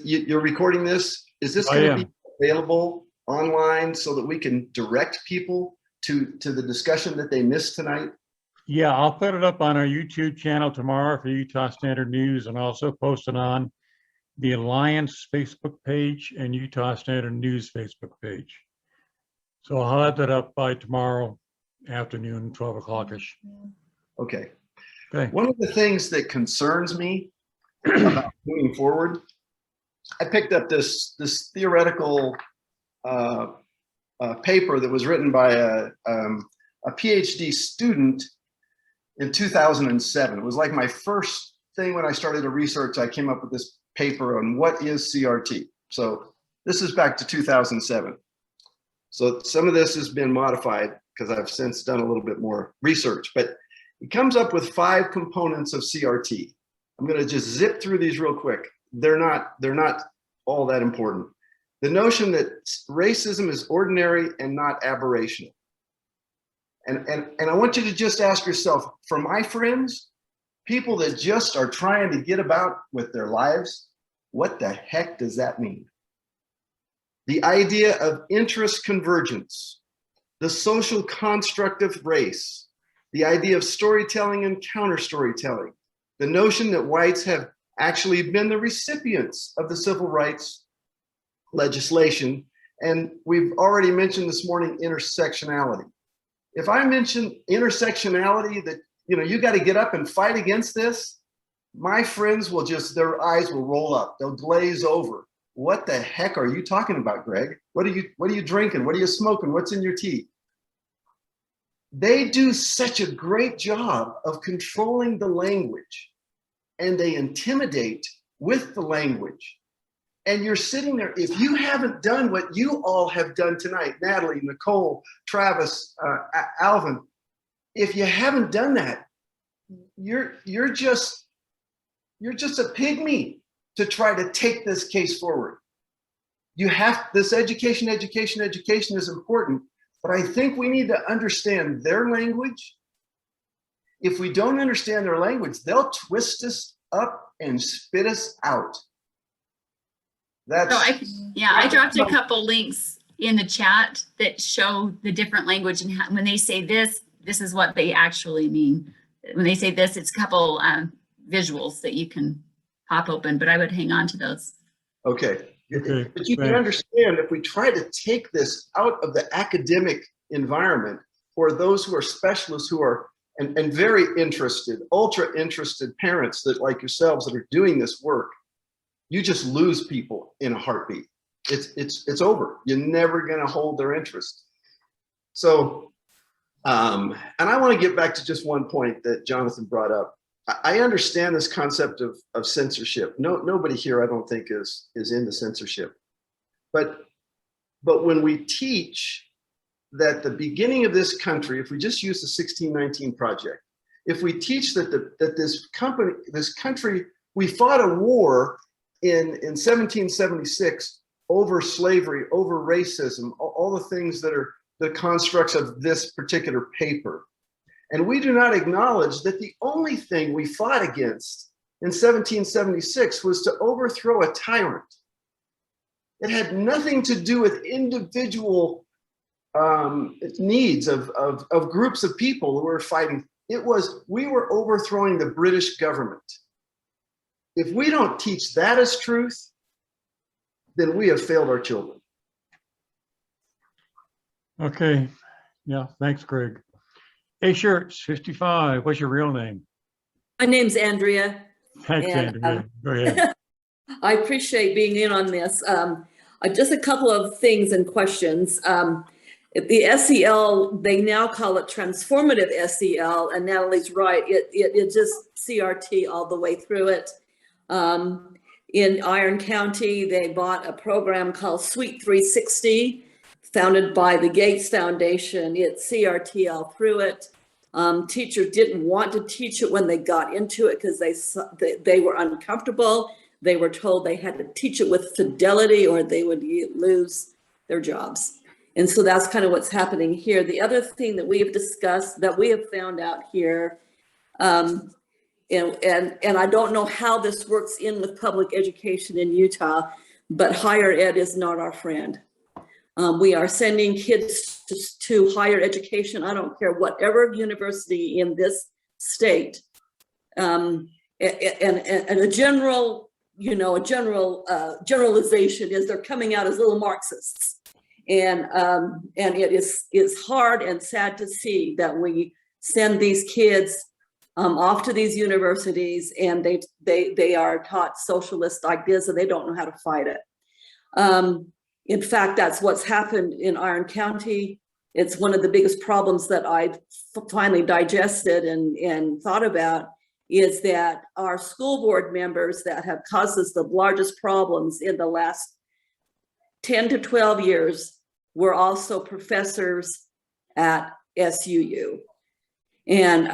You're recording this? Is this going to be available online so that we can direct people to the discussion that they missed tonight? Yeah, I'll put it up on our YouTube channel tomorrow for Utah Standard News, and also post it on the Alliance Facebook page and Utah Standard News Facebook page. So I'll have that up by tomorrow afternoon, 12 o'clock-ish. Okay. Okay. One of the things that concerns me about moving forward. I picked up this theoretical paper that was written by a PhD student in 2007. It was like my first thing when I started to research. I came up with this paper on what is CRT. So this is back to 2007. So some of this has been modified because I've since done a little bit more research, but it comes up with 5 components of CRT. I'm going to just zip through these real quick. They're not all that important. The notion that racism is ordinary and not aberrational. And I want you to just ask yourself, for my friends, people that just are trying to get about with their lives, what the heck does that mean? The idea of interest convergence, the social construct of race, the idea of storytelling and counter storytelling, the notion that whites have actually been the recipients of the civil rights legislation. And we've already mentioned this morning intersectionality. If I mention intersectionality, that you got to get up and fight against this, my friends will their eyes will roll up. They'll glaze over. What the heck are you talking about, Greg? What are you drinking? What are you smoking? What's in your tea? They do such a great job of controlling the language, and they intimidate with the language. And you're sitting there, if you haven't done what you all have done tonight, Natalie, Nicole, Travis, Alvin, if you haven't done that, you're just a pygmy to try to take this case forward. This education is important, but I think we need to understand their language. If we don't understand their language, they'll twist us up and spit us out. I dropped a couple links in the chat that show the different language, and when they say this is what they actually mean. When they say this, it's a couple visuals that you can pop open, but I would hang on to those. Okay. But you can understand, if we try to take this out of the academic environment, for those who are specialists who are and very interested, ultra interested parents that like yourselves that are doing this work, you just lose people in a heartbeat. It's over. You're never going to hold their interest. So, and I want to get back to just one point that Jonathan brought up. I understand this concept of censorship. Nobody here, I don't think, is into censorship. But when we teach that the beginning of this country, if we just use the 1619 Project, if we teach that this country, we fought a war in 1776 over slavery, over racism, all the things that are the constructs of this particular paper. And we do not acknowledge that the only thing we fought against in 1776 was to overthrow a tyrant. It had nothing to do with individual needs of groups of people who were fighting. We were overthrowing the British government. If we don't teach that as truth, then we have failed our children. Okay. Yeah, thanks, Greg. Hey, Shirts, 55. What's your real name? My name's Andrea. Thanks, and, Andrea. Go ahead. I appreciate being in on this. Just a couple of things and questions. The SEL, they now call it transformative SEL, and Natalie's right. It just CRT all the way through it. In Iron County, they bought a program called Suite 360, founded by the Gates Foundation. It's CRT all through it. Teachers didn't want to teach it when they got into it because they were uncomfortable. They were told they had to teach it with fidelity or they would lose their jobs. And so that's kind of what's happening here. The other thing that we have discussed, that we have found out here, and I don't know how this works in with public education in Utah, but higher ed is not our friend. We are sending kids to higher education. I don't care whatever university in this state, and a general, generalization is they're coming out as little Marxists, and it is hard and sad to see that we send these kids off to these universities, and they are taught socialist ideas and they don't know how to fight it. In fact, that's what's happened in Iron County. It's one of the biggest problems that I've finally digested and thought about, is that our school board members that have caused us the largest problems in the last 10 to 12 years were also professors at SUU. And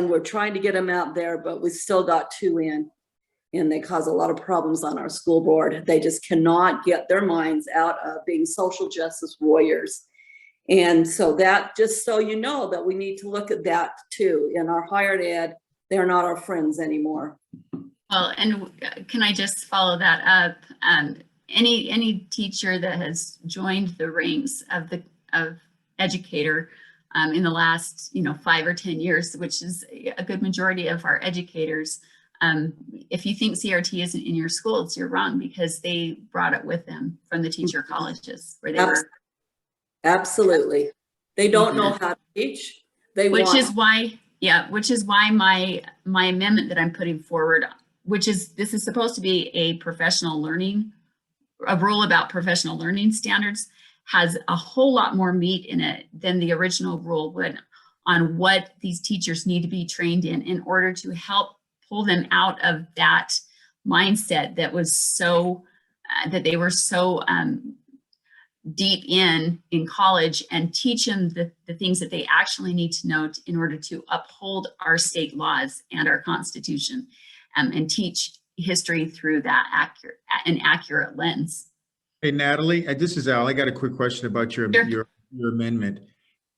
we're trying to get them out there, but we still got 2 in, and they cause a lot of problems on our school board. They just cannot get their minds out of being social justice warriors. And so that, just so you know, that we need to look at that too. In our higher ed, they're not our friends anymore. Well, and can I just follow that up? Any teacher that has joined the ranks of educator in the last 5 or 10 years, which is a good majority of our educators, if you think CRT isn't in your schools, you're wrong, because they brought it with them from the teacher colleges where they were. Absolutely. They don't know how to teach. Which is why my amendment that I'm putting forward, this is supposed to be a rule about professional learning standards, has a whole lot more meat in it than the original rule would, on what these teachers need to be trained in order to help pull them out of that mindset that was so, that they were so deep in college, and teach them the things that they actually need to know in order to uphold our state laws and our Constitution, and teach history through that accurate lens. Hey, Natalie, this is Al. I got a quick question about your amendment.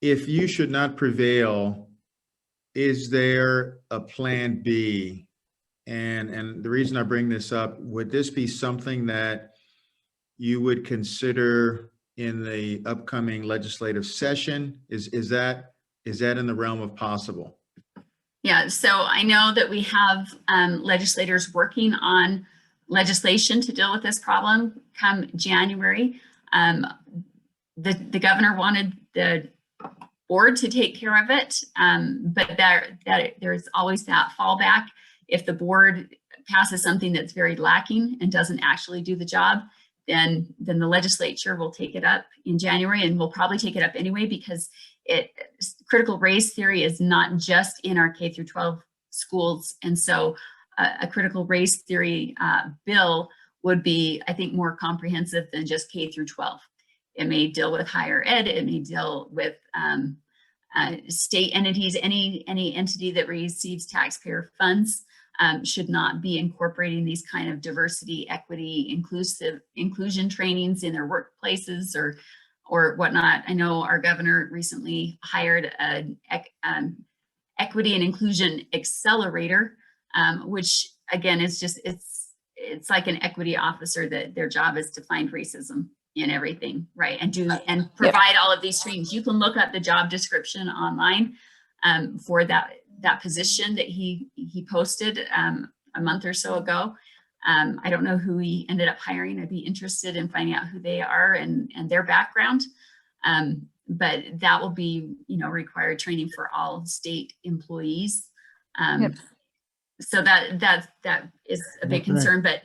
If you should not prevail, is there a plan B? And the reason I bring this up, would this be something that you would consider in the upcoming legislative session? Is that in the realm of possible? Yeah, so I know that we have legislators working on legislation to deal with this problem come January. The governor wanted the board to take care of it, but there's always that fallback. If the board passes something that's very lacking and doesn't actually do the job, then the legislature will take it up in January, and we'll probably take it up anyway, because critical race theory is not just in our K through 12 schools. And so a critical race theory bill would be, I think, more comprehensive than just K through 12. It may deal with higher ed, it may deal with state entities. Any entity that receives taxpayer funds should not be incorporating these kind of diversity, equity, inclusion trainings in their workplaces or whatnot. I know our governor recently hired an equity and inclusion accelerator, which again is just, it's like an equity officer that their job is to find racism in everything, right? And provide all of these trainings. You can look up the job description online for that position that he posted a month or so ago. I don't know who he ended up hiring. I'd be interested in finding out who they are and their background. But that will be, required training for all state employees. So that is a big concern, but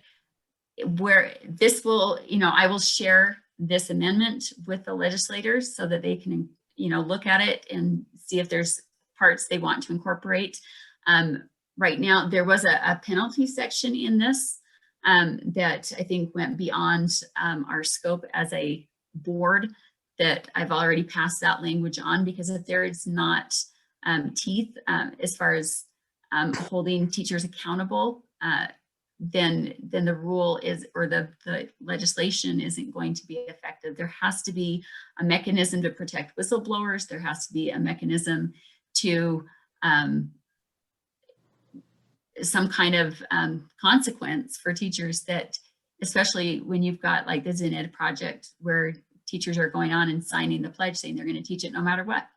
where this will, I will share this amendment with the legislators so that they can, look at it and see if there's parts they want to incorporate. Right now, there was a penalty section in this that I think went beyond our scope as a board, that I've already passed that language on, because if there is not teeth as far as holding teachers accountable, then the rule is, or the legislation isn't going to be effective. There has to be a mechanism to protect whistleblowers. There has to be a mechanism to some kind of consequence for teachers, that, especially when you've got like the Zen Ed project, where teachers are going on and signing the pledge saying they're going to teach it no matter what,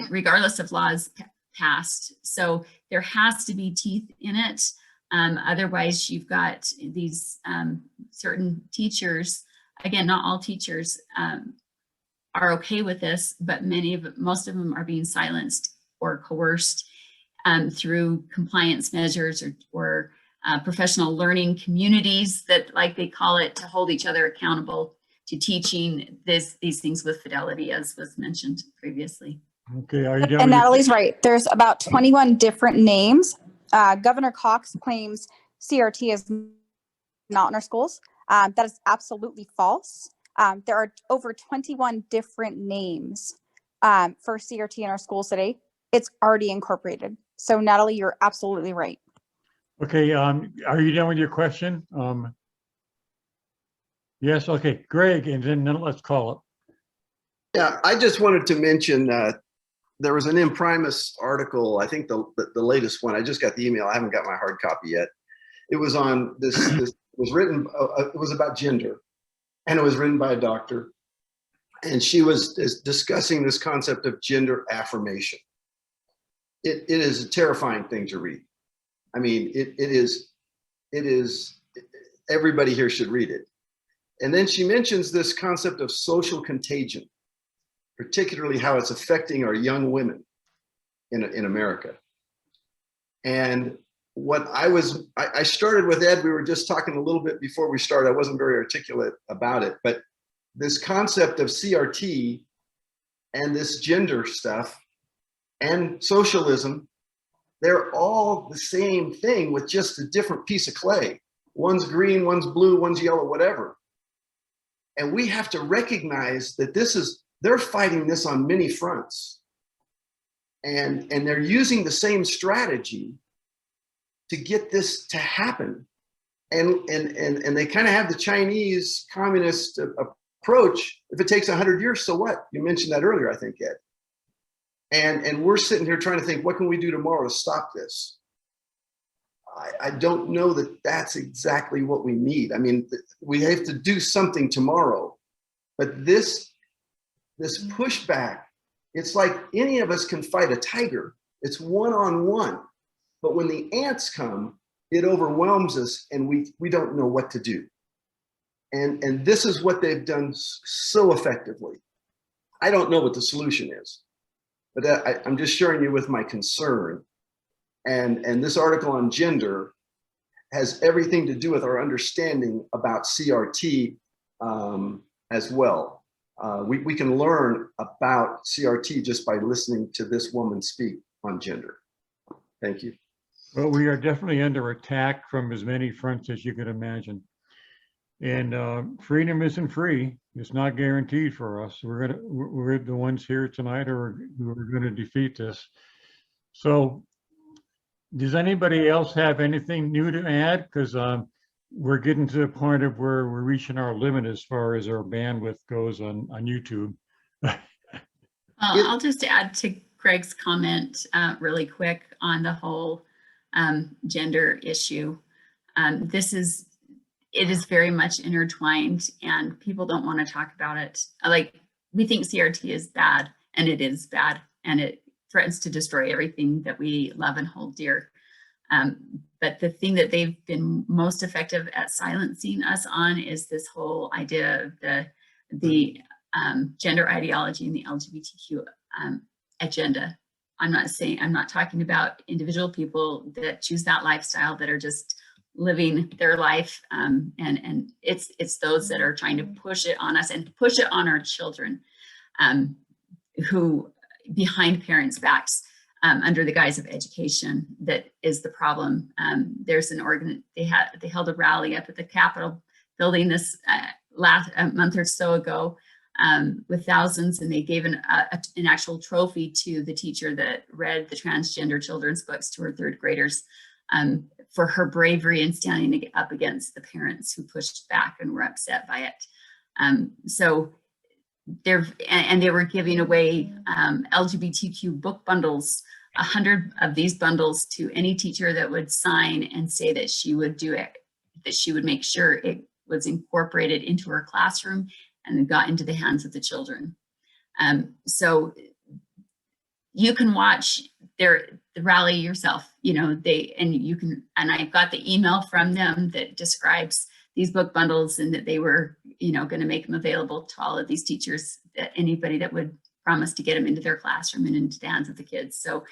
regardless of laws passed. So there has to be teeth in it. Otherwise, you've got these certain teachers, again, not all teachers are okay with this, but most of them are being silenced or coerced through compliance measures or professional learning communities that, like they call it, to hold each other accountable to teaching these things with fidelity, as was mentioned previously. Okay, are you done? And Natalie's right. There's about 21 different names. Governor Cox claims CRT is not in our schools. That is absolutely false. There are over 21 different names for CRT in our schools today. It's already incorporated. So Natalie, you're absolutely right. Okay, are you done with your question? Yes, okay, Greg, and then let's call it. Yeah, I just wanted to mention there was an Imprimis article, I think the latest one. I just got the email. I haven't got my hard copy yet. It was on this was written, it was about gender, and it was written by a doctor. And she was discussing this concept of gender affirmation. It is a terrifying thing to read. I mean, it is, everybody here should read it. And then she mentions this concept of social contagion, particularly how it's affecting our young women in America. And what I started with Ed, we were just talking a little bit before we started. I wasn't very articulate about it, but this concept of CRT and this gender stuff and socialism, they're all the same thing with just a different piece of clay. One's green, one's blue, one's yellow, whatever. And we have to recognize that they're fighting this on many fronts. And they're using the same strategy to get this to happen. And they kind of have the Chinese communist approach. If it takes 100 years, so what? You mentioned that earlier, I think, Ed. And we're sitting here trying to think, what can we do tomorrow to stop this? I don't know that that's exactly what we need. I mean, we have to do something tomorrow, but this pushback, it's like any of us can fight a tiger. It's one-on-one. But when the ants come, it overwhelms us and we don't know what to do. And this is what they've done so effectively. I don't know what the solution is, but I'm just sharing you with my concern. And this article on gender has everything to do with our understanding about CRT as well. We can learn about CRT just by listening to this woman speak on gender. Thank you. Well, we are definitely under attack from as many fronts as you could imagine. And freedom isn't free. It's not guaranteed for us. We're the ones here tonight who are going to defeat this. So does anybody else have anything new to add? Because we're getting to the point of where we're reaching our limit as far as our bandwidth goes on YouTube. I'll just add to Greg's comment really quick on the whole gender issue. It is very much intertwined and people don't want to talk about it. Like, we think CRT is bad, and it is bad, and it threatens to destroy everything that we love and hold dear. But the thing that they've been most effective at silencing us on is this whole idea of the gender ideology and the LGBTQ agenda. I'm not talking about individual people that choose that lifestyle, that are just living their life, and it's those that are trying to push it on us and push it on our children, who behind parents' backs, under the guise of education, that is the problem. There's they held a rally up at the Capitol building this last month or so ago, with thousands, and they gave an actual trophy to the teacher that read the transgender children's books to her third graders, for her bravery in standing up against the parents who pushed back and were upset by it. So they were giving away LGBTQ book bundles, 100 of these bundles, to any teacher that would sign and say that she would do it, that she would make sure it was incorporated into her classroom and got into the hands of the children. So you can watch the rally yourself, and I've got the email from them that describes these book bundles, and that they were, going to make them available to all of these teachers, that anybody that would promised to get them into their classroom and into the hands of the kids. So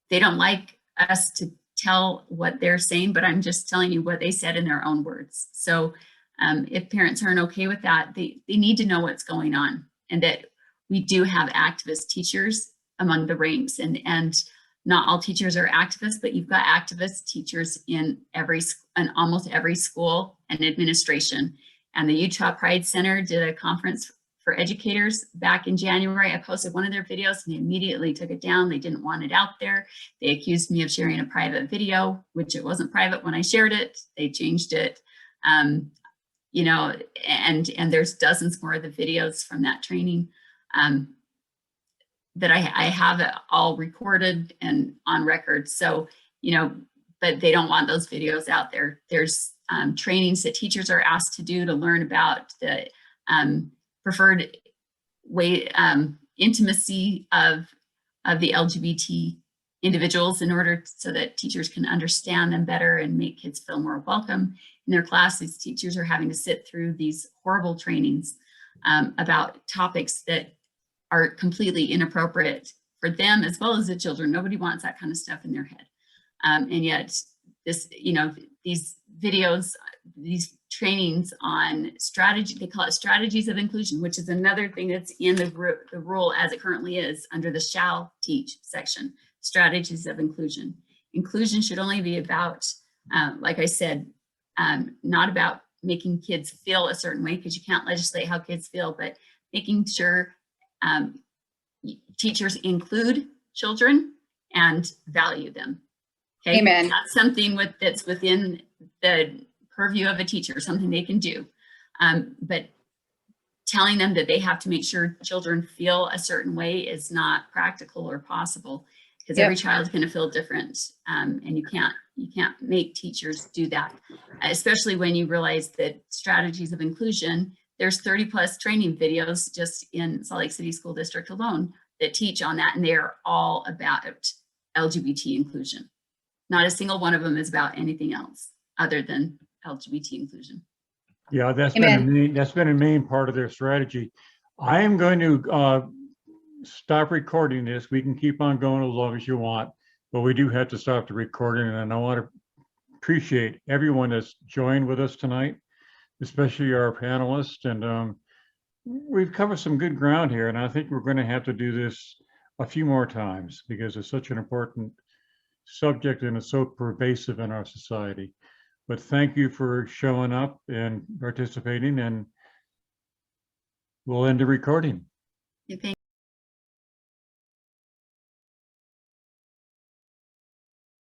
they don't like us to tell what they're saying, but I'm just telling you what they said in their own words. So if parents aren't okay with that, they need to know what's going on, and that we do have activist teachers among the ranks, and not all teachers are activists, but you've got activist teachers in almost every school and administration. And the Utah Pride Center did a conference for educators back in January. I posted one of their videos and they immediately took it down. They didn't want it out there. They accused me of sharing a private video, which it wasn't private when I shared it. They changed it. You know, and there's dozens more of the videos from that training that I have it all recorded and on record. So, you know, but they don't want those videos out there. There's trainings that teachers are asked to do to learn about the preferred way, intimacy of the LGBT individuals, in order so that teachers can understand them better and make kids feel more welcome in their class. These teachers are having to sit through these horrible trainings about topics that are completely inappropriate for them as well as the children. Nobody wants that kind of stuff in their head. And yet this, you know, these videos, these trainings on strategy, they call it strategies of inclusion, which is another thing that's in the rule as it currently is under the shall teach section, strategies of inclusion. Inclusion should only be about, like I said, not about making kids feel a certain way, because you can't legislate how kids feel, but making sure teachers include children and value them. Okay, Amen. That's something that's within the purview of a teacher, something they can do. But telling them that they have to make sure children feel a certain way is not practical or possible, because every child's going to feel different, and you can't make teachers do that, especially when you realize that strategies of inclusion, there's 30+ training videos just in Salt Lake City School District alone that teach on that, and they're all about LGBT inclusion. Not a single one of them is about anything else other than LGBT inclusion. Yeah, that's been a main part of their strategy. I am going to stop recording this. We can keep on going as long as you want, but we do have to stop the recording. And I want to appreciate everyone that's joined with us tonight, especially our panelists. And we've covered some good ground here, and I think we're going to have to do this a few more times because it's such an important subject and it's so pervasive in our society. But thank you for showing up and participating, and we'll end the recording. Yeah, thank